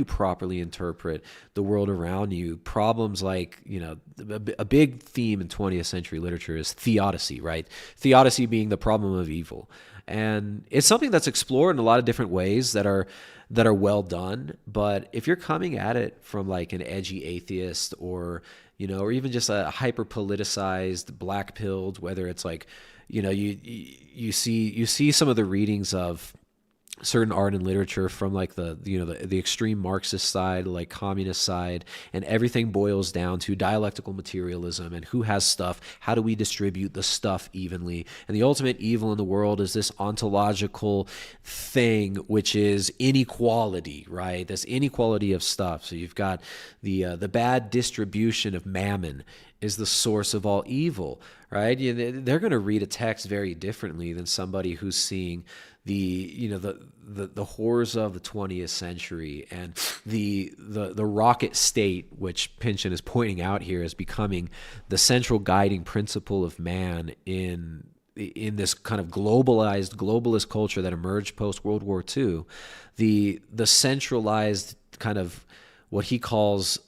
properly interpret the world around you? Problems like, a big theme in 20th century literature is theodicy, right? Theodicy being the problem of evil. And it's something that's explored in a lot of different ways that are well done. But if you're coming at it from like an edgy atheist, or even just a hyper politicized, black pilled, whether it's like, you see some of the readings of certain art and literature from like the extreme Marxist side, like communist side, and everything boils down to dialectical materialism and who has stuff, how do we distribute the stuff evenly, and the ultimate evil in the world is this ontological thing, which is inequality, right? This inequality of stuff. So you've got the bad distribution of mammon is the source of all evil, right? They're going to read a text very differently than somebody who's seeing the horrors of the 20th century and the rocket state, which Pynchon is pointing out here as becoming the central guiding principle of man in this kind of globalist culture that emerged post World War II. The centralized kind of what he calls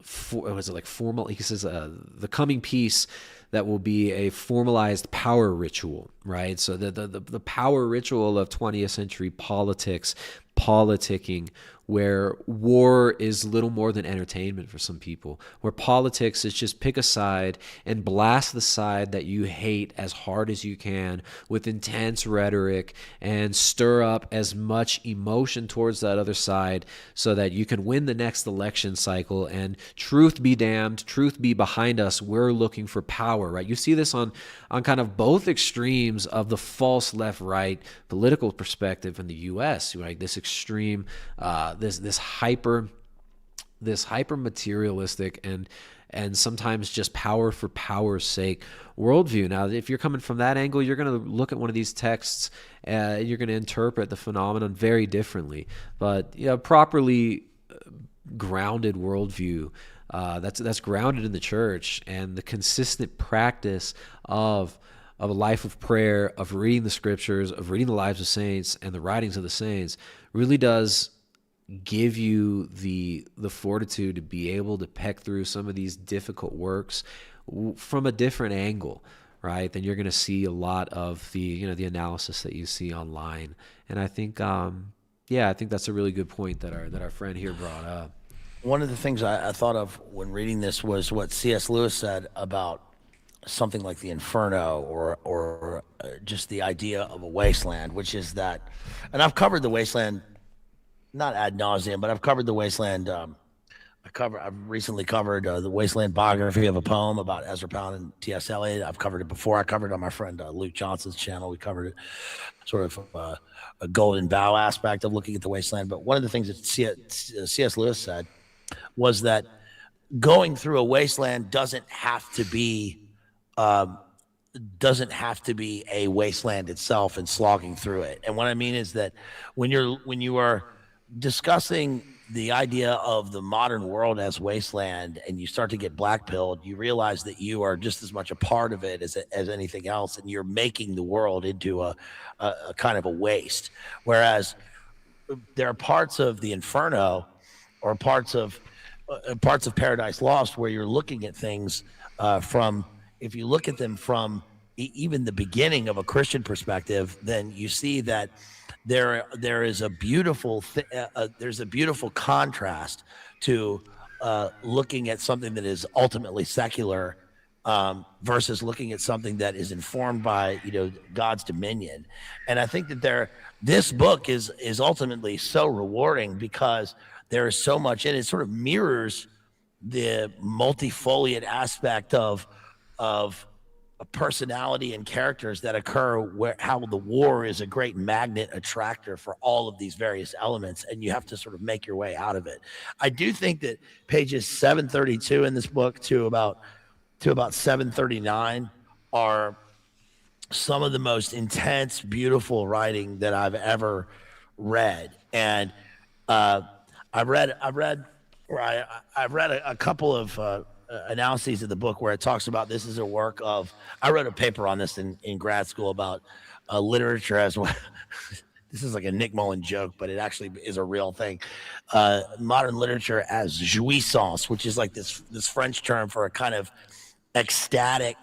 formal. He says the coming peace that will be a formalized power ritual, right? So the power ritual of 20th century politicking, where war is little more than entertainment for some people, where politics is just pick a side and blast the side that you hate as hard as you can with intense rhetoric and stir up as much emotion towards that other side so that you can win the next election cycle. And truth be damned, truth be behind us, we're looking for power, right? You see this on kind of both extremes of the false left-right political perspective in the U.S., right? This extreme, this hyper materialistic and sometimes just power for power's sake worldview. Now, if you're coming from that angle, you're going to look at one of these texts, you're going to interpret the phenomenon very differently. But properly grounded worldview that's grounded in the church and the consistent practice of of a life of prayer, of reading the scriptures, of reading the lives of saints and the writings of the saints really does give you the fortitude to be able to peck through some of these difficult works from a different angle, right? Then you're going to see a lot of the the analysis that you see online. And I think I think that's a really good point that our friend here brought up. One of the things I thought of when reading this was what C.S. Lewis said about something like the Inferno, or just the idea of a wasteland, which is that, and I've covered the wasteland, not ad nauseum, but I've covered the wasteland. I've recently covered the Wasteland biography of a poem about Ezra Pound and T.S. Eliot. I've covered it before. I covered it on my friend Luke Johnson's channel. We covered it sort of a golden bough aspect of looking at the wasteland. But one of the things that C.S. Lewis said was that going through a wasteland doesn't have to be a wasteland itself and slogging through it. And what I mean is that when you are discussing the idea of the modern world as wasteland, and you start to get black-pilled, you realize that you are just as much a part of it as anything else, and you're making the world into a kind of a waste. Whereas there are parts of the Inferno, or parts of Paradise Lost, where you're looking at things if you look at them from even the beginning of a Christian perspective, then you see that there is a beautiful there's a beautiful contrast to looking at something that is ultimately secular versus looking at something that is informed by God's dominion. And I think that this book is ultimately so rewarding because there is so much in it. It sort of mirrors the multifoliate aspect of personality and characters that occur, how the war is a great magnet attractor for all of these various elements, and you have to sort of make your way out of it. I do think that pages 732 in this book to about 739 are some of the most intense, beautiful writing that I've ever read. And I've read a couple of analyses of the book where it talks about this is a work of. I wrote a paper on this in grad school about literature as well. This is like a Nick Mullen joke, but it actually is a real thing. Modern literature as jouissance, which is like this French term for a kind of ecstatic,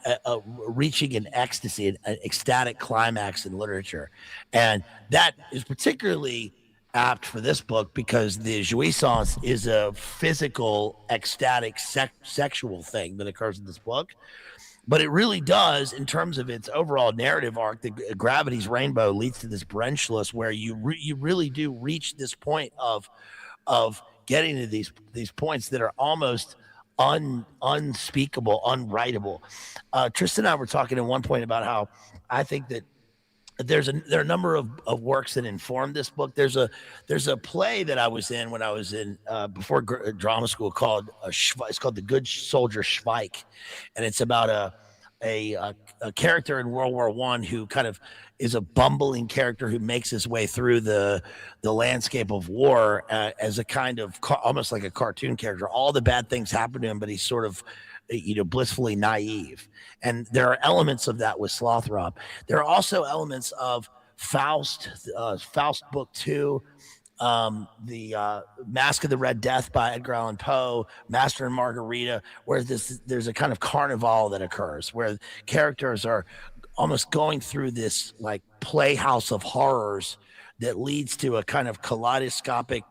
reaching an ecstasy, an ecstatic climax in literature, and that is particularly apt for this book because the jouissance is a physical, ecstatic, sexual thing that occurs in this book. But it really does, in terms of its overall narrative arc, the gravity's rainbow leads to this Brennschluss where you really do reach this point of getting to these points that are almost unspeakable, unwritable. Tristan and I were talking at one point about how I think that there are a number of works that informed this book. There's a play that I was in when I was in before drama school called it's called The Good Soldier Schweik, and it's about a character in World War I who kind of is a bumbling character who makes his way through the landscape of war as a kind of almost like a cartoon character. All the bad things happen to him, but he's sort of blissfully naive. And there are elements of that with Slothrop. There are also elements of Faust, Faust Book 2, the Mask of the Red Death by Edgar Allan Poe, Master and Margarita, where there's a kind of carnival that occurs where characters are almost going through this like playhouse of horrors that leads to a kind of kaleidoscopic,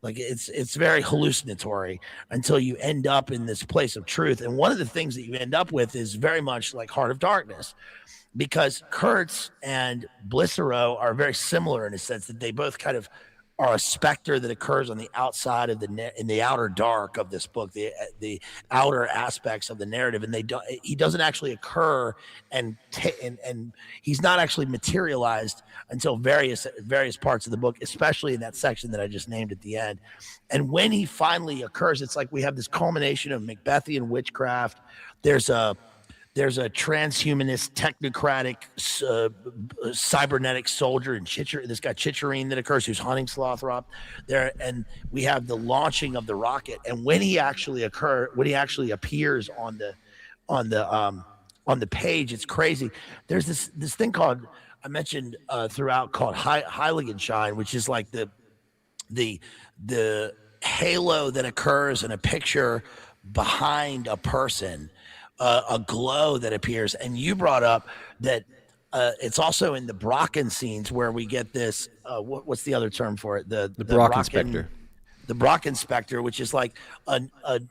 like it's very hallucinatory until you end up in this place of truth. And one of the things that you end up with is very much like Heart of Darkness, because Kurtz and Blicero are very similar in a sense that they both kind of are a specter that occurs on the outside of in the outer dark of this book, the outer aspects of the narrative, and he doesn't actually occur and he's not actually materialized until various parts of the book, especially in that section that I just named at the end. And when he finally occurs, it's like we have this culmination of Macbethian witchcraft. There's a transhumanist, technocratic, cybernetic soldier in this guy Chicherine that occurs, who's hunting Slothrop there, and we have the launching of the rocket. And when he actually appears on the on the page. It's crazy. There's this thing called, I mentioned throughout, called Heiligenschein, which is like the halo that occurs in a picture behind a person, a glow that appears. And you brought up that it's also in the Brocken scenes where we get this. What's the other term for it? The Brocken specter. The Brocken specter, which is like it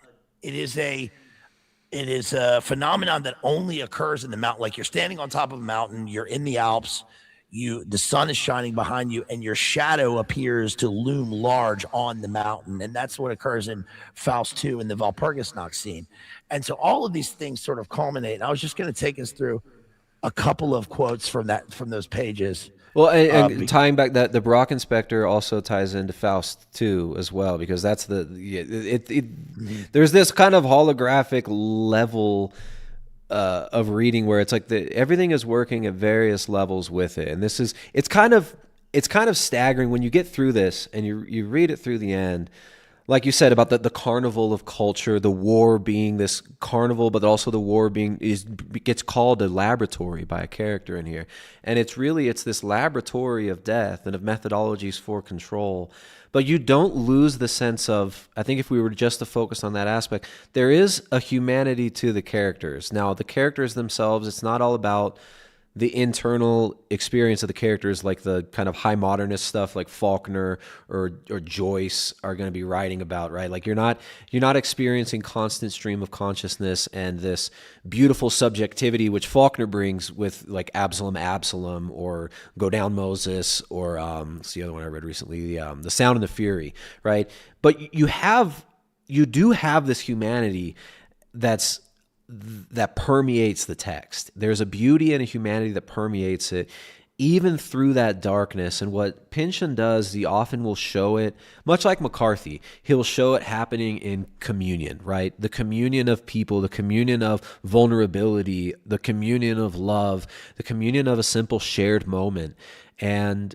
is a phenomenon that only occurs in the mountain. Like you're standing on top of a mountain, you're in the Alps, the sun is shining behind you, and your shadow appears to loom large on the mountain. And that's what occurs in Faust 2 in the Walpurgisnacht scene. And so all of these things sort of culminate. And I was just going to take us through a couple of quotes from those pages. Well, and tying back that the Brocken specter also ties into Faust 2 as well, because that's there's this kind of holographic level of reading where it's like everything is working at various levels with it, and it's kind of staggering when you get through this and you read it through the end. Like you said about the carnival of culture, the war being this carnival, but also the war gets called a laboratory by a character in here. And it's this laboratory of death and of methodologies for control. But you don't lose the sense of, I think if we were just to focus on that aspect, there is a humanity to the characters. Now, the characters themselves, it's not all about the internal experience of the characters, like the kind of high modernist stuff like Faulkner or Joyce are going to be writing about, right? Like you're not experiencing constant stream of consciousness and this beautiful subjectivity which Faulkner brings with like Absalom or Go Down Moses or it's the other one I read recently, The Sound and the Fury, right? But you do have this humanity that permeates the text. There's a beauty and a humanity that permeates it, even through that darkness. And what Pynchon does, he often will show it, much like McCarthy, he'll show it happening in communion, right? The communion of people, the communion of vulnerability, the communion of love, the communion of a simple shared moment. And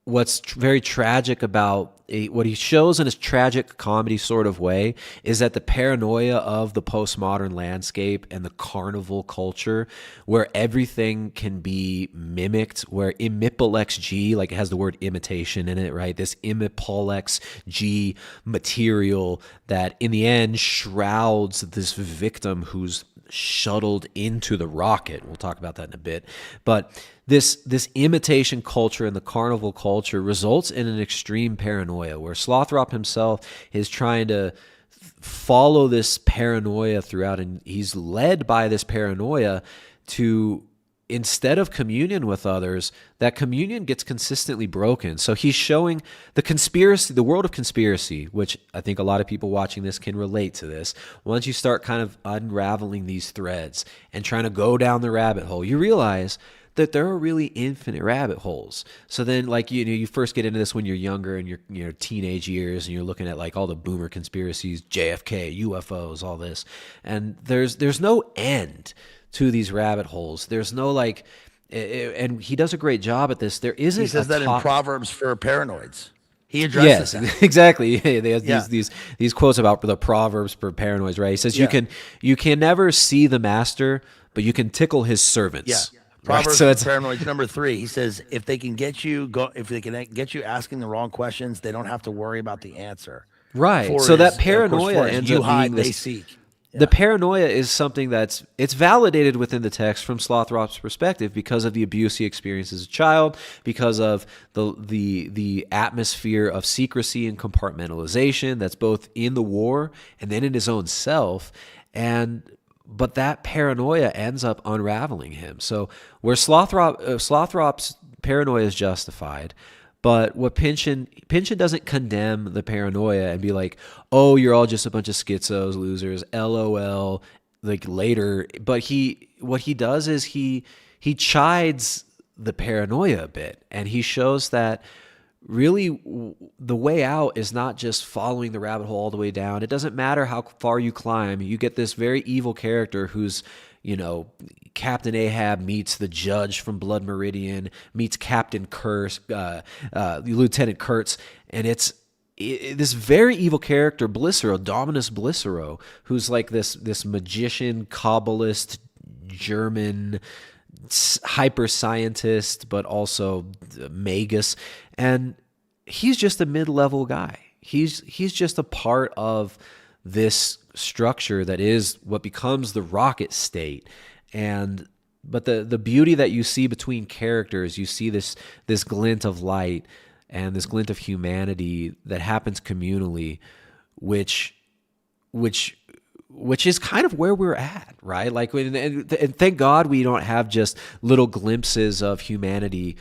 what's very tragic about what he shows in his tragic comedy sort of way is that the paranoia of the postmodern landscape and the carnival culture where everything can be mimicked, where imipolex G, like it has the word imitation in it, right? This imipolex G material that in the end shrouds this victim who's shuttled into the rocket. We'll talk about that in a bit. But this imitation culture and the carnival culture results in an extreme paranoia where Slothrop himself is trying to follow this paranoia throughout, and he's led by this paranoia to, instead of communion with others, that communion gets consistently broken. So he's showing the conspiracy, the world of conspiracy, which I think a lot of people watching this can relate to this. Once you start kind of unraveling these threads and trying to go down the rabbit hole, you realize that there are really infinite rabbit holes. So then, like, you first get into this when you're younger and your teenage years, and you're looking at like all the boomer conspiracies, JFK, UFOs, all this, and there's no end to these rabbit holes. There's no like, and he does a great job at this. There isn't. He says that in Proverbs for paranoids. He addresses that. Exactly. They have these quotes about the Proverbs for paranoids, right? He says you can never see the master, but you can tickle his servants. Yeah. Proverbs for paranoids number 3. He says if they can get you asking the wrong questions, they don't have to worry about the answer. Right. So that paranoia ends up being this. They seek. The paranoia is something it's validated within the text from Slothrop's perspective because of the abuse he experienced as a child, because of the atmosphere of secrecy and compartmentalization that's both in the war and then in his own self. But that paranoia ends up unraveling him. So where Slothrop's paranoia is justified, but what Pynchon doesn't condemn the paranoia and be like, oh, you're all just a bunch of schizos, losers, LOL, like later. But what he does is he chides the paranoia a bit, and he shows that really the way out is not just following the rabbit hole all the way down. It doesn't matter how far you climb. You get this very evil character who's, Captain Ahab meets the judge from Blood Meridian, meets Captain Lieutenant Kurtz, and it's this very evil character, Blissero, Dominus Blissero, who's like this magician, Kabbalist, German hyper scientist, but also magus, and he's just a mid-level guy. He's just a part of this structure that is what becomes the rocket state. But the beauty that you see between characters, you see this glint of light and this glint of humanity that happens communally, which is kind of where we're at, right? Like, and thank God we don't have just little glimpses of humanity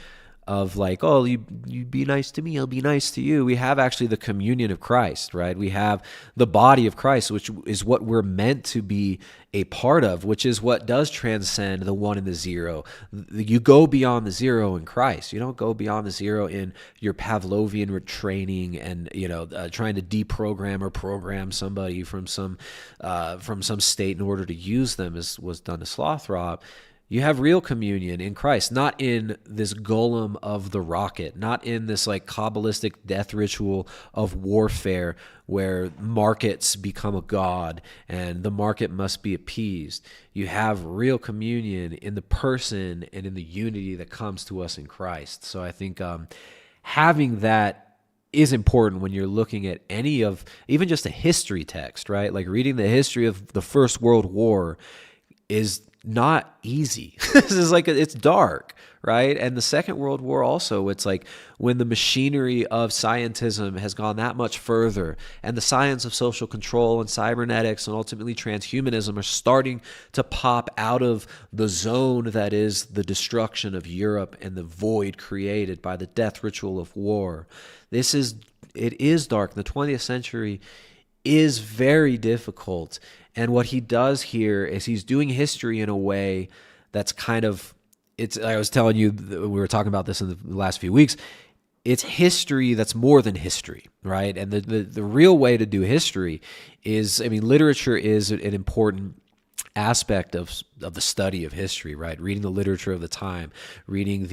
of like, oh, you be nice to me, I'll be nice to you. We have actually the communion of Christ, right? We have the body of Christ, which is what we're meant to be a part of, which is what does transcend the one and the zero. You go beyond the zero in Christ. You don't go beyond the zero in your Pavlovian training and trying to deprogram or program somebody from some state in order to use them, as was done to Slothrop. You have real communion in Christ, not in this golem of the rocket, not in this like Kabbalistic death ritual of warfare where markets become a god and the market must be appeased. You have real communion in the person and in the unity that comes to us in Christ. So I think having that is important when you're looking at any of, even just a history text, right? Like reading the history of the First World War is not easy. This is like, it's dark, right? And the Second World War also, it's like when the machinery of scientism has gone that much further and the science of social control and cybernetics and ultimately transhumanism are starting to pop out of the zone that is the destruction of Europe and the void created by the death ritual of war. It is dark. The 20th century is very difficult. And what he does here is he's doing history in a way that's kind of, I was telling you, we were talking about this in the last few weeks, it's history that's more than history, right? And the real way to do history is, literature is an important aspect of the study of history, right? Reading the literature of the time, reading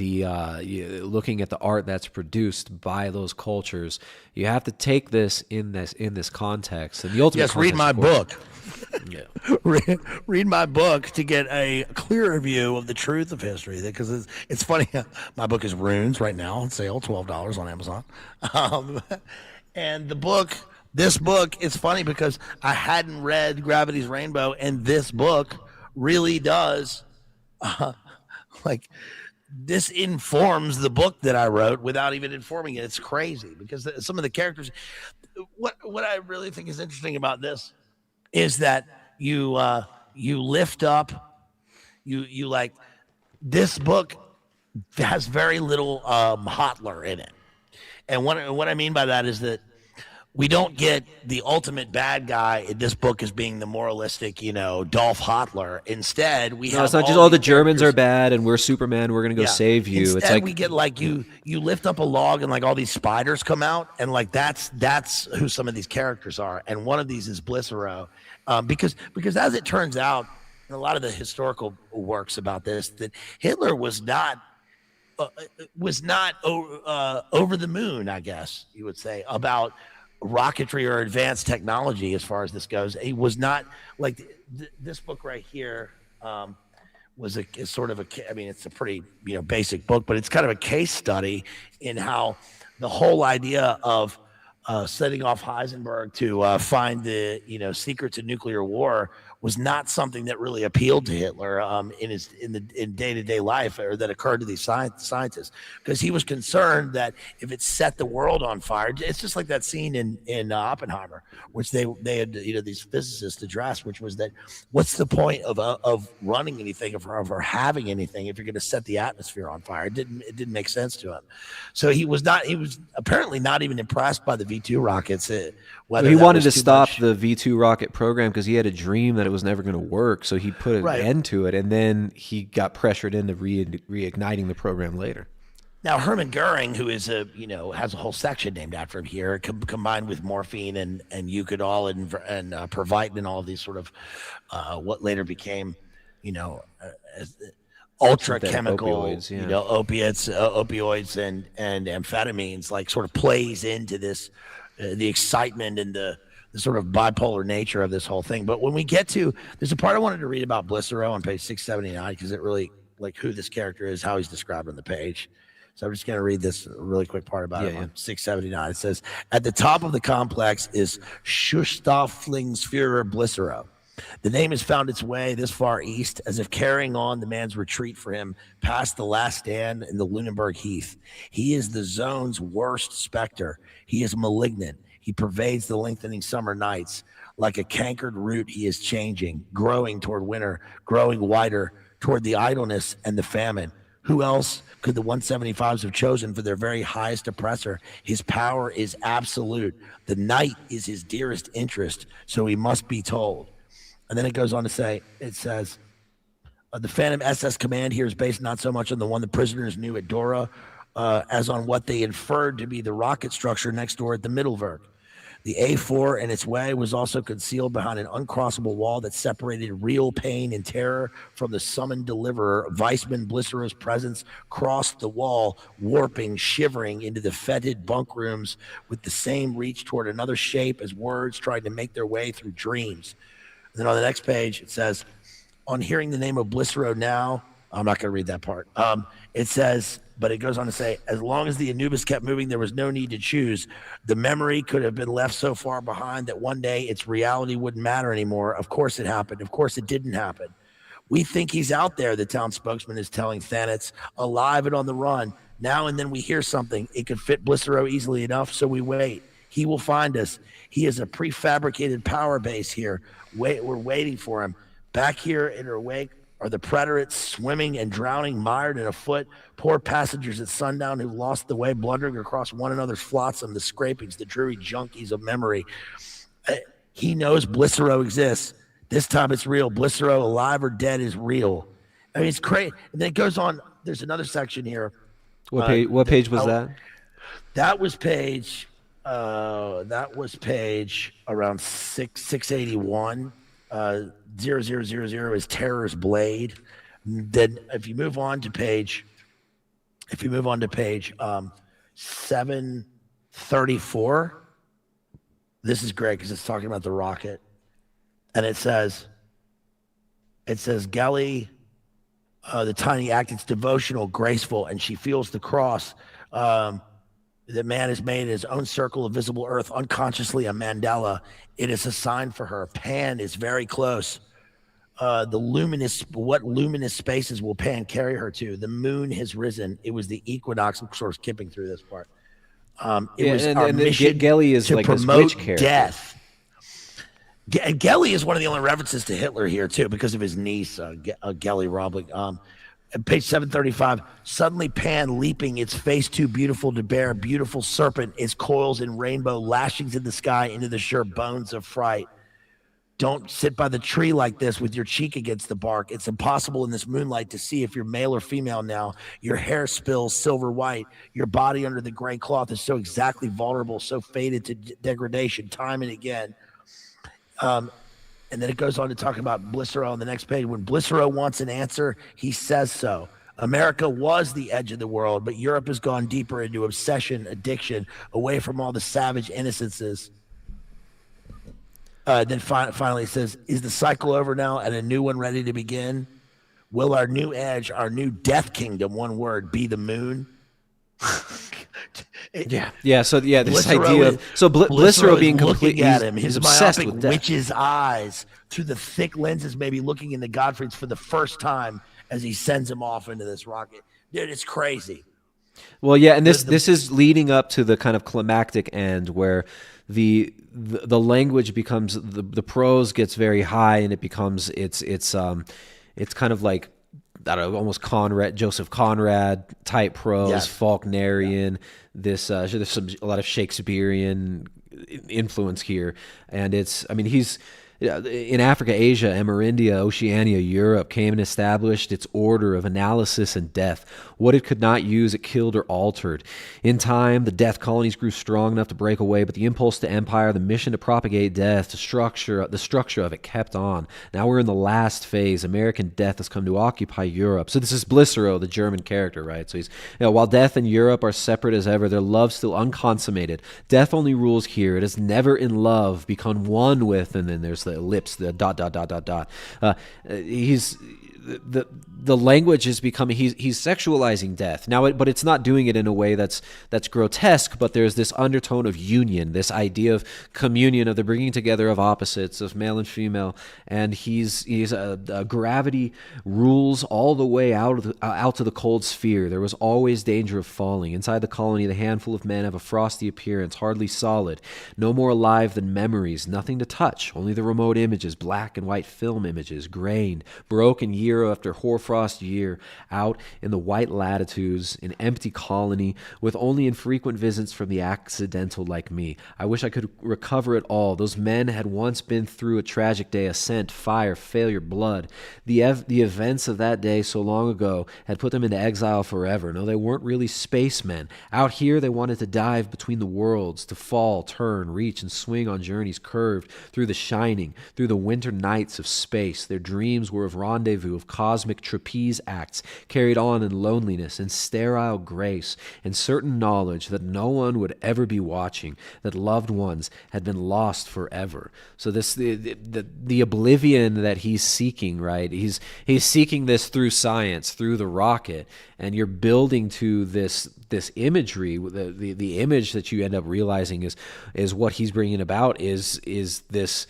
looking at the art that's produced by those cultures. You have to take this in this context. And the ultimate yes, read my book. Yeah. Read my book to get a clearer view of the truth of history. Because it's funny, my book is Runes right now on sale, $12 on Amazon. And this book, it's funny because I hadn't read Gravity's Rainbow, and this book really does, this informs the book that I wrote without even informing it. It's crazy because some of the characters, what I really think is interesting about this is that you lift up, you like, this book has very little Hotler in it. And what I mean by that is that we don't get the ultimate bad guy in this book as being the moralistic, Dolph Hotler. Instead, it's not just all the Germans are bad and we're Superman, we're going to go save you. Instead, it's like we get like you lift up a log and like all these spiders come out, and like that's who some of these characters are. And one of these is Blissero, because as it turns out, in a lot of the historical works about this, that Hitler was not over the moon, I guess you would say, about rocketry or advanced technology as far as this goes. He was not like this book right here is it's a pretty basic book, but it's kind of a case study in how the whole idea of setting off Heisenberg to find the secrets of nuclear war was not something that really appealed to Hitler in day-to-day life, or that occurred to these scientists, because he was concerned that if it set the world on fire, it's just like that scene in Oppenheimer, which they had these physicists address, which was that what's the point of running anything or having anything if you're going to set the atmosphere on fire? It didn't make sense to him. So he was apparently not even impressed by the V2 rockets. He wanted to stop the V2 rocket program because he had a dream that it was never going to work. So he put an end to it, and then he got pressured into reigniting the program later. Now, Hermann Goering, who is has a whole section named after him here, combined with morphine and Eucadol and Pervitin and all of these sort of what later became, ultra chemical opioids, opioids and amphetamines, like sort of plays into this the excitement and the the sort of bipolar nature of this whole thing. But when we get to, there's a part I wanted to read about Blissero on page 679 because it really, like who this character is, how he's described on the page. So I'm just going to read this really quick part about it on 679. It says, at the top of the complex is Schustafflingsführer Blissero. The name has found its way this far east, as if carrying on the man's retreat for him past the last stand in the Lunenburg Heath. He is the zone's worst specter. He is malignant. He pervades the lengthening summer nights. Like a cankered root, he is changing, growing toward winter, growing wider toward the idleness and the famine. Who else could the 175s have chosen for their very highest oppressor? His power is absolute. The night is his dearest interest, so he must be told. And then it goes on to say, it says, the Phantom SS command here is based not so much on the one the prisoners knew at Dora as on what they inferred to be the rocket structure next door at the Mittelwerk. The A4 in its way was also concealed behind an uncrossable wall that separated real pain and terror from the summoned deliverer. Weissman Blissero's presence crossed the wall, warping, shivering into the fetid bunk rooms with the same reach toward another shape as words tried to make their way through dreams. And then on the next page, it says, on hearing the name of Blissero now, I'm not going to read that part. It says, but it goes on to say, as long as the Anubis kept moving, there was no need to choose. The memory could have been left so far behind that one day its reality wouldn't matter anymore. Of course it happened. Of course it didn't happen. We think he's out there, the town spokesman is telling Thanatos, alive and on the run. Now and then we hear something. It could fit Blissero easily enough, so we wait. He will find us. He is a prefabricated power base here. We're waiting for him. Back here in her wake are the preterites swimming and drowning, mired in a foot. Poor passengers at sundown who lost the way, blundering across one another's flotsam, the scrapings, the dreary junkies of memory. He knows Blissero exists. This time it's real. Blissero, alive or dead, is real. I mean, it's crazy. And then it goes on. There's another section here. What page was that? That was page around 681. 0000 is Terror's Blade. Then if you move on to page 734, this is great because it's talking about the rocket, and it says Gelly, the tiny act, it's devotional, graceful, and she feels the cross that man has made in his own circle of visible earth, unconsciously a mandala. It is a sign for her. Pan is very close. What luminous spaces will Pan carry her to? The moon has risen. It was the equinox. I'm sort of skipping through this part. It was our mission Gelly is to like promote this witch character. death. Gelly is one of the only references to Hitler here, too, because of his niece, Gelly Roblick. At page 735, suddenly Pan leaping, its face too beautiful to bear, beautiful serpent, its coils in rainbow lashings in the sky into the sure bones of fright. Don't sit by the tree like this with your cheek against the bark. It's impossible in this moonlight to see if you're male or female now. Your hair spills silver white. Your body under the gray cloth is so exactly vulnerable, so faded to degradation time and again. And then it goes on to talk about Blissero on the next page. When Blissero wants an answer, he says so. America was the edge of the world, but Europe has gone deeper into obsession, addiction, away from all the savage innocences. Then finally it says, is the cycle over now and a new one ready to begin? Will our new edge, our new death kingdom, one word, be the moon? So this Blissero idea of Blissero being looking at him, his obsessed myopic with death. witch's eyes through the thick lenses, maybe looking into Gottfried's for the first time as he sends him off into this rocket. Dude, it's crazy. Well, yeah, and this is leading up to the kind of climactic end where the language becomes the prose gets very high, and it becomes it's kind of like, I don't know, almost Joseph Conrad type prose, Yes. Faulknerian. There's a lot of Shakespearean influence here, and he's in Africa, Asia, Amerindia, Oceania, Europe came and established its order of analysis and death. What it could not use, it killed or altered. In time, the death colonies grew strong enough to break away, but the impulse to empire, the mission to propagate death, the structure of it kept on. Now we're in the last phase. American death has come to occupy Europe. So this is Blicero, the German character, right? So he's, while death and Europe are separate as ever, their love still unconsummated. Death only rules here. It has never in love become one with, and then there's the ellipse, the ... He's the language is becoming, he's sexualizing death now, but it's not doing it in a way that's grotesque. But there's this undertone of union, this idea of communion, of the bringing together of opposites, of male and female, and he's gravity rules all the way out to the cold sphere. There was always danger of falling. Inside the colony, the handful of men have a frosty appearance, hardly solid, no more alive than memories, nothing to touch, only the remote images, black and white film images, grained, broken year after hoarfrost year, out in the white latitudes, an empty colony with only infrequent visits from the accidental like me. I wish I could recover it all. Those men had once been through a tragic day, ascent, fire, failure, blood. The events of that day so long ago had put them into exile forever. No, they weren't really spacemen. Out here, they wanted to dive between the worlds, to fall, turn, reach, and swing on journeys curved through the shining, through the winter nights of space. Their dreams were of rendezvous, of cosmic trapeze acts carried on in loneliness and sterile grace, and certain knowledge that no one would ever be watching, that loved ones had been lost forever. So this the oblivion that he's seeking, right? He's seeking this through science, through the rocket, and you're building to this imagery. The image that you end up realizing is what he's bringing about is this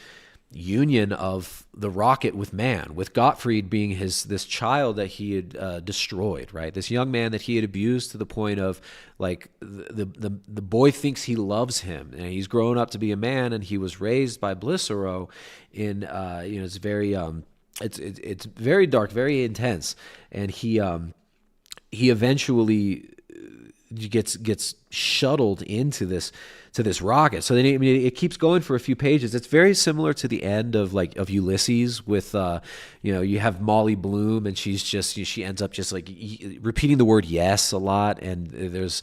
union of the rocket with man, with Gottfried being this child that he had destroyed, right? This young man that he had abused to the point of, like, the boy thinks he loves him, and he's grown up to be a man, and he was raised by Blicero in it's very it's very dark, very intense, and he eventually gets shuttled into this rocket. So then it keeps going for a few pages. It's very similar to the end of Ulysses with you have Molly Bloom, and she ends up just like repeating the word yes a lot, and there's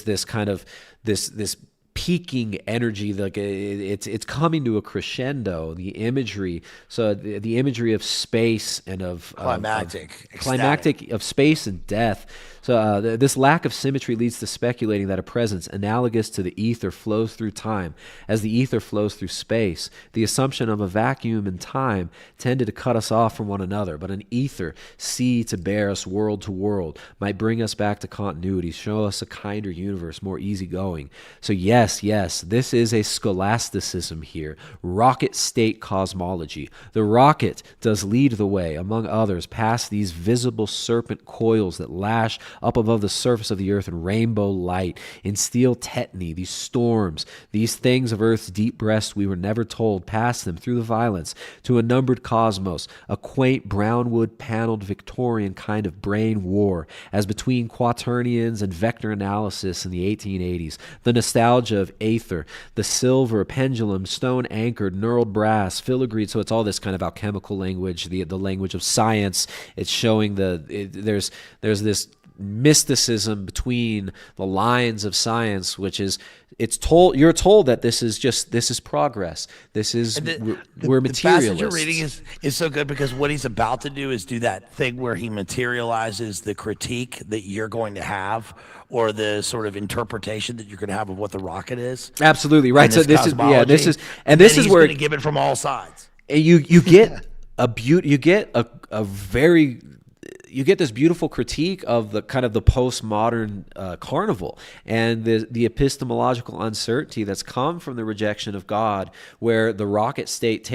this kind of this peaking energy, like it's coming to a crescendo, the imagery. So the imagery of space and of climactic of space and death. So this lack of symmetry leads to speculating that a presence analogous to the ether flows through time as the ether flows through space. The assumption of a vacuum in time tended to cut us off from one another, but an ether, sea to bear us world to world, might bring us back to continuity, show us a kinder universe, more easygoing. So yes, this is a scholasticism here. Rocket state cosmology. The rocket does lead the way, among others, past these visible serpent coils that lash up above the surface of the earth in rainbow light, in steel tetany, these storms, these things of earth's deep breast we were never told, past them through the violence, to a numbered cosmos, a quaint brownwood paneled Victorian kind of brain war, as between quaternions and vector analysis in the 1880s, the nostalgia of aether, the silver, pendulum, stone anchored, knurled brass, filigreed. So it's all this kind of alchemical language, the language of science. It's showing there's this mysticism between the lines of science, which is you're told that this is progress. This is we're materialists. The passage you're reading is so good, because what he's about to do is do that thing where he materializes the critique that you're going to have, or the sort of interpretation that you're going to have of what the rocket is. Absolutely right. So this is where he's going to give it from all sides. You get you get this beautiful critique of the kind of the postmodern carnival, and the epistemological uncertainty that's come from the rejection of God, where the rocket state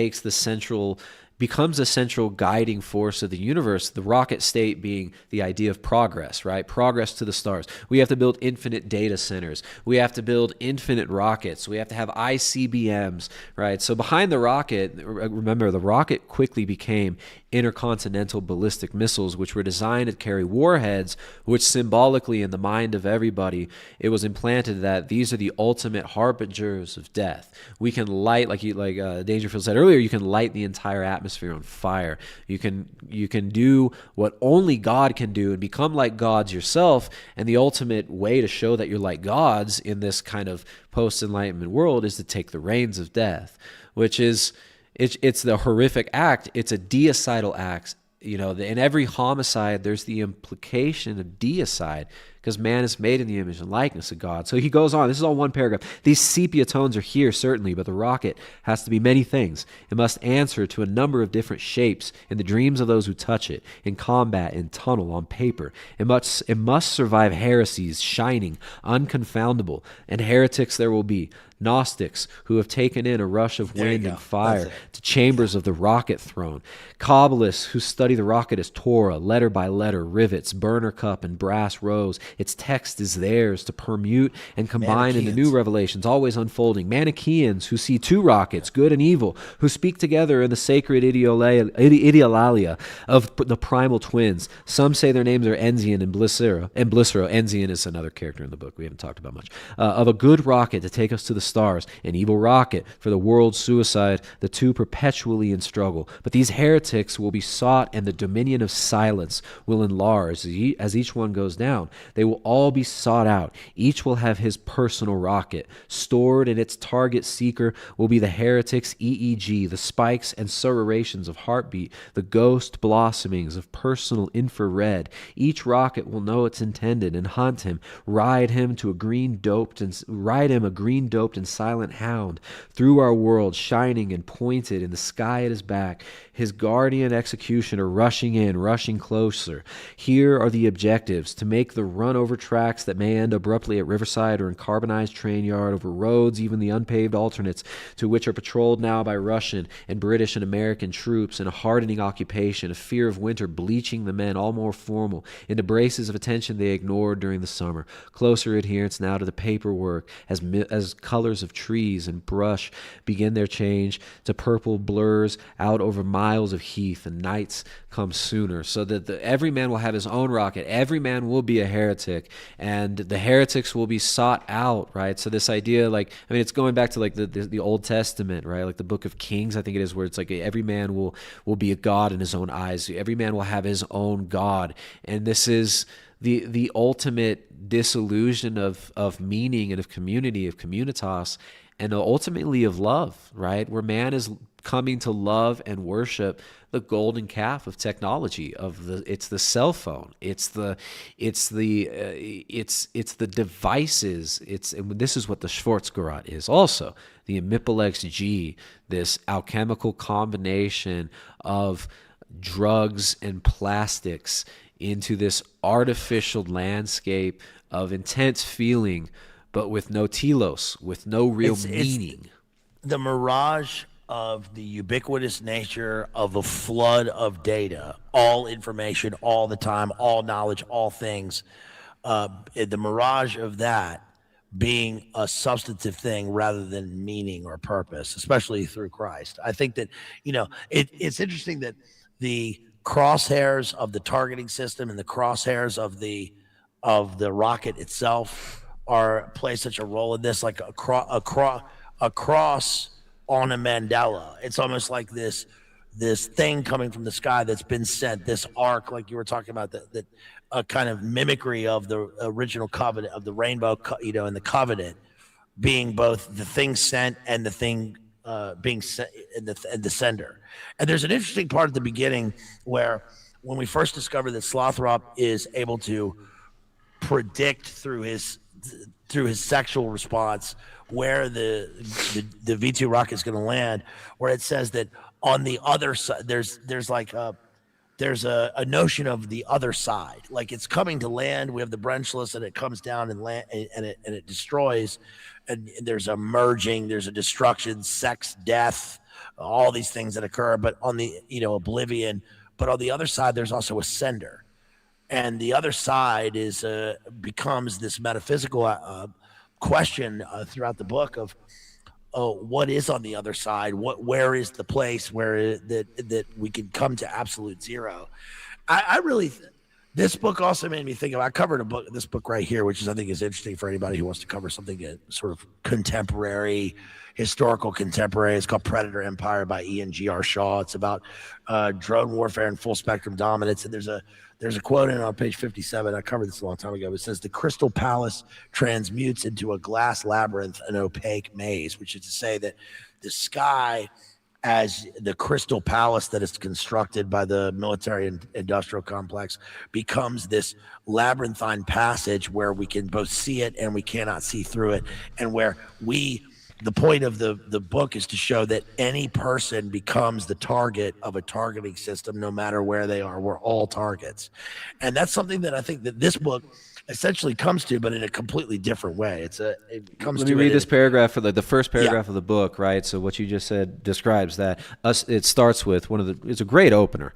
becomes a central guiding force of the universe, the rocket state being the idea of progress, right? Progress to the stars. We have to build infinite data centers. We have to build infinite rockets. We have to have ICBMs, right? So behind the rocket, remember, the rocket quickly became intercontinental ballistic missiles, which were designed to carry warheads, which symbolically in the mind of everybody, it was implanted that these are the ultimate harbingers of death. We can light, like Dangerfield said earlier, you can light the entire atmosphere on fire. You can do what only God can do and become like gods yourself. And the ultimate way to show that you're like gods in this kind of post-enlightenment world is to take the reins of death, which is it's the horrific act. It's a deicidal act. In every homicide, there's the implication of deicide, because man is made in the image and likeness of God. So he goes on. This is all one paragraph. These sepia tones are here, certainly, but the rocket has to be many things. It must answer to a number of different shapes in the dreams of those who touch it, in combat, in tunnel, on paper. It must survive heresies, shining, unconfoundable, and heretics there will be. Gnostics who have taken in a rush of wind and fire to chambers of the rocket throne. Kabbalists who study the rocket as Torah, letter by letter, rivets, burner cup, and brass rose. Its text is theirs to permute and combine into new revelations, always unfolding. Manichaeans who see two rockets, good and evil, who speak together in the sacred idealalia of the primal twins. Some say their names are Enzian and Blissero. Enzian is another character in the book we haven't talked about much. Of a good rocket to take us to the stars, an evil rocket for the world's suicide, the two perpetually in struggle. But these heretics will be sought, and the dominion of silence will enlarge as each one goes down. They will all be sought out. Each will have his personal rocket. Stored in its target seeker will be the heretic's EEG, the spikes and serrations of heartbeat, the ghost blossomings of personal infrared. Each rocket will know its intended and hunt him, ride him a green doped and silent hound through our world, shining and pointed in the sky at his back. His guardian executioner rushing closer. Here are the objectives: to make the run over tracks that may end abruptly at Riverside or in carbonized train yard, over roads, even the unpaved alternates, to which are patrolled now by Russian and British and American troops in a hardening occupation, a fear of winter bleaching the men all more formal into braces of attention they ignored during the summer. Closer adherence now to the paperwork as colors of trees and brush begin their change to purple blurs out over miles of heath, and nights come sooner, so that every man will have his own rocket. Every man will be a heretic, and the heretics will be sought out, right? So this idea, it's going back to the Old Testament, right? Like the Book of Kings, I think it is, where it's like every man will be a god in his own eyes. Every man will have his own god, and this is the ultimate disillusion of meaning and of community, of communitas, and ultimately of love, right? Where man is coming to love and worship the golden calf of technology, it's the cell phone, it's the devices, and this is what the Schwarzgurot is also, the Imipex G, this alchemical combination of drugs and plastics into this artificial landscape of intense feeling, but with no telos, with no real meaning. It's the mirage of the ubiquitous nature of a flood of data, all information, all the time, all knowledge, all things. The mirage of that being a substantive thing rather than meaning or purpose, especially through Christ. I think that, it's interesting that the crosshairs of the targeting system and the crosshairs of the rocket itself play such a role in this, like a cross on a mandala. It's almost like this thing coming from the sky that's been sent, this arc, like you were talking about, that a kind of mimicry of the original covenant of the rainbow, and the covenant being both the thing sent and the thing being sent, and the sender. And there's an interesting part at the beginning where, when we first discover that Slothrop is able to predict through his sexual response where the V2 rocket is going to land, where it says that on the other side, there's a notion of the other side, like it's coming to land. We have the Brenchless, and it comes down and land, and it destroys, and there's a merging, there's a destruction, sex, death, all these things that occur. But on the oblivion, but on the other side, there's also a sender, and the other side becomes this metaphysical question throughout the book what is on the other side? Where is the place where that we can come to absolute zero? I really. This book also made me think of. I covered this book right here, which I think is interesting for anybody who wants to cover something sort of contemporary, historical contemporary. It's called Predator Empire by Ian G.R. Shaw. It's about drone warfare and full spectrum dominance. And there's a quote in it on page 57. I covered this a long time ago. It says, "The crystal palace transmutes into a glass labyrinth, an opaque maze," which is to say that the sky, as the crystal palace that is constructed by the military and industrial complex, becomes this labyrinthine passage where we can both see it and we cannot see through it, and where the point of the book is to show that any person becomes the target of a targeting system, no matter where they are. We're all targets. And that's something that I think that this book essentially comes to, but in a completely different way. It comes Let to me read it this paragraph for the first paragraph of the book, right? So what you just said describes that. It starts with it's a great opener.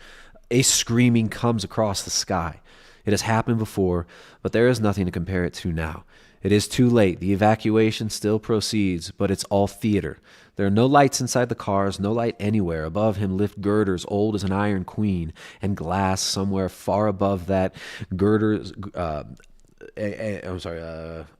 A screaming comes across the sky. It has happened before, but there is nothing to compare it to now. It is too late. The evacuation still proceeds, but it's all theater. There are no lights inside the cars, no light anywhere. Above him lift girders old as an iron queen, and glass somewhere far above that girders. I'm sorry,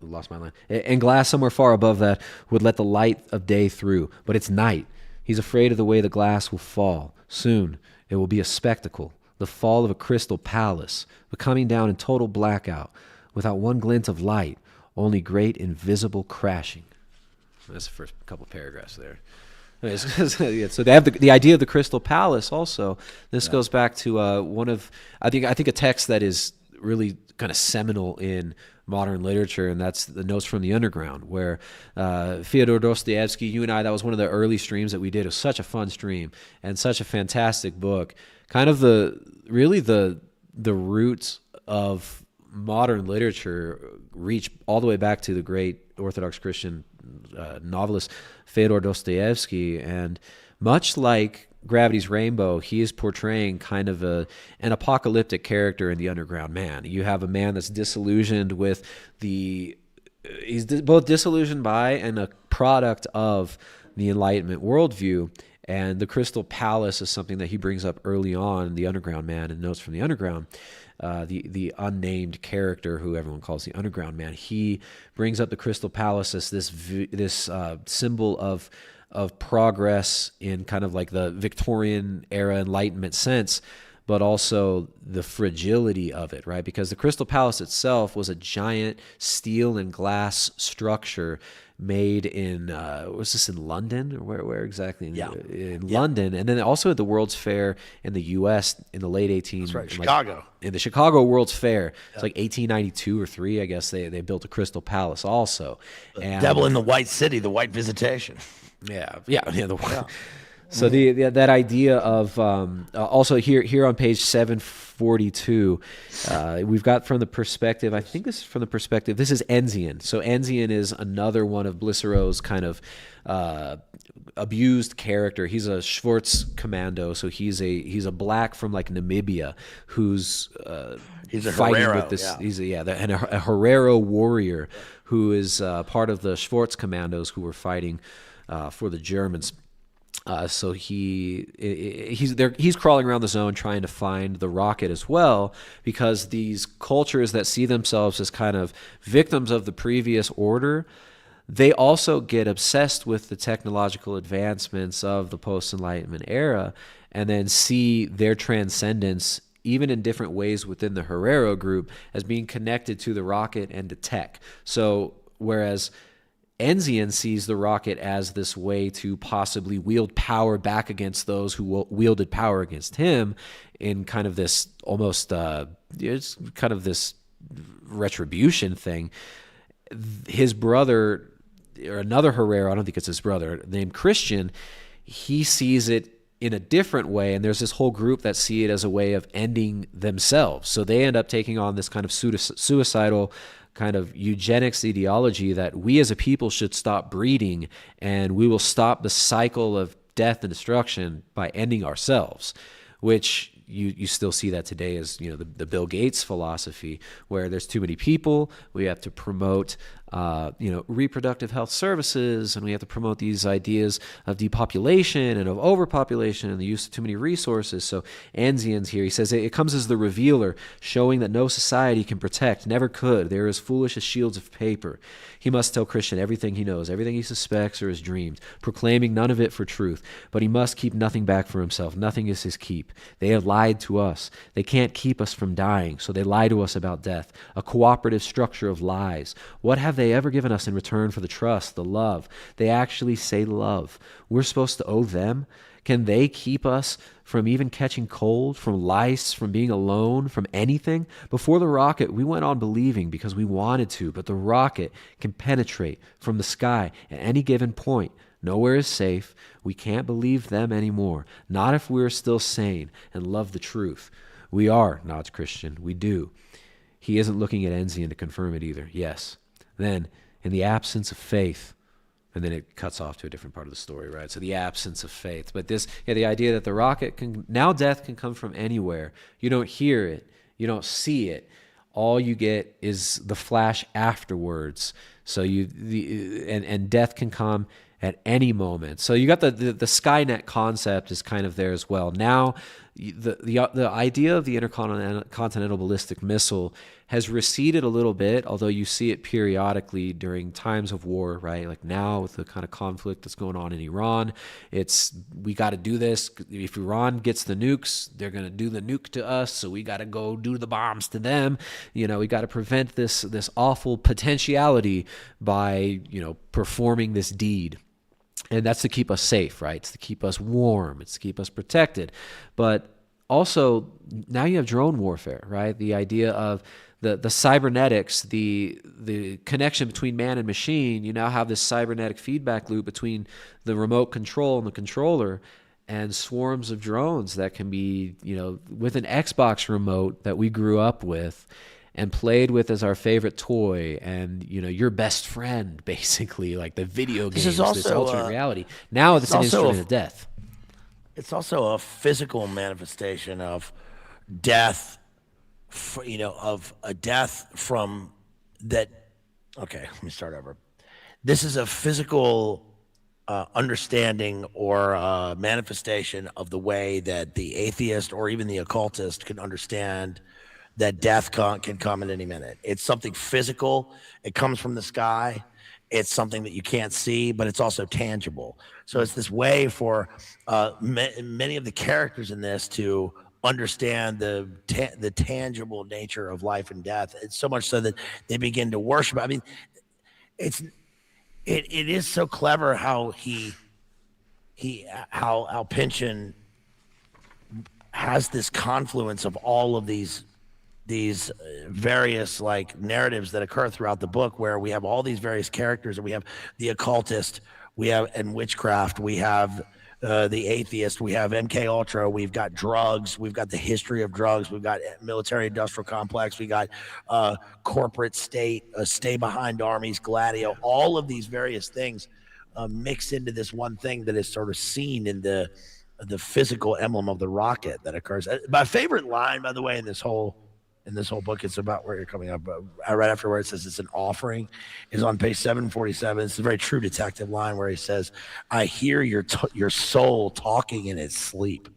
lost my line. And glass somewhere far above that would let the light of day through, but it's night. He's afraid of the way the glass will fall. Soon it will be a spectacle, the fall of a crystal palace, but coming down in total blackout, without one glint of light, only great invisible crashing. That's the first couple of paragraphs there. So they have the idea of the crystal palace also. This goes back to I think a text that is really kind of seminal in modern literature, and that's the Notes from the Underground, where Fyodor Dostoevsky, you and I, that was one of the early streams that we did. It was such a fun stream and such a fantastic book. Kind of the roots of modern literature reach all the way back to the great Orthodox Christian novelist Fyodor Dostoevsky, and much like Gravity's Rainbow, he is portraying kind of an apocalyptic character in The Underground Man. You have a man that's disillusioned with he's both disillusioned by and a product of the Enlightenment worldview. And the Crystal Palace is something that he brings up early on in The Underground Man and Notes from the Underground. The unnamed character who everyone calls the Underground Man, he brings up the Crystal Palace as this symbol of progress in kind of like the Victorian era Enlightenment sense, but also the fragility of it, right? Because the Crystal Palace itself was a giant steel and glass structure made in, was this in London? Or where exactly? In London. And then also at the World's Fair in the U.S. in the late 18... That's right, Chicago. In the Chicago World's Fair. It's like 1892 or 3, I guess, they built a Crystal Palace also. And Devil in the White City, the White Visitation. So that idea of also here on page 742, we've got from the perspective. I think this is from the perspective. This is Enzian. So Enzian is another one of Blissero's kind of abused character. He's a Schwartz commando. So he's a black from like Namibia who's he's a fighting Herero, with this. He's a Herero warrior who is part of the Schwartz commandos who were fighting for the Germans. So he's crawling around the zone trying to find the rocket as well, because these cultures that see themselves as kind of victims of the previous order, they also get obsessed with the technological advancements of the post-Enlightenment era and then see their transcendence even in different ways within the Herero group as being connected to the rocket and to tech. So whereas Enzian sees the rocket as this way to possibly wield power back against those who wielded power against him in kind of this almost, it's kind of this retribution thing. His brother, or another Herero, I don't think it's his brother, named Christian, he sees it in a different way, and there's this whole group that see it as a way of ending themselves. So they end up taking on this kind of suicidal kind of eugenics ideology that we as a people should stop breeding and we will stop the cycle of death and destruction by ending ourselves, which you still see that today as, the Bill Gates philosophy, where there's too many people, we have to promote reproductive health services, and we have to promote these ideas of depopulation and of overpopulation and the use of too many resources. So Anzian's here. He says it comes as the revealer, showing that no society can protect, never could. They are as foolish as shields of paper. He must tell Christian everything he knows, everything he suspects or has dreamed, proclaiming none of it for truth. But he must keep nothing back for himself. Nothing is his keep. They have lied to us. They can't keep us from dying, so they lie to us about death, a cooperative structure of lies. What have they ever given us in return for the trust, the love? They actually say love. We're supposed to owe them? Can they keep us from even catching cold, from lice, from being alone, from anything? Before the rocket, we went on believing because we wanted to, but the rocket can penetrate from the sky at any given point. Nowhere is safe. We can't believe them anymore, not if we're still sane and love the truth. We are, nods Christian. We do. He isn't looking at Enzian to confirm it either. Yes. Then, in the absence of faith, and then it cuts off to a different part of the story, right? So the absence of faith. But the idea that the rocket death can come from anywhere. You don't hear it. You don't see it. All you get is the flash afterwards. So and death can come at any moment. So you got the Skynet concept is kind of there as well. Now, the idea of the intercontinental ballistic missile has receded a little bit, although you see it periodically during times of war, right? Like now with the kind of conflict that's going on in Iran, we got to do this. If Iran gets the nukes, they're going to do the nuke to us, so we got to go do the bombs to them. We got to prevent this awful potentiality by, performing this deed. And that's to keep us safe, right? It's to keep us warm. It's to keep us protected. But also, now you have drone warfare, right? The idea of the cybernetics, the connection between man and machine. You now have this cybernetic feedback loop between the remote control and the controller, and swarms of drones that can be, with an Xbox remote that we grew up with and played with as our favorite toy, and your best friend, basically, like the video games, this alternate reality. Now it's an instrument of death. It's also a physical manifestation of death, of a death from that. Okay, let me start over. This is a physical understanding or manifestation of the way that the atheist or even the occultist can understand that death can come at any minute. It's something physical. It comes from the sky. It's something that you can't see, but it's also tangible. So it's this way for many of the characters in this to understand the tangible nature of life and death. It's so much so that they begin to worship. I mean, it is so clever how how Pynchon has this confluence of all of these various narratives that occur throughout the book, where we have all these various characters, and we have the occultist, and witchcraft, we have the atheist, we have MK Ultra, we've got drugs, we've got the history of drugs, we've got military industrial complex, we got corporate state, stay behind armies, Gladio. All of these various things mix into this one thing that is sort of seen in the physical emblem of the rocket that occurs. My favorite line, by the way, in this whole book, it's about where you're coming up. Right after where it says it's an offering, is on page 747. It's a very true detective line where he says, "I hear your soul talking in its sleep.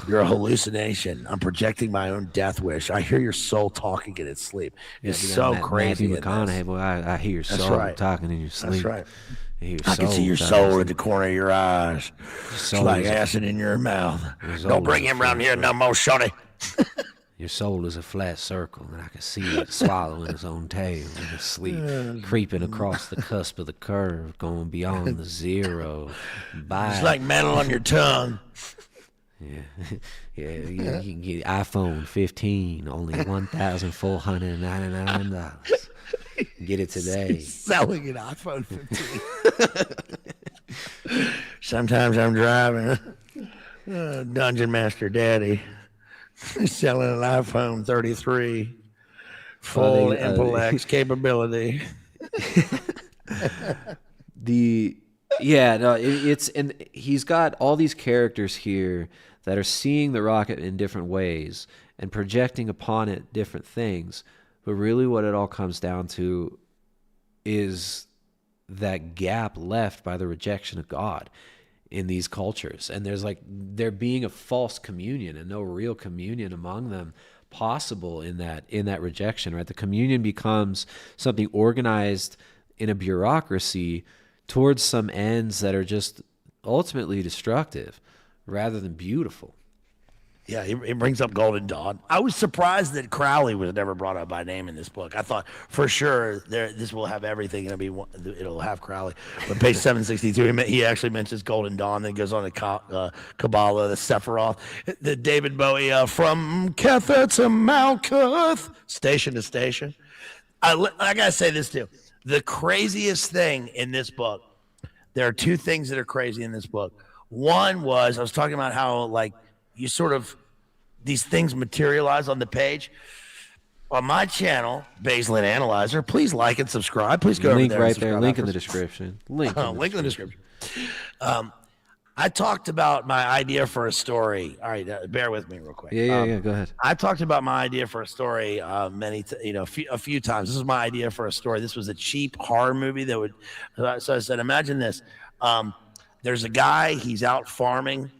You're a hallucination. I'm projecting my own death wish. I hear your soul talking in its sleep." It's so crazy. Matthew McConaughey, boy, I hear your soul talking in your sleep. That's right. I can see your soul in the corner of your eyes. It's like acid in your mouth. Don't bring him around here no more, shorty. Your soul is a flat circle, and I can see it swallowing its own tail in its sleep, creeping across the cusp of the curve, going beyond the zero. It's like metal on your tongue. Yeah, you can get iPhone 15, only $1,499. Get it today. He's selling an iPhone 15. Sometimes I'm driving Dungeon Master Daddy. Selling an iPhone 33, full Impel-X capability. And he's got all these characters here that are seeing the rocket in different ways and projecting upon it different things. But really what it all comes down to is that gap left by the rejection of God in these cultures. And there's like there being a false communion and no real communion among them possible in that rejection, right? The communion becomes something organized in a bureaucracy towards some ends that are just ultimately destructive rather than beautiful. Yeah, he brings up Golden Dawn. I was surprised that Crowley was never brought up by name in this book. I thought for sure this will have everything. It'll have Crowley. But page 762, he actually mentions Golden Dawn. Then goes on to Kabbalah, the Sephiroth, the David Bowie from Kether to Malkuth, station to station. I gotta say this too. The craziest thing in this book. There are two things that are crazy in this book. One was I was talking about how like. You sort of, these things materialize on the page. On my channel, Baseline Analyzer, please like and subscribe. Please go link over there. Right there. Link in the description. Link in the description. I talked about my idea for a story. All right, bear with me real quick. Yeah. Go ahead. I talked about my idea for a story a few times. This is my idea for a story. This was a cheap horror movie that would. So I said, imagine this. There's a guy. He's out farming.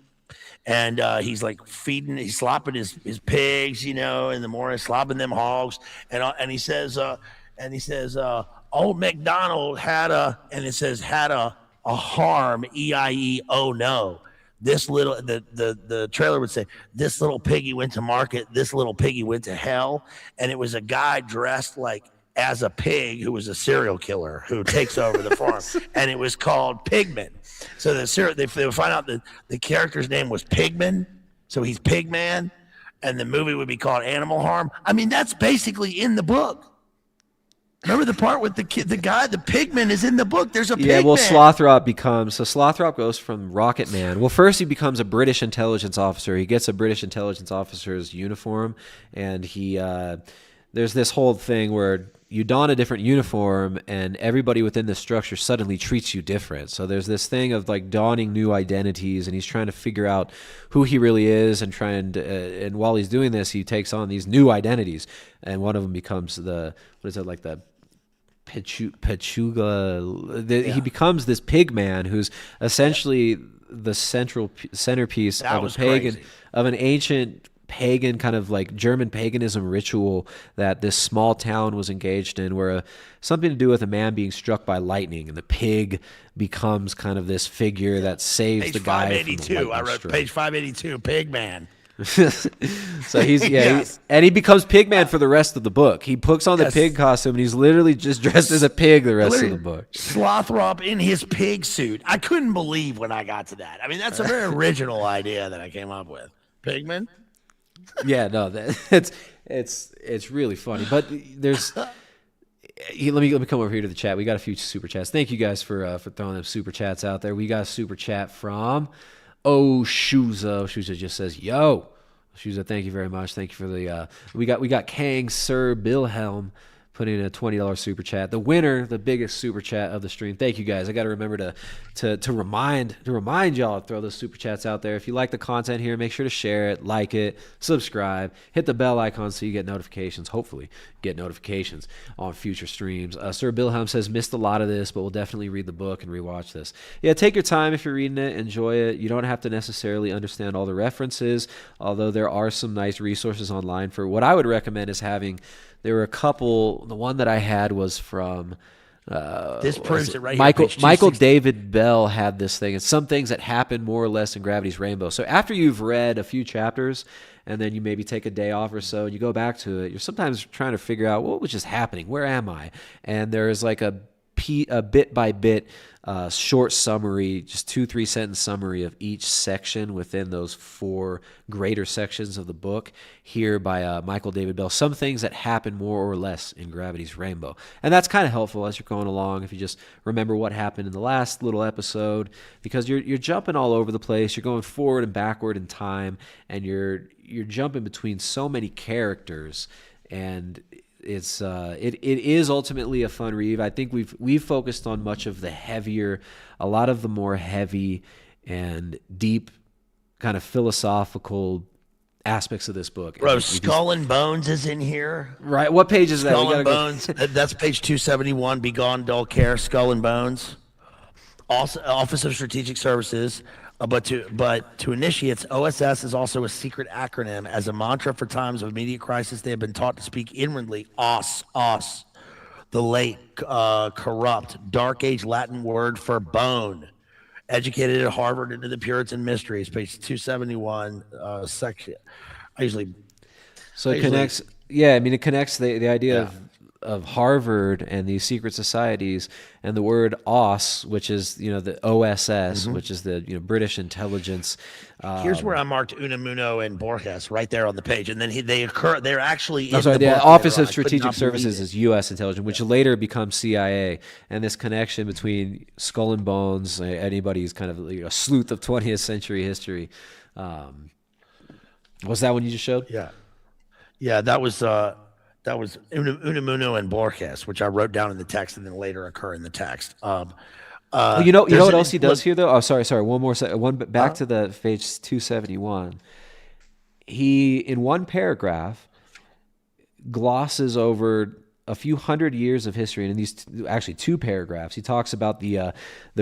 And he's like he's slopping his pigs, in the morning, slopping them hogs. And he says, old MacDonald had a harm, E-I-E, no. This little, the trailer would say, this little piggy went to market, this little piggy went to hell. And it was a guy dressed like as a pig who was a serial killer who takes over the farm. And it was called Pigman. So they would find out that the character's name was Pigman. So he's Pigman. And the movie would be called Animal Harm. I mean, that's basically in the book. Remember the part with the guy, the Pigman is in the book. There's a Pigman. Yeah, well, Slothrop goes from Rocket Man. Well, first he becomes a British intelligence officer. He gets a British intelligence officer's uniform. And there's this whole thing where you don a different uniform and everybody within the structure suddenly treats you different. So there's this thing of like donning new identities, and he's trying to figure out who he really is and while he's doing this, he takes on these new identities. And one of them becomes the Pechuga. He becomes this pig man who's essentially the centerpiece of an ancient pagan kind of like German paganism ritual that this small town was engaged in, where something to do with a man being struck by lightning, and the pig becomes kind of this figure that saves page the guy. 582. I wrote page 582, Pig Man. So he becomes Pigman for the rest of the book. He puts on the pig costume and he's literally just dressed as a pig the rest of the book. Slothrop in his pig suit. I couldn't believe when I got to that. I mean, that's a very original idea that I came up with. Pigman. Yeah, no, it's really funny. But let me come over here to the chat. We got a few super chats. Thank you guys for throwing them super chats out there. We got a super chat from Shuza. Shuza just says, "Yo, Shuza, thank you very much. Thank you for the we got Kang Sir Bilhelm putting in a $20 super chat. The winner, the biggest super chat of the stream. Thank you guys. I got to remember to remind y'all to throw those super chats out there. If you like the content here, make sure to share it, like it, subscribe, hit the bell icon so you get notifications. Hopefully, get notifications on future streams. Sir Bilhelm says missed a lot of this, but we'll definitely read the book and rewatch this. Yeah, take your time if you're reading it. Enjoy it. You don't have to necessarily understand all the references, although there are some nice resources online for what I would recommend is having. There were a couple. The one that I had was from this proves it right Michael here, Michael David Bell had this thing. It's some things that happen more or less in Gravity's Rainbow. So after you've read a few chapters and then you maybe take a day off or so and you go back to it, you're sometimes trying to figure out what was just happening. Where am I? And there's like a bit by bit short summary, just 2-3 sentence summary of each section within those 4 greater sections of the book here by Michael David Bell. Some things that happen more or less in Gravity's Rainbow. And that's kind of helpful as you're going along if you just remember what happened in the last little episode, because you're jumping all over the place. You're going forward and backward in time, and you're jumping between so many characters, and it is ultimately a fun read. I think we've focused on much of the heavier, a lot of the more heavy and deep kind of philosophical aspects of this book. Bro, Skull and Bones is in here. Right. What page is that? Skull and Bones. That's page 271. Begone, dull care. Skull and Bones. Also, Office of Strategic Services. But to initiates, OSS is also a secret acronym. As a mantra for times of immediate crisis, they have been taught to speak inwardly. Os. The late, corrupt, dark age Latin word for bone. Educated at Harvard into the Puritan mysteries, page 271, section. It connects. Yeah, I mean, it connects the idea of Harvard and these secret societies and the word OS, which is the OSS, which is the British intelligence. Here's where I marked Unamuno and Borges right there on the page, and then they're actually in the book Office later. of Strategic Services is U.S. intelligence, which later becomes CIA, and this connection between Skull and Bones. Anybody who's kind of a sleuth of 20th century history. Was that one you just showed? Yeah, that was Unamuno and Borges, which I wrote down in the text and then later occur in the text. You know what else he does here, though? Oh, sorry. One more second. Back to the page 271. He, in one paragraph, glosses over a few hundred years of history, and in these actually two paragraphs, he talks about the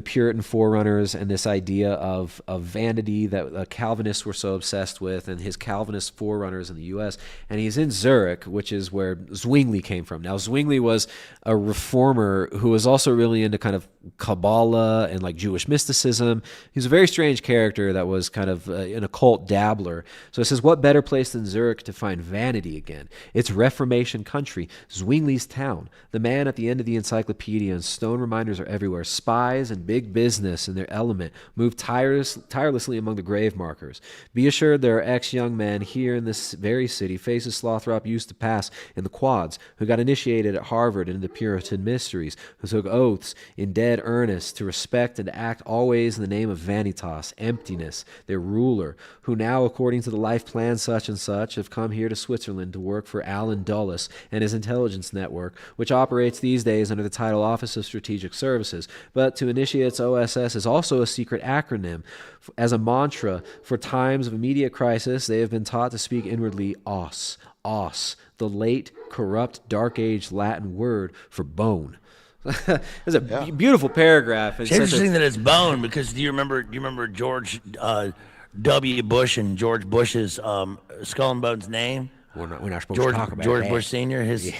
Puritan forerunners and this idea of vanity that Calvinists were so obsessed with, and his Calvinist forerunners in the U.S. And he's in Zurich, which is where Zwingli came from. Now, Zwingli was a reformer who was also really into kind of Kabbalah and like Jewish mysticism. He's a very strange character that was kind of an occult dabbler. So it says, what better place than Zurich to find vanity again? It's Reformation country, Zwingli's town. The man at the end of the encyclopedia, and stone reminders are everywhere. Spies and big business in their element move tirelessly among the grave markers. Be assured there are ex-young men here in this very city, faces Slothrop used to pass in the quads, who got initiated at Harvard into the Puritan mysteries, who took oaths in dead earnest to respect and to act always in the name of vanitas, emptiness, their ruler, who now, according to the life plan such and such, have come here to Switzerland to work for Alan Dulles and his intelligence network, which operates these days under the title Office of Strategic Services. But to initiate its OSS is also a secret acronym. As a mantra, for times of immediate crisis, they have been taught to speak inwardly os, the late, corrupt, dark age Latin word for bone. It's a beautiful paragraph. It's interesting that it's bone, because do you remember George W. Bush and George Bush's Skull and Bones name? We're not supposed to talk about George that. Bush Sr., his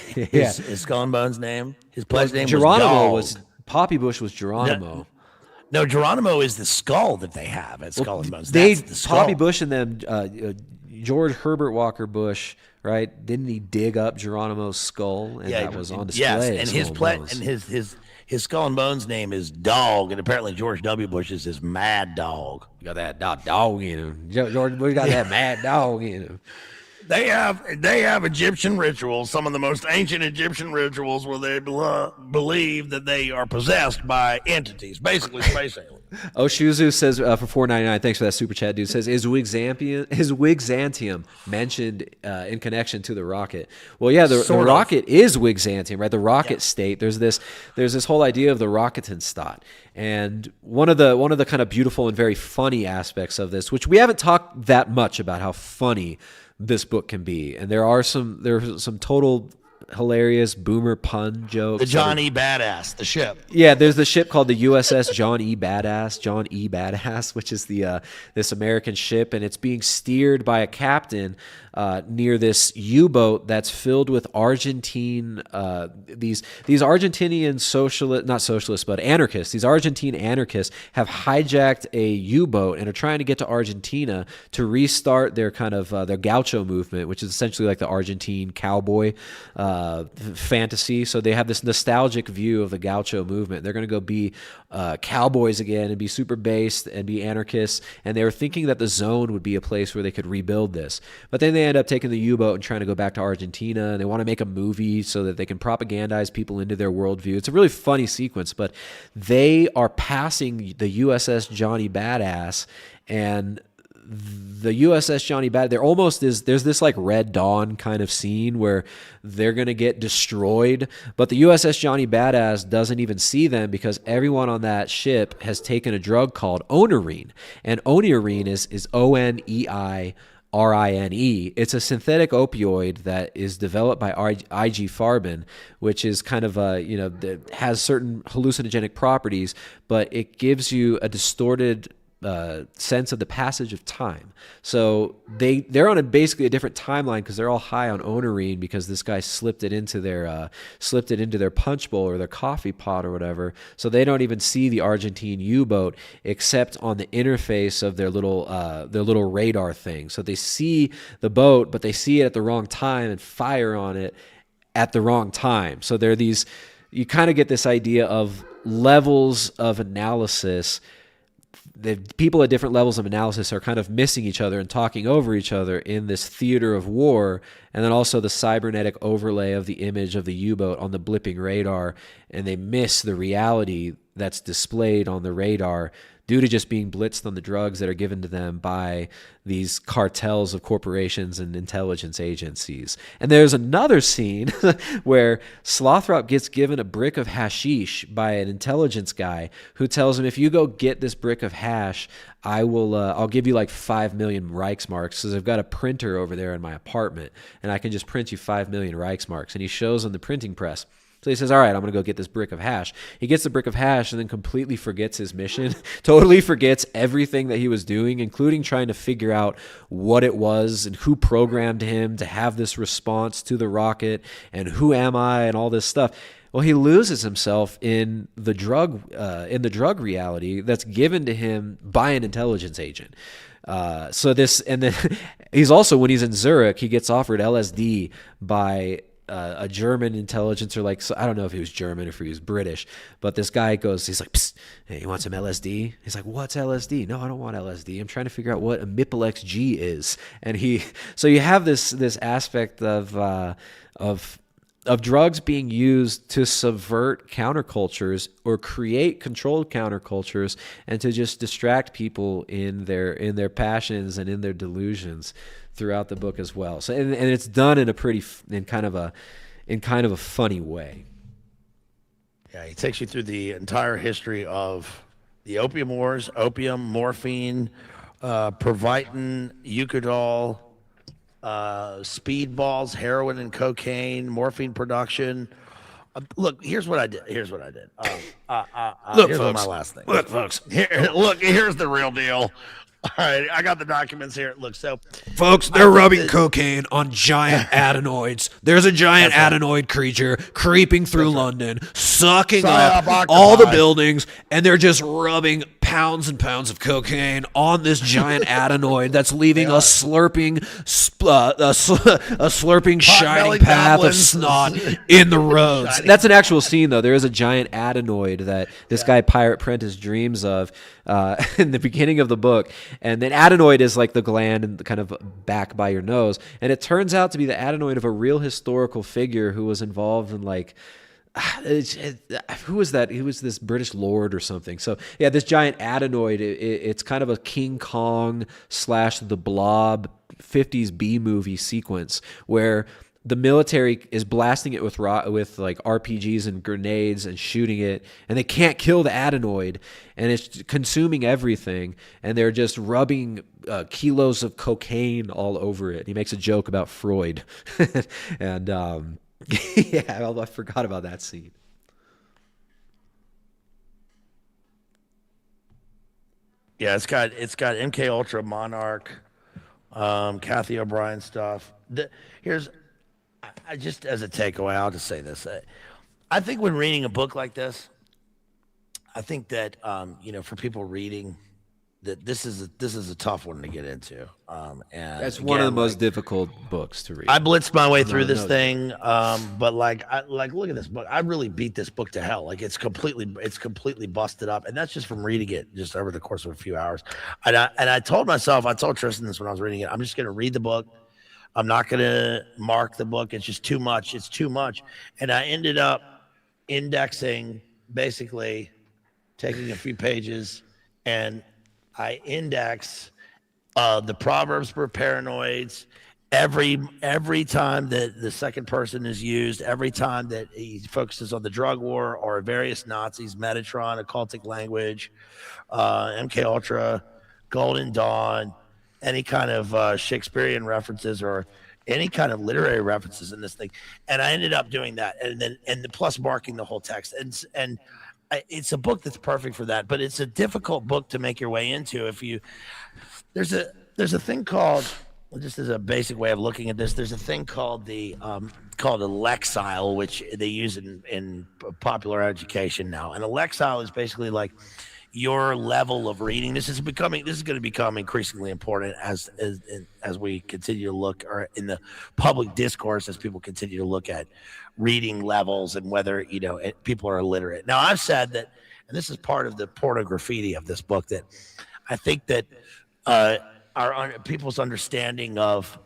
Skull and Bones name. His pledge name Geronimo was Poppy Bush was Geronimo. No, Geronimo is the skull that they have at Skull and Bones. That's the skull. Poppy Bush and them, George Herbert Walker Bush, right? Didn't he dig up Geronimo's skull, and that was on display? Yes, and his Skull and Bones name is Dog, and apparently George W. Bush is his Mad Dog. You got that dog in him. George Bush got that mad dog in him. They have Egyptian rituals, some of the most ancient Egyptian rituals, where they believe that they are possessed by entities, basically space aliens. Oshuzu says for $4.99, thanks for that super chat, dude. Says, is Wigxantium mentioned in connection to the rocket? Well, yeah, the rocket is Wigxantium, right? The rocket state. There's this whole idea of the Rocketenstadt. And one of the kind of beautiful and very funny aspects of this, which we haven't talked that much about how funny this book can be, and there are some total hilarious boomer pun jokes. The John E. Badass, the ship. Yeah, there's the ship called the USS John E. Badass, which is the this American ship, and it's being steered by a captain near this U-boat that's filled with Argentine these Argentinian not socialists, but anarchists. These Argentine anarchists have hijacked a U-boat and are trying to get to Argentina to restart their kind of their gaucho movement, which is essentially like the Argentine cowboy fantasy. So they have this nostalgic view of the gaucho movement. They're going to go be cowboys again and be super based and be anarchists. And they were thinking that the zone would be a place where they could rebuild this. But then they end up taking the U-boat and trying to go back to Argentina. And they want to make a movie so that they can propagandize people into their worldview. It's a really funny sequence, but they are passing the USS Johnny Badass, and the USS Johnny Bad, there's this like Red Dawn kind of scene where they're going to get destroyed, but the USS Johnny Badass doesn't even see them because everyone on that ship has taken a drug called onirine, and onirine is ONEIRINE, RINE. It's a synthetic opioid that is developed by IG Farben, which is kind of that has certain hallucinogenic properties, but it gives you a distorted sense of the passage of time. So they're on basically a different timeline because they're all high on onerine because this guy slipped it into their punch bowl or their coffee pot or whatever. So they don't even see the Argentine U-boat except on the interface of their little radar thing. So they see the boat, but they see it at the wrong time and fire on it at the wrong time. So you kind of get this idea of levels of analysis. The people at different levels of analysis are kind of missing each other and talking over each other in this theater of war, and then also the cybernetic overlay of the image of the U-boat on the blipping radar, and they miss the reality that's displayed on the radar due to just being blitzed on the drugs that are given to them by these cartels of corporations and intelligence agencies. And there's another scene where Slothrop gets given a brick of hashish by an intelligence guy who tells him, if you go get this brick of hash, I'll give you like 5 million Reichsmarks because I've got a printer over there in my apartment and I can just print you 5 million Reichsmarks. And he shows him the printing press. So he says, all right, I'm going to go get this brick of hash. He gets the brick of hash and then completely forgets his mission, totally forgets everything that he was doing, including trying to figure out what it was and who programmed him to have this response to the rocket and who am I and all this stuff. Well, he loses himself in the drug reality that's given to him by an intelligence agent. And then he's also, when he's in Zurich, he gets offered LSD by a German intelligence, or like, so I don't know if he was German or if he was British, but this guy goes, he's like, psst, hey, you want some LSD? He's like, what's LSD? No, I don't want LSD. I'm trying to figure out what a Mipilex G is. And so you have this aspect of drugs being used to subvert countercultures or create controlled countercultures and to just distract people in their passions and in their delusions throughout the book as well. So and it's done in kind of a funny way. Yeah, he takes you through the entire history of the opium wars, opium, morphine, Pervitin, Eucadol, speedballs, heroin and cocaine, morphine production. Look, here's what I did. Look, here's folks, my last thing. Look, folks. Here's the real deal. All right, I got the documents here. Look, so folks, they're rubbing cocaine on giant adenoids. There's a giant adenoid creature creeping through London, sucking up all the buildings, and they're just rubbing pounds and pounds of cocaine on this giant adenoid that's leaving a slurping shining path of snot in the roads. That's an actual scene, though. There is a giant adenoid that this guy Pirate Prentice dreams of in the beginning of the book. And then adenoid is like the gland and kind of back by your nose. And it turns out to be the adenoid of a real historical figure who was involved in who was that? He was this British lord or something. So yeah, this giant adenoid, it's kind of a King Kong / the Blob 50s B movie sequence where the military is blasting it with like RPGs and grenades and shooting it, and they can't kill the adenoid, and it's consuming everything, and they're just rubbing kilos of cocaine all over it. He makes a joke about Freud, and yeah, I forgot about that scene. Yeah, it's got MK Ultra, Monarch, Kathy O'Brien stuff. I just as a takeaway, I'll just say this. I think when reading a book like this, I think that for people reading, that this is a tough one to get into. And that's one of the most difficult books to read. I blitzed my way through this thing, but look at this book. I really beat this book to hell. Like it's completely busted up, and that's just from reading it just over the course of a few hours. And I told Tristan this when I was reading it. I'm just going to read the book. I'm not going to mark the book. It's just too much. It's too much. And I ended up indexing, basically taking a few pages, and I index the proverbs for paranoids every time that the second person is used, every time that he focuses on the drug war or various Nazis, Metatron, occultic language, MK Ultra, Golden Dawn, any kind of Shakespearean references or any kind of literary references in this thing. And I ended up doing that, and plus marking the whole text. It's a book that's perfect for that, but it's a difficult book to make your way into. If you there's a thing called, just as a basic way of looking at this, there's a thing called called a lexile, which they use in popular education now. And a lexile is basically like your level of reading. This is going to become increasingly important as we continue to look, or in the public discourse, as people continue to look at reading levels and whether people are illiterate. Now, I've said that, and this is part of the pornography of this book, that I think that people's understanding of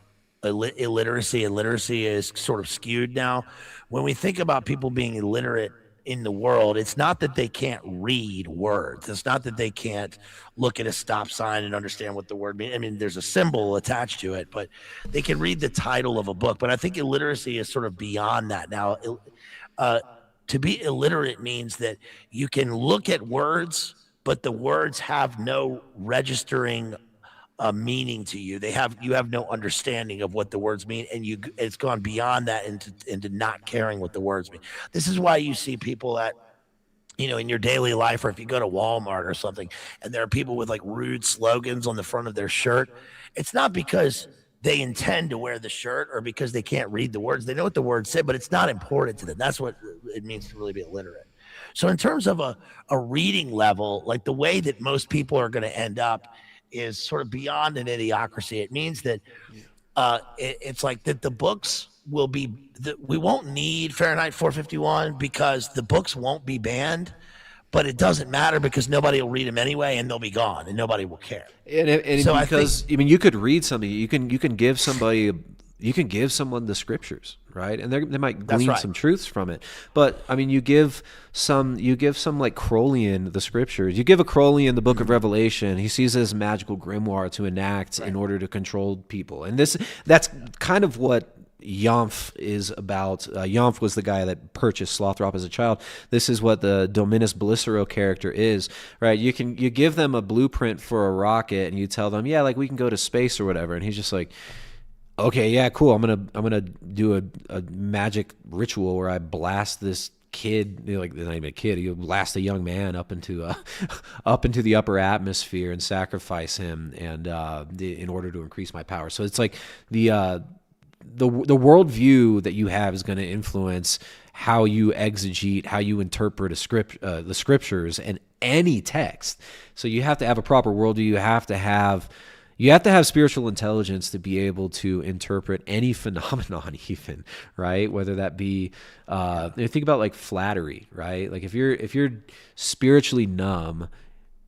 illiteracy and literacy is sort of skewed now. When we think about people being illiterate in the world, it's not that they can't read words. It's not that they can't look at a stop sign and understand what the word means. I mean, there's a symbol attached to it, but they can read the title of a book. But I think illiteracy is sort of beyond that now. To be illiterate means that you can look at words, but the words have no registering meaning to you. You have no understanding of what the words mean, and it's gone beyond that into not caring what the words mean. This is why you see people in your daily life, or if you go to Walmart or something, and there are people with like rude slogans on the front of their shirt. It's not because they intend to wear the shirt or because they can't read the words. They know what the words say, but it's not important to them. That's what it means to really be illiterate. So in terms of a reading level, like the way that most people are going to end up is sort of beyond an idiocracy. It means that it's like that the books will be, we won't need Fahrenheit 451 because the books won't be banned, but it doesn't matter because nobody will read them anyway, and they'll be gone, and nobody will care. And so because I mean, you could read something, you can give somebody, you can give someone the scriptures, right? And they might glean some truths from it. But I mean, you give some like Crowleyan the scriptures. You give a Crowleyan the Book of Revelation. He sees this magical grimoire to enact in order to control people. And that's kind of what Yonf is about. Yonf was the guy that purchased Slothrop as a child. This is what the Dominus Bellicero character is, right? You give them a blueprint for a rocket, and you tell them, yeah, like we can go to space or whatever, and he's just like, okay, yeah, cool. I'm gonna do a magic ritual where I blast this kid, like not even a kid, you blast a young man up into the upper atmosphere and sacrifice him, and in order to increase my power. So it's like the worldview that you have is going to influence how you exegete, how you interpret the scriptures and any text. So you have to have a proper worldview. You have to have spiritual intelligence to be able to interpret any phenomenon, even, right? Whether that be, think about like flattery, right? Like if you're spiritually numb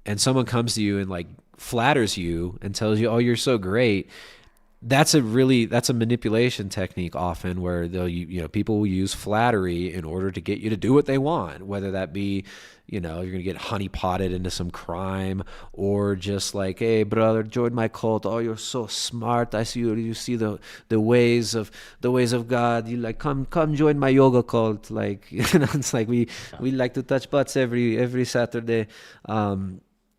and someone comes to you and like flatters you and tells you, oh, you're so great, that's a manipulation technique often, where people will use flattery in order to get you to do what they want, whether that be, you're going to get honeypotted into some crime, or just like, hey brother, join my cult. Oh, you're so smart. I see you see the ways of God. You like, come join my yoga cult. Like, it's like we like to touch butts every Saturday.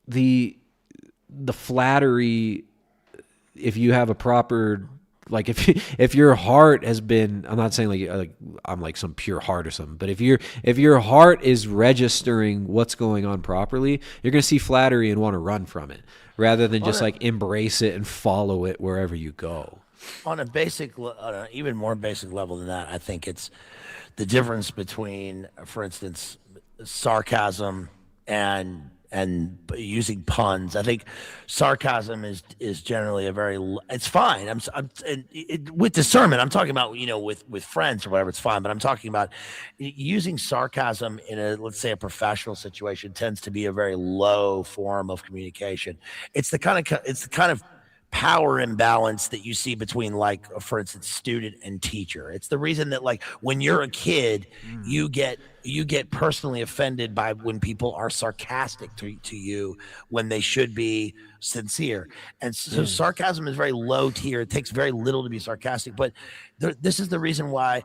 The flattery, if you have a proper, like if your heart has been, I'm not saying like I'm like some pure heart or something, but if your heart is registering what's going on properly, you're going to see flattery and want to run from it rather than just like embrace it and follow it wherever you go. On an even more basic level than that, I think it's the difference between, for instance, sarcasm and using puns. I think sarcasm is generally it's fine. With discernment, I'm talking about, with friends or whatever, it's fine. But I'm talking about using sarcasm in let's say a professional situation tends to be a very low form of communication. It's the kind of power imbalance that you see between, like, for instance, student and teacher. It's the reason that, like, when you're a kid, you get personally offended by when people are sarcastic to you when they should be sincere. And so sarcasm is very low tier. It takes very little to be sarcastic, but this is the reason why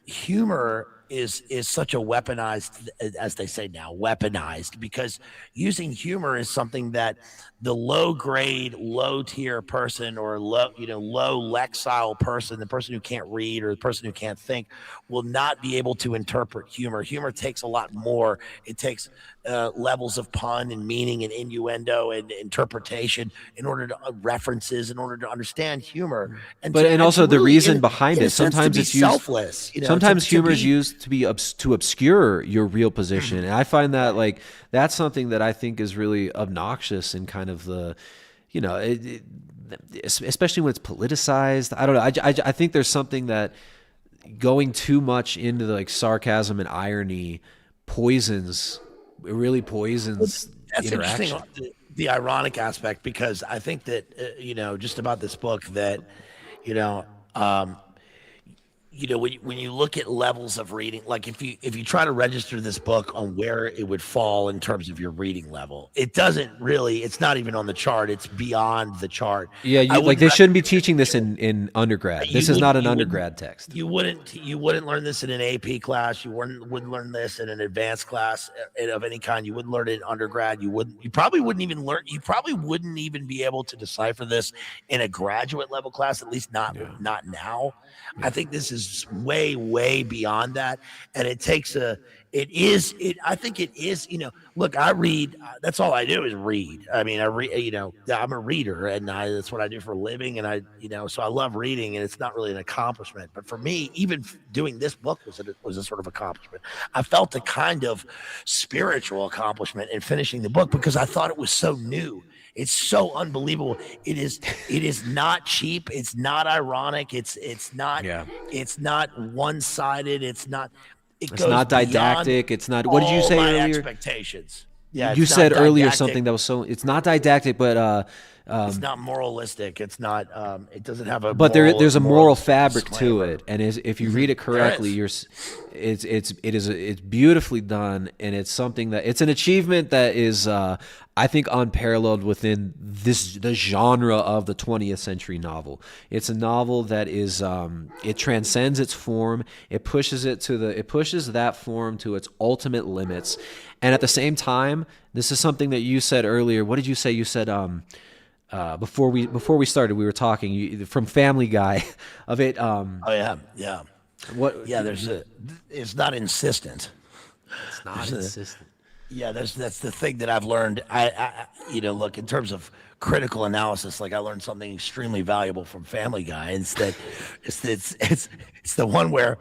humor is such a weaponized, as they say now, weaponized, because using humor is something that the low grade, low tier person, or low lexile person, the person who can't read or the person who can't think, will not be able to interpret humor. Humor takes a lot more. It takes levels of pun and meaning and innuendo and interpretation in order to references, in order to understand humor. And also the really, reason behind it. Sometimes it's used selfless. Sometimes humor is used to be to obscure your real position, and I find that that's something that I think is really obnoxious and kind of the, especially when it's politicized. I don't know. I think there's something that going too much into the sarcasm and irony really poisons that's interaction. Interesting, the ironic aspect, because I think that just about this book that when you look at levels of reading, like if you try to register this book on where it would fall in terms of your reading level, it's not even on the chart. It's beyond the chart. Yeah, they shouldn't be teaching this in undergrad. This is not an undergrad text. You wouldn't learn this in an AP class. You wouldn't learn this in an advanced class of any kind. You wouldn't learn it in undergrad. You probably wouldn't even be able to decipher this in a graduate level class, at least not now. I think this is way, way beyond that. And I think it is, look, I read, that's all I do is read. I mean, I read, I'm a reader, and that's what I do for a living. And so I love reading, and it's not really an accomplishment, but for me, even doing this book was a sort of accomplishment. I felt a kind of spiritual accomplishment in finishing the book because I thought it was so new. It's so unbelievable. It is not cheap. It's not ironic. It's not one-sided. It's not didactic. It's not. What did you say earlier? Expectations. Yeah, you said earlier something that was so. It's not didactic, but it's not moralistic. It's not. It doesn't have a. But there's a moral fabric to it, and if you read it correctly, it's beautifully done, and it's something that it's an achievement that is, I think, unparalleled within the genre of the 20th century novel. It's a novel that is it transcends its form. It pushes that form to its ultimate limits, and at the same time, this is something that you said earlier. What did you say? You said before we started, we were talking from Family Guy of it. Yeah. What? Yeah, it's not insistent. It's not insistent. Yeah, that's the thing that I've learned. I look, in terms of critical analysis, like I learned something extremely valuable from Family Guy. It's the one where,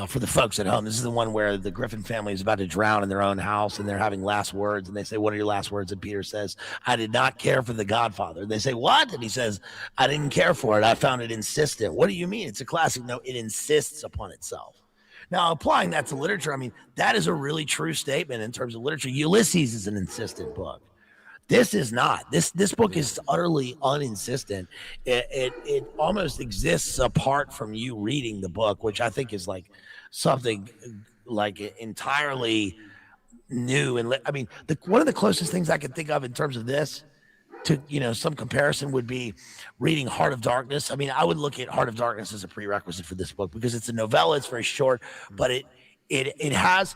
for the folks at home, this is the one where the Griffin family is about to drown in their own house, and they're having last words, and they say, "What are your last words?" And Peter says, "I did not care for The Godfather." And they say, "What?" And he says, "I didn't care for it. I found it insistent." What do you mean? It's a classic. No, it insists upon itself. Now, applying that to literature, I mean, that is a really true statement in terms of literature. Ulysses is an insistent book. This is not. This book is utterly uninsistent. It almost exists apart from you reading the book, which I think is like something like entirely new. And I mean, one of the closest things I can think of in terms of this to some comparison would be reading Heart of Darkness. I mean, I would look at Heart of Darkness as a prerequisite for this book because it's a novella. It's very short, but it has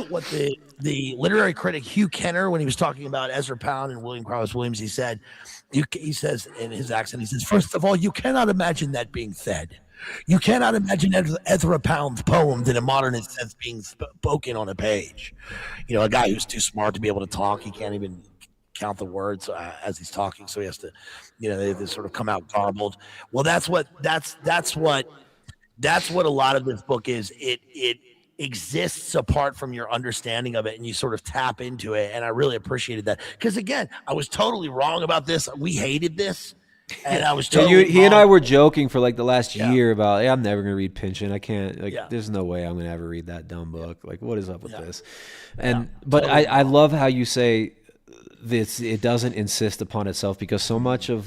what the literary critic Hugh Kenner, when he was talking about Ezra Pound and William Carlos Williams, he says in his accent, he says, "First of all, you cannot imagine that being said. You cannot imagine Ezra Pound's poems in a modernist sense being spoken on a page. A guy who's too smart to be able to talk, he can't even count the words as he's talking, so he has to, they sort of come out garbled. Well, that's what a lot of this book is. It exists apart from your understanding of it, and you sort of tap into it. And I really appreciated that because, again, I was totally wrong about this. We hated this. And I was totally he and I were joking for like the last year about, I'm never going to read Pynchon. I can't, there's no way I'm going to ever read that dumb book. Like, what is up with this? But totally. I love how you say this, it doesn't insist upon itself, because so much of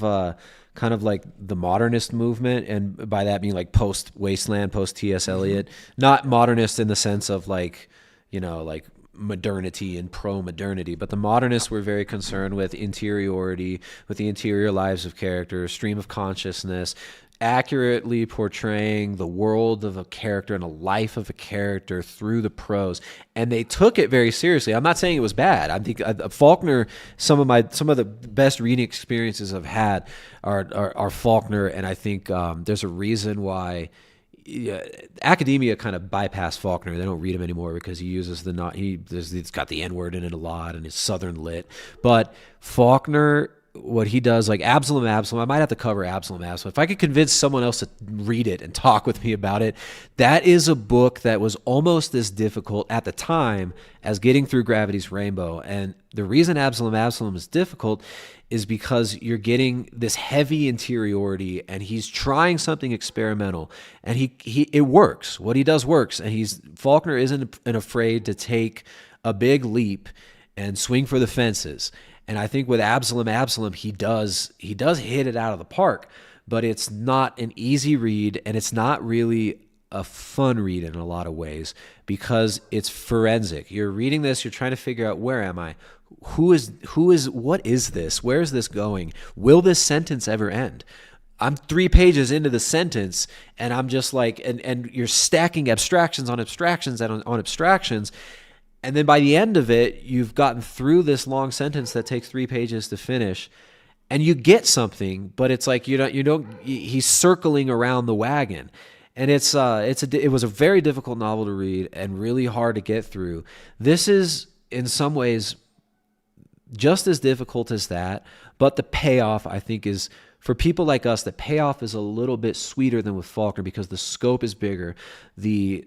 kind of like the modernist movement, and by that being like post Wasteland, post T.S. Eliot, not modernist in the sense of like, like modernity and pro-modernity, but the modernists were very concerned with interiority, with the interior lives of characters, stream of consciousness, accurately portraying the world of a character and a life of a character through the prose, and they took it very seriously. I'm not saying it was bad. I think Faulkner, some of the best reading experiences I've had are Faulkner, and I think there's a reason why academia kind of bypassed Faulkner. They don't read him anymore because he uses he's got the N-word in it a lot, and it's Southern lit. But Faulkner, what he does, like Absalom, I might have to cover Absalom. If I could convince someone else to read it and talk with me about it, that is a book that was almost as difficult at the time as getting through Gravity's Rainbow. And the reason Absalom is difficult is because you're getting this heavy interiority, and he's trying something experimental, and it works. What he does works, and Faulkner isn't afraid to take a big leap and swing for the fences. And I think with Absalom, he does hit it out of the park, but it's not an easy read, and it's not really a fun read in a lot of ways because it's forensic. You're reading this, you're trying to figure out, where am I? What is this? Where is this going? Will this sentence ever end? I'm 3 pages into the sentence, and I'm just like, and you're stacking abstractions on abstractions on abstractions. And then by the end of it, you've gotten through this long sentence that takes 3 pages to finish, and you get something, but it's like he's circling around the wagon. And it was a very difficult novel to read and really hard to get through. This is in some ways just as difficult as that, but the payoff, I think, is, for people like us, the payoff is a little bit sweeter than with Faulkner because the scope is bigger. It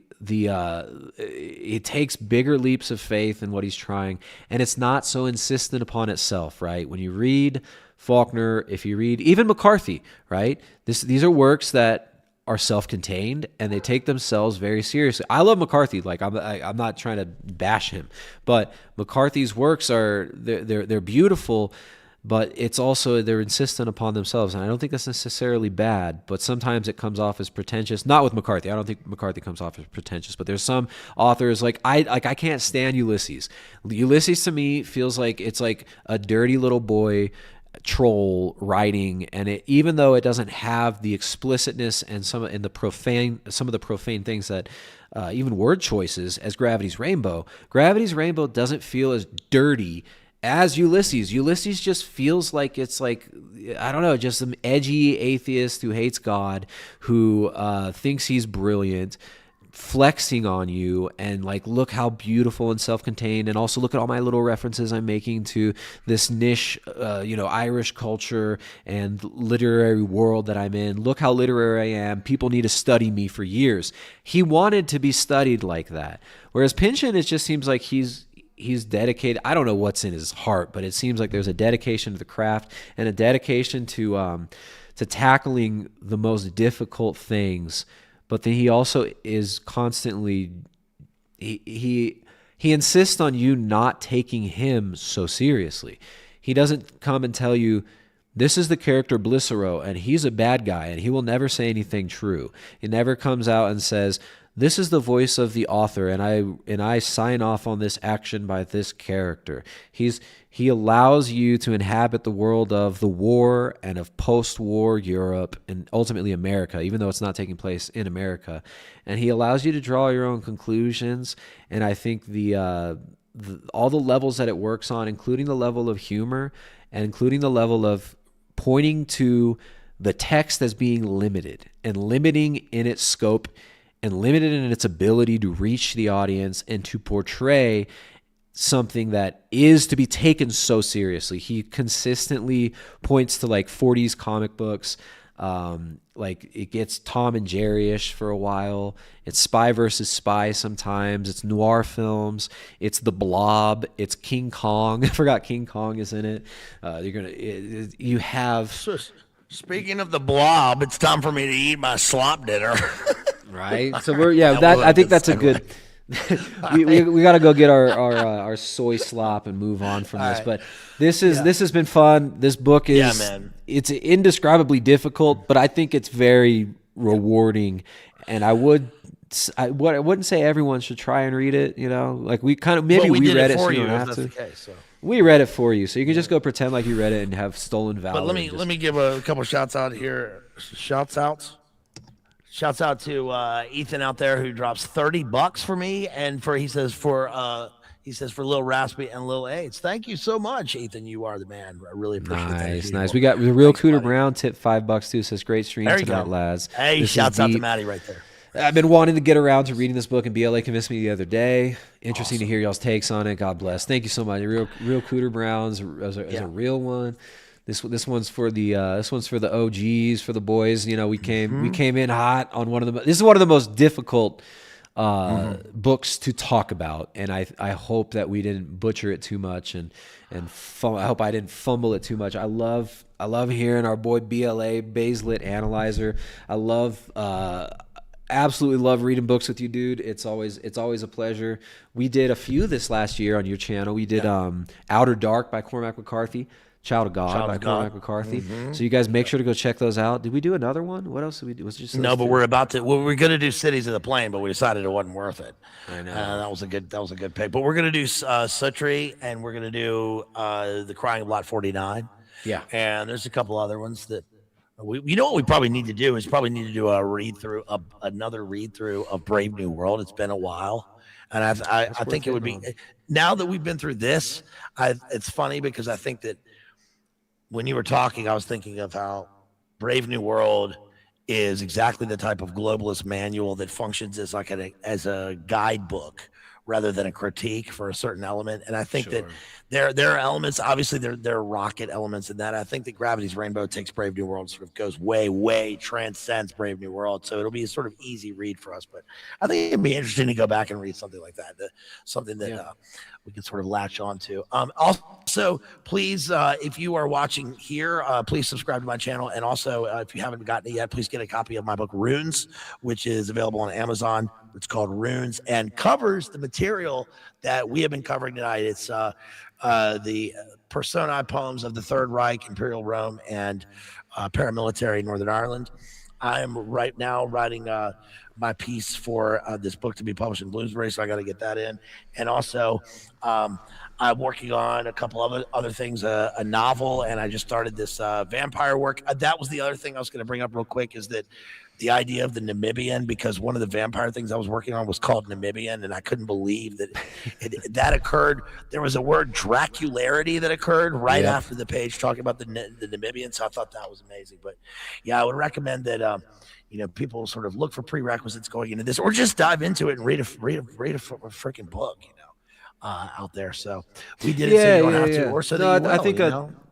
takes bigger leaps of faith in what he's trying, and it's not so insistent upon itself, right? When you read Faulkner, if you read even McCarthy, right? These are works that are self-contained, and they take themselves very seriously. I love McCarthy. Like I'm not trying to bash him, but McCarthy's works they're beautiful, but it's also, they're insistent upon themselves, and I don't think that's necessarily bad, but sometimes it comes off as pretentious. Not with McCarthy. I don't think McCarthy comes off as pretentious, but there's some authors, like I can't stand Ulysses. Ulysses to me feels like it's like a dirty little boy troll writing, and even though it doesn't have the explicitness and some of the profane things that even word choices as Gravity's Rainbow doesn't feel as dirty as Ulysses. Ulysses just feels like it's like, I don't know, just some edgy atheist who hates God, who thinks he's brilliant, flexing on you, and like, look how beautiful and self-contained, and also look at all my little references I'm making to this niche, Irish culture and literary world that I'm in. Look how literary I am. People need to study me for years. He wanted to be studied like that. Whereas Pynchon, it just seems like he's dedicated. I don't know what's in his heart, but it seems like there's a dedication to the craft and a dedication to tackling the most difficult things. But then he also is constantly, he insists on you not taking him so seriously. He doesn't come and tell you, this is the character Blicero, and he's a bad guy, and he will never say anything true. He never comes out and says, this is the voice of the author, and I sign off on this action by this character. He allows you to inhabit the world of the war and of post-war Europe and ultimately America, even though it's not taking place in America. And he allows you to draw your own conclusions. And I think all the levels that it works on, including the level of humor and including the level of pointing to the text as being limited and limiting in its scope and limited in its ability to reach the audience and to portray something that is to be taken so seriously. He consistently points to like 40s comic books. Like it gets Tom and Jerry-ish for a while. It's Spy versus Spy sometimes. It's noir films. It's The Blob. It's King Kong. I forgot King Kong is in it. You have... Speaking of The Blob, it's time for me to eat my slop dinner. Right. So I think that's a good. we got to go get our soy slop and move on from this. Right. But this has been fun. This book is it's indescribably difficult, but I think it's very rewarding. And I wouldn't say everyone should try and read it. Like we read it, so you don't have to. We read it for you, so you can just go pretend like you read it and have stolen valor. But let me give a couple shouts out here. Shouts out to Ethan out there who drops $30 for me, and he says for Lil Raspy and Lil AIDS. Thank you so much, Ethan. You are the man. I really appreciate that. Nice. We got the real Cooter Brown tip $5 too. Says great stream tonight, lads. Hey, shouts out to Maddie right there. I've been wanting to get around to reading this book, and BLA convinced me the other day. Interesting to hear y'all's takes on it. God bless. Thank you so much. Real Cooter Browns is a real one. This one's for the OGs, for the boys. You know, we came in hot on one of the. This is one of the most difficult books to talk about, and I hope that we didn't butcher it too much, and I hope I didn't fumble it too much. I love hearing our boy BLA Baselit Analyzer. Absolutely love reading books with you, dude. It's always a pleasure. We did a few this last year on your channel. We did Outer Dark by Cormac McCarthy, Child of God by Cormac McCarthy. So you guys make sure to go check those out. Did we do another one? What else did we do? Was it just no, but we're about to. Well, we're going to do Cities of the Plain, but we decided it wasn't worth it. I know that was a good pick. But we're going to do Sutri, and we're going to do The Crying of Lot 49. Yeah, and there's a couple other ones that. You know what we probably need to do is do another read through of Brave New World. It's been a while, and I think it would be, now that we've been through this. It's funny because I think that when you were talking, I was thinking of how Brave New World is exactly the type of globalist manual that functions as as a guidebook rather than a critique for a certain element. And I think that there are elements, obviously there are rocket elements in that. I think that Gravity's Rainbow takes Brave New World, sort of goes way transcends Brave New World. So it'll be a sort of easy read for us, but I think it'd be interesting to go back and read something like that, something that we can sort of latch on to. Also, please, if you are watching here, please subscribe to my channel. And also, if you haven't gotten it yet, please get a copy of my book, Runes, which is available on Amazon. It's called Runes and covers the material that we have been covering tonight. It's the personae poems of the Third Reich, Imperial Rome, and paramilitary Northern Ireland. I am right now writing my piece for this book to be published in Bloomsbury, so I got to get that in. And also, I'm working on a couple of other things, a novel, and I just started this vampire work. That was the other thing I was going to bring up real quick, is that the idea of the Namibian, because one of the vampire things I was working on was called Namibian, and I couldn't believe that that occurred. There was a word Dracularity that occurred right after the page talking about the Namibian, so I thought that was amazing. But yeah, I would recommend that people sort of look for prerequisites going into this, or just dive into it and read a freaking book, out there. So we did it so you don't have to, or so that you will, I think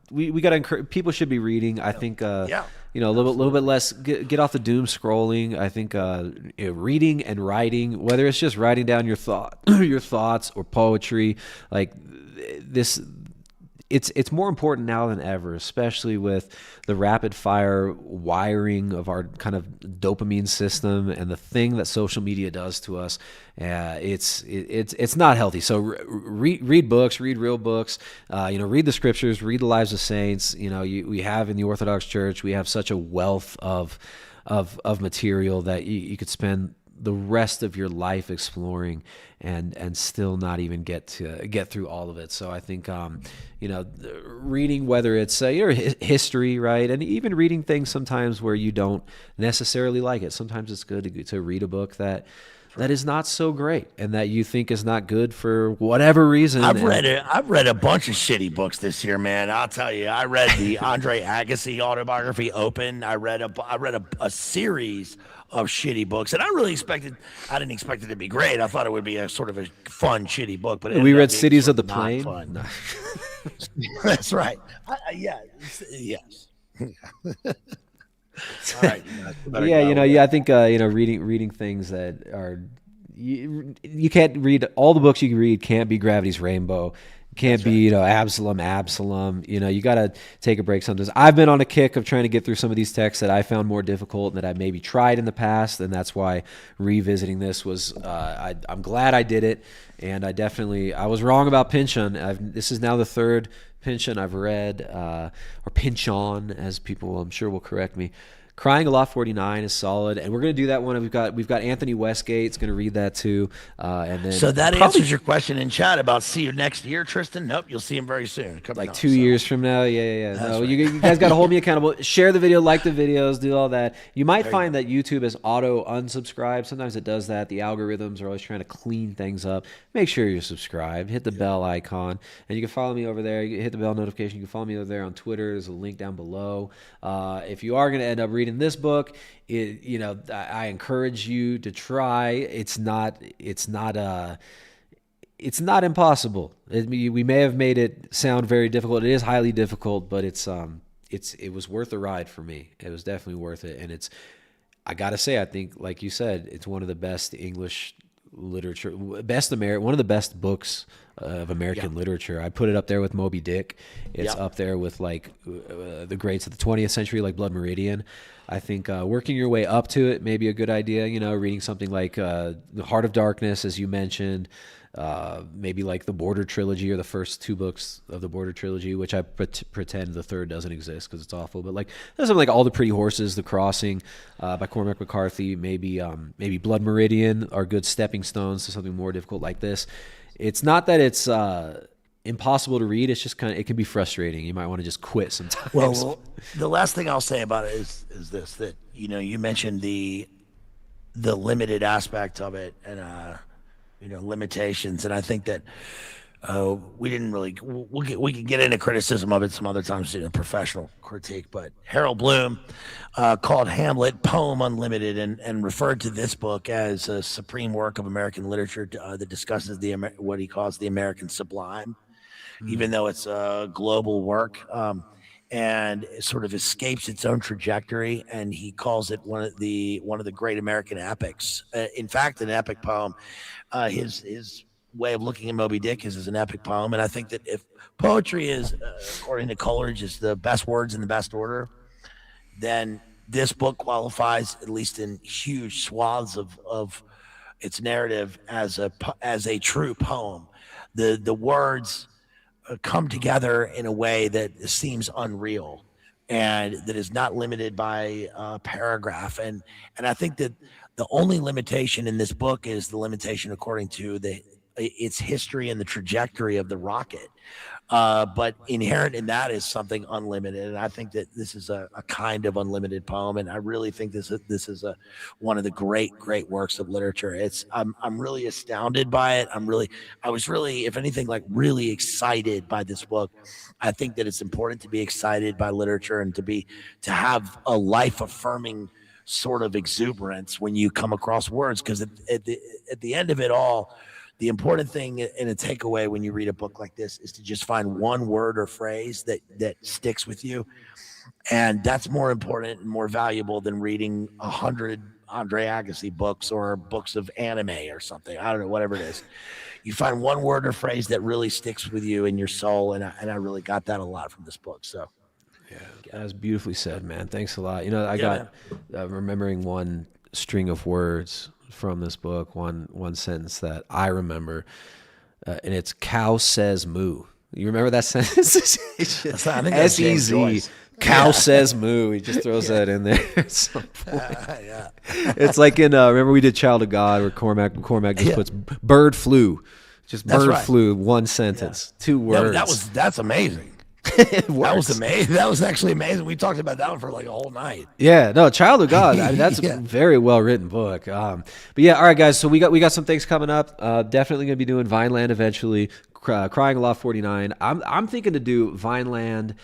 we got to encourage people should be reading. I think a little bit less get off the doom scrolling. I think reading and writing, whether it's just writing down your thoughts or poetry, like this. It's more important now than ever, especially with the rapid fire wiring of our kind of dopamine system and the thing that social media does to us. It's not healthy. So read books, read real books. Read the scriptures, read the lives of saints. We have in the Orthodox Church, we have such a wealth of material that you could spend the rest of your life exploring and still not even get through all of it. So I think reading, whether it's history, right, and even reading things sometimes where you don't necessarily like it. Sometimes it's good to read a book that is not so great and that you think is not good for whatever reason. I've read a bunch of shitty books this year, man. I'll tell you. I read the Andre Agassi autobiography, Open. I read a series of shitty books, and I didn't expect it to be great. I thought it would be a sort of a fun, shitty book. But we read Cities of the Plain. No. That's right. Yes. All right. I think reading things that are you can't read all the books you can read. Can't be Gravity's Rainbow. Can't be Absalom. You got to take a break sometimes. I've been on a kick of trying to get through some of these texts that I found more difficult and that I maybe tried in the past, and that's why revisiting this was. I'm glad I did it, and I was wrong about Pynchon. This is now the third Pynchon I've read, or Pynchon, as people I'm sure will correct me. Crying a Lot 49 is solid, and we're going to do that one. We've got Anthony Westgate's going to read that too, and then so that answers your question in chat about see you next year, Tristan. Nope, you'll see him very soon. Like 2 years from now. Yeah. No, right. you guys got to hold me accountable. Share the video, like the videos, do all that. You might find that YouTube is auto unsubscribe. Sometimes it does that. The algorithms are always trying to clean things up. Make sure you're subscribed. Hit the bell icon, and you can follow me over there. You can hit the bell notification. You can follow me over there on Twitter. There's a link down below. If you are going to end up reading this book, I encourage you to try. It's not impossible. We may have made it sound very difficult. It is highly difficult, but it was worth the ride for me. It was definitely worth it, and I gotta say, I think, like you said, it's one of the best English literature, one of the best books of American literature. I put it up there with Moby Dick. It's up there with like the greats of the 20th century, like Blood Meridian. I think working your way up to it may be a good idea. Reading something like The Heart of Darkness, as you mentioned, maybe like the Border Trilogy or the first 2 books of the Border Trilogy, which I pretend the third doesn't exist because it's awful. But like there's something like All the Pretty Horses, The Crossing by Cormac McCarthy, maybe Blood Meridian are good stepping stones to something more difficult like this. It's not that it's impossible to read. It's just it can be frustrating. You might want to just quit sometimes. Well, the last thing I'll say about it is this, that you mentioned the limited aspect of it and limitations, and I think that we didn't really we can get into criticism of it some other times in a professional critique, but Harold Bloom called Hamlet Poem Unlimited and referred to this book as a supreme work of American literature that discusses what he calls the American sublime, even though it's a global work, and it sort of escapes its own trajectory, and he calls it one of the great American epics. In fact, an epic poem. His way of looking at Moby Dick is as an epic poem, and I think that if poetry is, according to Coleridge, is the best words in the best order, then this book qualifies, at least in huge swaths of its narrative, as a true poem. The words come together in a way that seems unreal and that is not limited by paragraph, and I think that the only limitation in this book is the limitation according to its history and the trajectory of the rocket. But inherent in that is something unlimited. And I think that this is a kind of unlimited poem. And I really think this is one of the great works of literature. I'm really astounded by it. I was really, if anything, like really excited by this book. I think that it's important to be excited by literature and to have a life affirming sort of exuberance when you come across words, because at the end of it all, the important thing in a takeaway when you read a book like this is to just find one word or phrase that sticks with you, and that's more important and more valuable than reading 100 Andre Agassi books or books of anime or something. I don't know, whatever it is. You find one word or phrase that really sticks with you in your soul, and I really got that a lot from this book. So. Yeah, that was beautifully said, man. Thanks a lot. I got remembering one string of words from this book, one sentence that I remember, and it's "cow says moo." You remember that sentence? I think that's James Joyce. Cow says moo. He just throws that in there at some point. It's like in remember we did Child of God, where Cormac just puts bird flu, just bird flu, one sentence, 2 words. That's amazing. That was amazing. That was actually amazing. We talked about that one for like a whole night. Yeah, no, Child of God. I mean, that's a very well written book. But yeah, all right, guys. So we got some things coming up. Definitely gonna be doing Vineland eventually. Crying a Lot 49. I'm thinking to do Vineland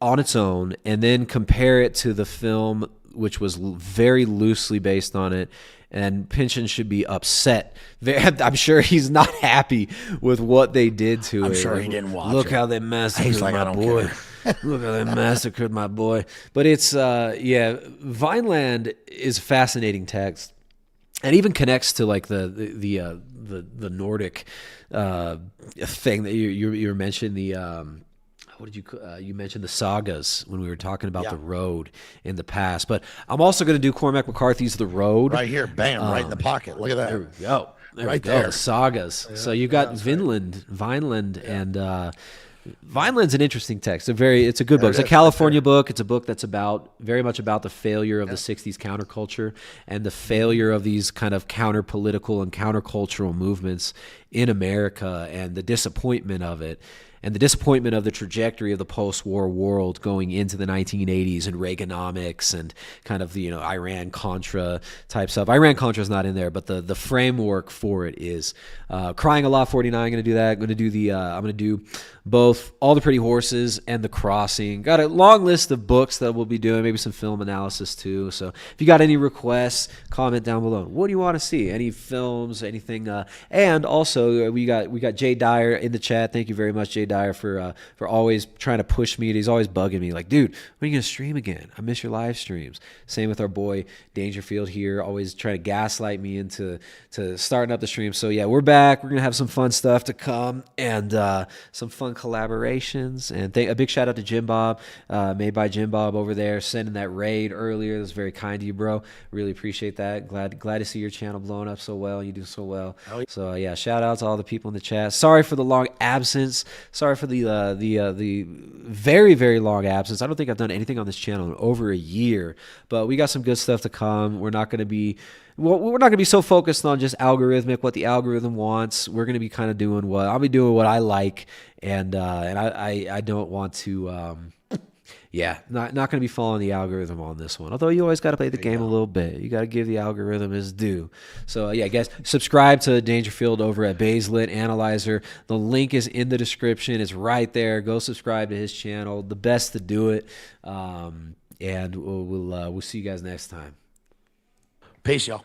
on its own and then compare it to the film, which was very loosely based on it. And Pynchon should be upset. I'm sure he's not happy with what they did to it. I'm sure he didn't watch it. Look how they massacred my boy. Look how they massacred my boy. But it's, Vineland is a fascinating text. And even connects to like the Nordic thing that you mentioned, what did you mentioned the sagas when we were talking about the road in the past. But I'm also going to do Cormac McCarthy's The Road. Right here, bam, right in the pocket. Look at that. There we go. There we go. The sagas. Yeah, so you got Vineland, and Vineland's an interesting text. It's a good book. It's a California book. It's a book that's very much about the failure of the 60s counterculture and the failure of these kind of counter-political and countercultural movements in America and the disappointment of it. And the disappointment of the trajectory of the post-war world going into the 1980s and Reaganomics and kind of the Iran-Contra type stuff. Iran-Contra is not in there, but the framework for it is Crying a Lot 49. I'm going to do that. I'm going to do both All the Pretty Horses and The Crossing. Got a long list of books that we'll be doing, maybe some film analysis too. So if you got any requests, comment down below. What do you want to see? Any films, anything? And also we got Jay Dyer in the chat. Thank you very much, Jay Dyer, for always trying to push me. He's always bugging me like, dude, when are you going to stream again? I miss your live streams. Same with our boy Dangerfield here, always trying to gaslight me into starting up the stream. So yeah, we're back. We're going to have some fun stuff to come and some fun collaborations. And a big shout out to Jim Bob, made by Jim Bob over there, sending that raid earlier. That was very kind of you, bro. Really appreciate that. Glad to see your channel blowing up so well. You do so well. Oh, yeah. So yeah, shout out to all the people in the chat. Sorry for the long absence. Sorry for the very, very long absence. I don't think I've done anything on this channel in over a year, but we got some good stuff to come. We're not going to be so focused on just algorithmic, what the algorithm wants. We're going to be kind of doing I'll be doing what I like, and I don't want to, not going to be following the algorithm on this one. Although you always got to play the game a little bit. You got to give the algorithm his due. So yeah, guys, subscribe to Dangerfield over at Baselit Analyzer. The link is in the description. It's right there. Go subscribe to his channel. The best to do it. And we'll see you guys next time. Peace, y'all.